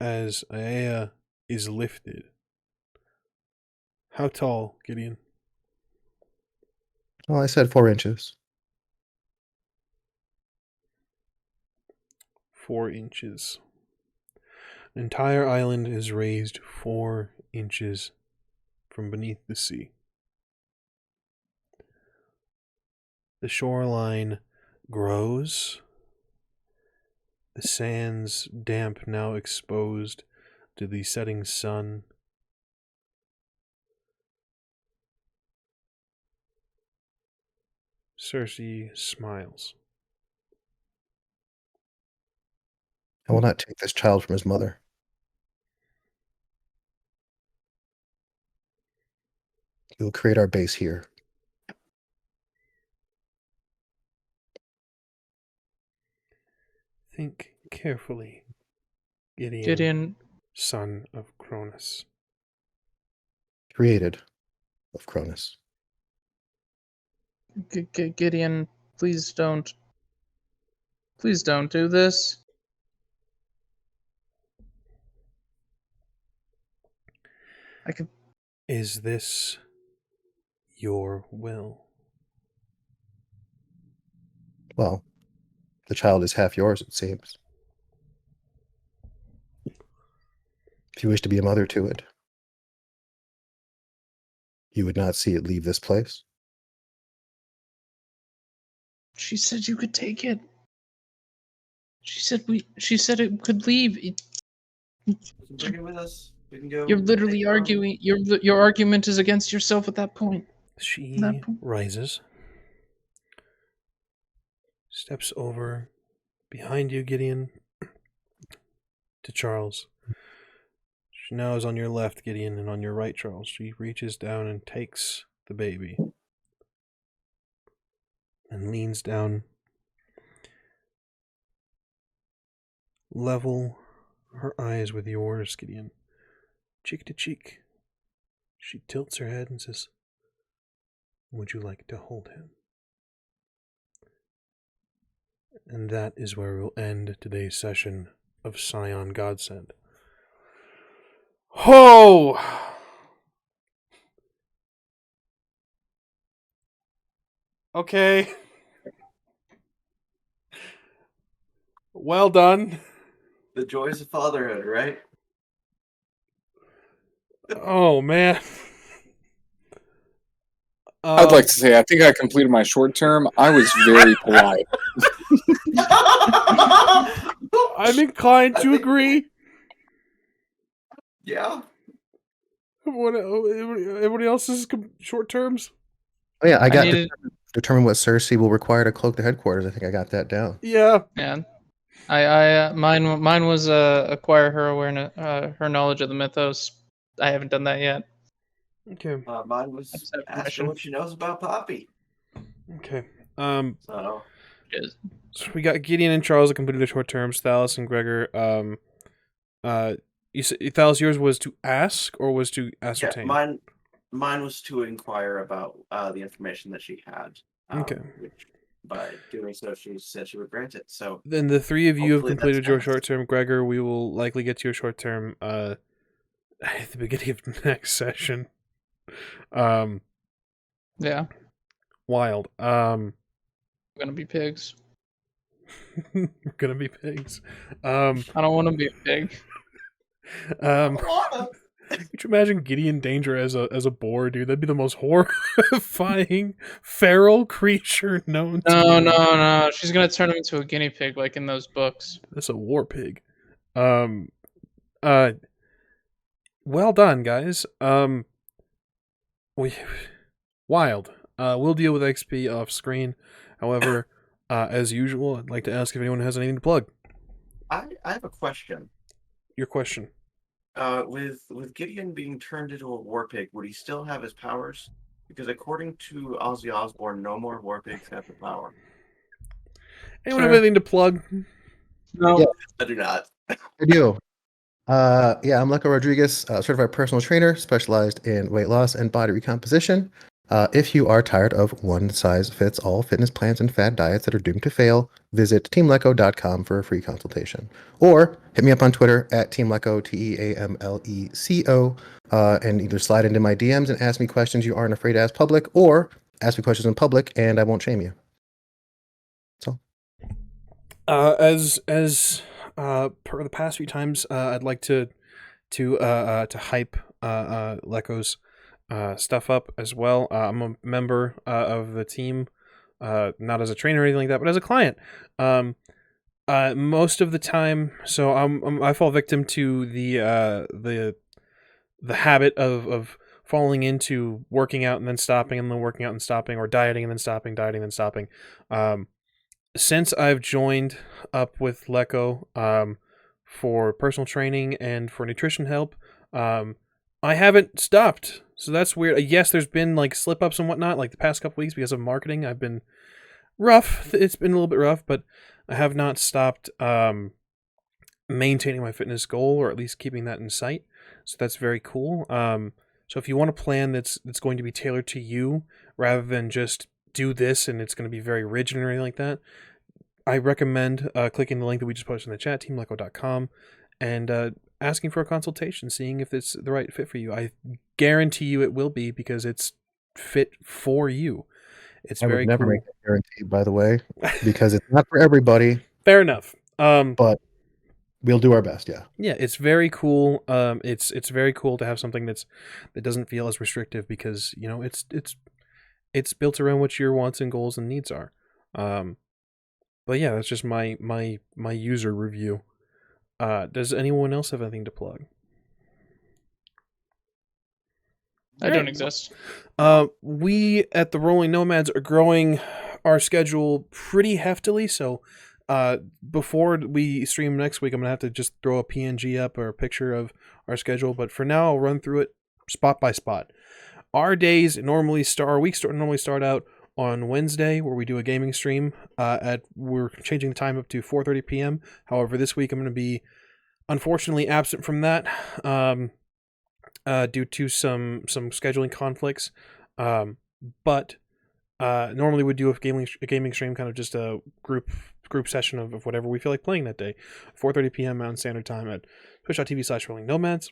as Aya is lifted. How tall, Gideon? Well, I said 4 inches. 4 inches. An entire island is raised 4 inches from beneath the sea. The shoreline grows. The sands damp, now exposed to the setting sun. Cersei smiles. I will not take this child from his mother. We will create our base here. Think carefully, Gideon, son of Cronus. Created of Cronus. Gideon, please don't do this. Is this your will? Well, the child is half yours, it seems. If you wish to be a mother to it, you would not see it leave this place. She said you could take it. She said it could leave. Bring it with us. We can go. You're literally arguing. Your argument is against yourself at that point. She rises, steps over behind you, Gideon, to Charles. She now is on your left, Gideon, and on your right, Charles. She reaches down and takes the baby and leans down. Level her eyes with yours, Gideon. Cheek to cheek. She tilts her head and says, "Would you like to hold him?" And that is where we'll end today's session of Scion Godsend. Oh! Okay. Well done. The joys of fatherhood, right? Oh, man. I'd like to say I think I completed my short term. I was very polite. I'm inclined to agree. Yeah. What, everybody else's short terms? Oh yeah, I got needed- determine what Cersei will require to cloak the headquarters. I think I got that down. Yeah. Yeah. Mine was acquire her awareness, her knowledge of the mythos. I haven't done that yet. Okay. Mine was Just have ask her permission. what she knows about Poppy. Okay. So Yes. So we got Gideon and Charles that completed the short terms. Thalis and Gregor. You said Thalis, yours was to ask or was to ascertain? yeah, mine was to inquire about the information that she had. Okay. Which by doing so, she said she would grant it. So Then the three of you have hopefully that's completed your fast. short term. Gregor, we will likely get to your short term at the beginning of the next session. Yeah. Wild. We're gonna be pigs. We're gonna be pigs. I don't want to be a pig. Could you imagine Gideon Danger as a boar, dude? That'd be the most horrifying feral creature known to me. No. She's gonna turn him into a guinea pig, like in those books. That's a war pig. Well done, guys. Wild. We'll deal with XP off screen. However, as usual, I'd like to ask if anyone has anything to plug. I have a question. Your question. With Gideon being turned into a war pig, would he still have his powers? Because according to Ozzy Osbourne, no more war pigs have the power. Anyone have anything to plug? No. Yeah. I do not. I do. Yeah, I'm LECO Rodriguez, certified personal trainer, specialized in weight loss and body recomposition. If you are tired of one-size-fits-all fitness plans and fad diets that are doomed to fail, visit teamleco.com for a free consultation. Or hit me up on Twitter at teamleco, TEAMLECO, and either slide into my DMs and ask me questions you aren't afraid to ask public, or ask me questions in public and I won't shame you. So, As per the past few times, I'd like to hype LECO's stuff up as well. I'm a member of the team, not as a trainer or anything like that, but as a client. Most of the time, so I fall victim to the habit of falling into working out and then stopping, and then working out and stopping, or dieting and then stopping, dieting and then stopping. Since I've joined up with LECO for personal training and for nutrition help, I haven't stopped. So that's weird. Yes, there's been like slip-ups and whatnot, like the past couple weeks because of marketing. I've been rough. It's been a little bit rough, but I have not stopped maintaining my fitness goal, or at least keeping that in sight. So that's very cool. So if you want a plan that's going to be tailored to you, rather than just do this and it's going to be very rigid or anything like that, I recommend clicking the link that we just posted in the chat, teamleco.com, and asking for a consultation, seeing if it's the right fit for you. I guarantee you it will be, because it's fit for you. It's I very would never cool. make that guarantee, by the way, because it's not for everybody, Fair enough. but we'll do our best, yeah. Yeah, it's very cool. It's very cool to have something that doesn't feel as restrictive, because it's built around what your wants and goals and needs are. But yeah, that's just my user review. Does anyone else have anything to plug? I don't exist. We at the Rolling Nomads are growing our schedule pretty heftily, so before we stream next week, I'm gonna have to just throw a PNG up, or a picture of our schedule. But for now, I'll run through it spot by spot. Our weeks normally start out on Wednesday, where we do a gaming stream. We're changing the time up to 4:30 p.m. However, this week I'm going to be unfortunately absent from that due to some scheduling conflicts. But normally we do a gaming stream, kind of just a group session of whatever we feel like playing that day. 4:30 p.m. Mountain Standard Time at twitch.tv/rollingnomads.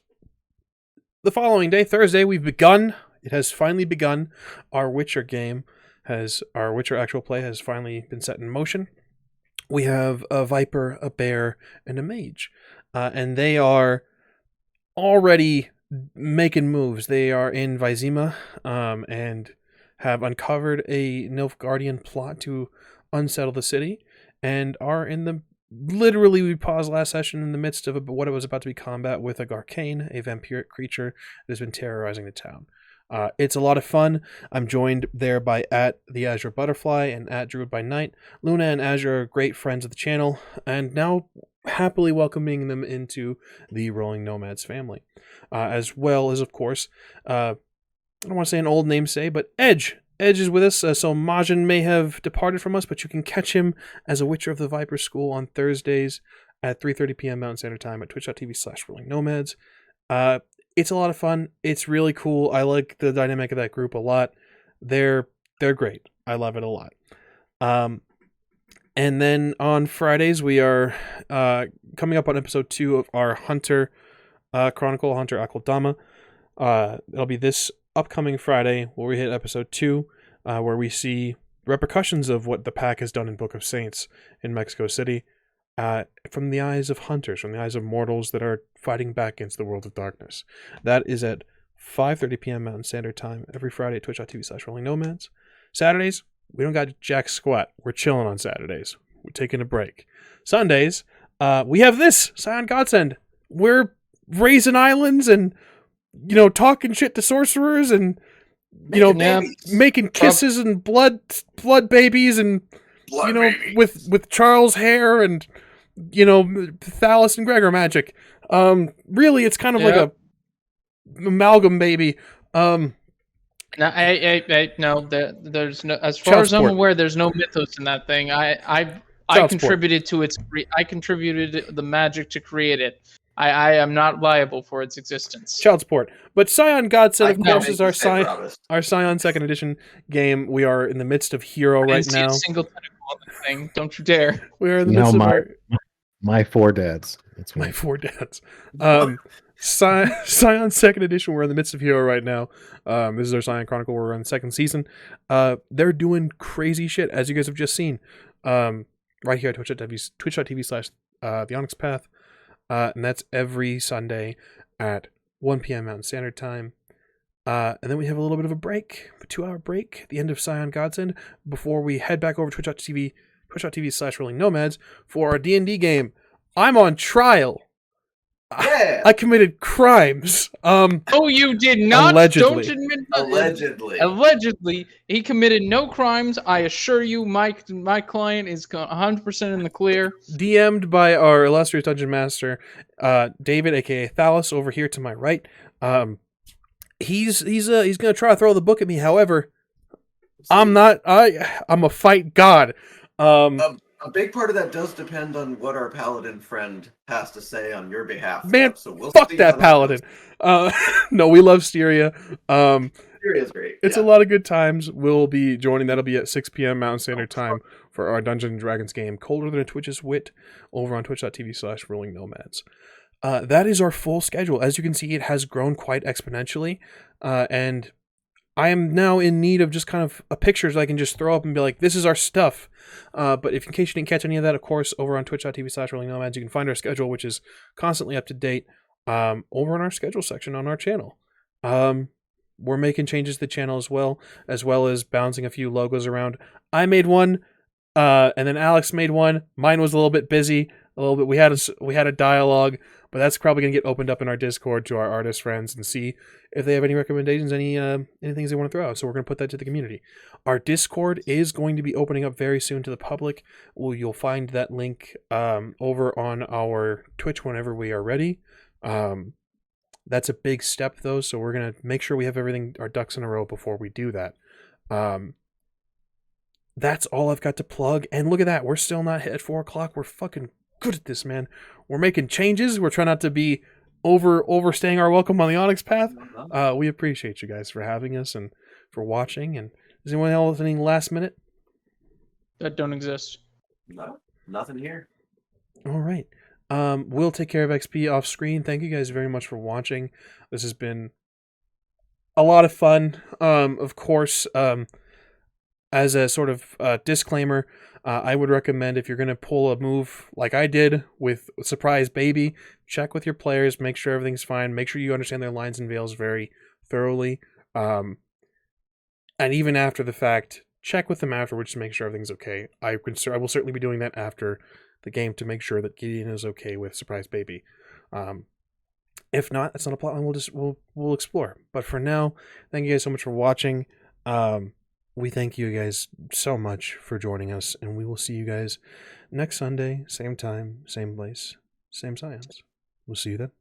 the following day, Thursday, it has finally begun. Our Witcher actual play has finally been set in motion. We have a Viper, a Bear, and a Mage. And they are already making moves. They are in Vizima, and have uncovered a Nilfgaardian plot to unsettle the city, and are literally, we paused last session in the midst of what it was about to be combat with a Garcane, a vampiric creature that has been terrorizing the town. It's a lot of fun. I'm joined there by @the Azure Butterfly and @Druid by Night. Luna and Azure are great friends of the channel, and now happily welcoming them into the Rolling Nomads family. As well as, of course, I don't want to say an old namesay, but Edge. Edge is with us, so Majin may have departed from us, but you can catch him as a Witcher of the Viper School on Thursdays at 3:30 p.m. Mountain Standard Time at twitch.tv/rollingnomads. It's a lot of fun. It's really cool. I like the dynamic of that group a lot. They're great. I love it a lot. And then on Fridays, we are coming up on episode 2 of our Hunter Chronicle, Hunter Akeldama. It'll be this upcoming Friday where we hit episode 2, where we see repercussions of what the pack has done in Book of Saints in Mexico City, from the eyes of hunters, from the eyes of mortals that are fighting back against the world of darkness. That is at 5:30 p.m. Mountain Standard Time every Friday at twitch.tv/rollingnomads. Saturdays, we don't got jack squat. We're chilling on Saturdays. We're taking a break. Sundays, we have this, Scion Godsend. We're raising islands and, talking shit to sorcerers and, making kisses and blood babies and, Babies. with Charles' hair and, Thalis and Gregor magic. Really, it's kind of like a amalgam baby. No, no. There's no. As far as I'm aware, there's no mythos in that thing. I contributed to its. I contributed the magic to create it. I am not liable for its existence. Child support. But Scion Godsend, of course, is our Scion 2nd Edition game. We are in the midst of Hero right now. A single tentacle on the thing. Don't you dare. We are in the midst of my 4 dads. That's my 4 dads. Scion 2nd Edition. We're in the midst of Hero right now. This is our Scion Chronicle. We're on the 2nd season. They're doing crazy shit, as you guys have just seen. Right here at twitch.tv/the Onyx Path. And that's every Sunday at 1 p.m. Mountain Standard Time. And then we have a little bit of a break, a 2-hour break at the end of Scion Godsend before we head back over to twitch.tv/rollingnomads for our D&D game. I'm on trial. Yeah. I committed crimes. Oh, you did not. Allegedly. Don't admit Allegedly. Allegedly, he committed no crimes. I assure you, my client is 100% in the clear. DM'd by our illustrious dungeon master, David, aka Thalis, over here to my right. He's gonna try to throw the book at me. However, I'm not. I'm a fight god. A big part of that does depend on what our paladin friend has to say on your behalf. Man, so we'll fuck see that paladin. No, we love Styria. Styria's great. It's a lot of good times. We'll be joining. That'll be at 6 p.m. Mountain Standard Time for our Dungeons & Dragons game, Colder Than a Twitch's Wit, over on twitch.tv/rollingnomads. That is our full schedule. As you can see, it has grown quite exponentially, and I am now in need of just kind of a picture so I can just throw up and be like, this is our stuff. But in case you didn't catch any of that, of course, over on twitch.tv/rollingnomads, you can find our schedule, which is constantly up to date, over in our schedule section on our channel. We're making changes to the channel as well as bouncing a few logos around. I made one, and then Alex made one. Mine was a little bit busy. We had a dialogue, but that's probably going to get opened up in our Discord to our artist friends and see if they have any recommendations, any things they want to throw out. So we're going to put that to the community. Our Discord is going to be opening up very soon to the public. You'll find that link over on our Twitch whenever we are ready. That's a big step, though, so we're going to make sure we have our ducks in a row before we do that. That's all I've got to plug. And look at that. We're still not hit at 4 o'clock. We're fucking good at this, man. We're making changes. We're trying not to be overstaying our welcome on the Onyx Path. We appreciate you guys for having us and for watching. And does anyone else have any last minute? That don't exist. No, nothing here. All right. We'll take care of XP off screen. Thank you guys very much for watching. This has been a lot of fun. Of course, as a sort of disclaimer, I would recommend if you're going to pull a move like I did with Surprise Baby, check with your players, make sure everything's fine, make sure you understand their lines and veils very thoroughly. And even after the fact, check with them afterwards to make sure everything's okay. I will certainly be doing that after the game to make sure that Gideon is okay with Surprise Baby. If not, that's not a plotline we'll explore. But for now, thank you guys so much for watching. We thank you guys so much for joining us, and we will see you guys next Sunday, same time, same place, same science. We'll see you then.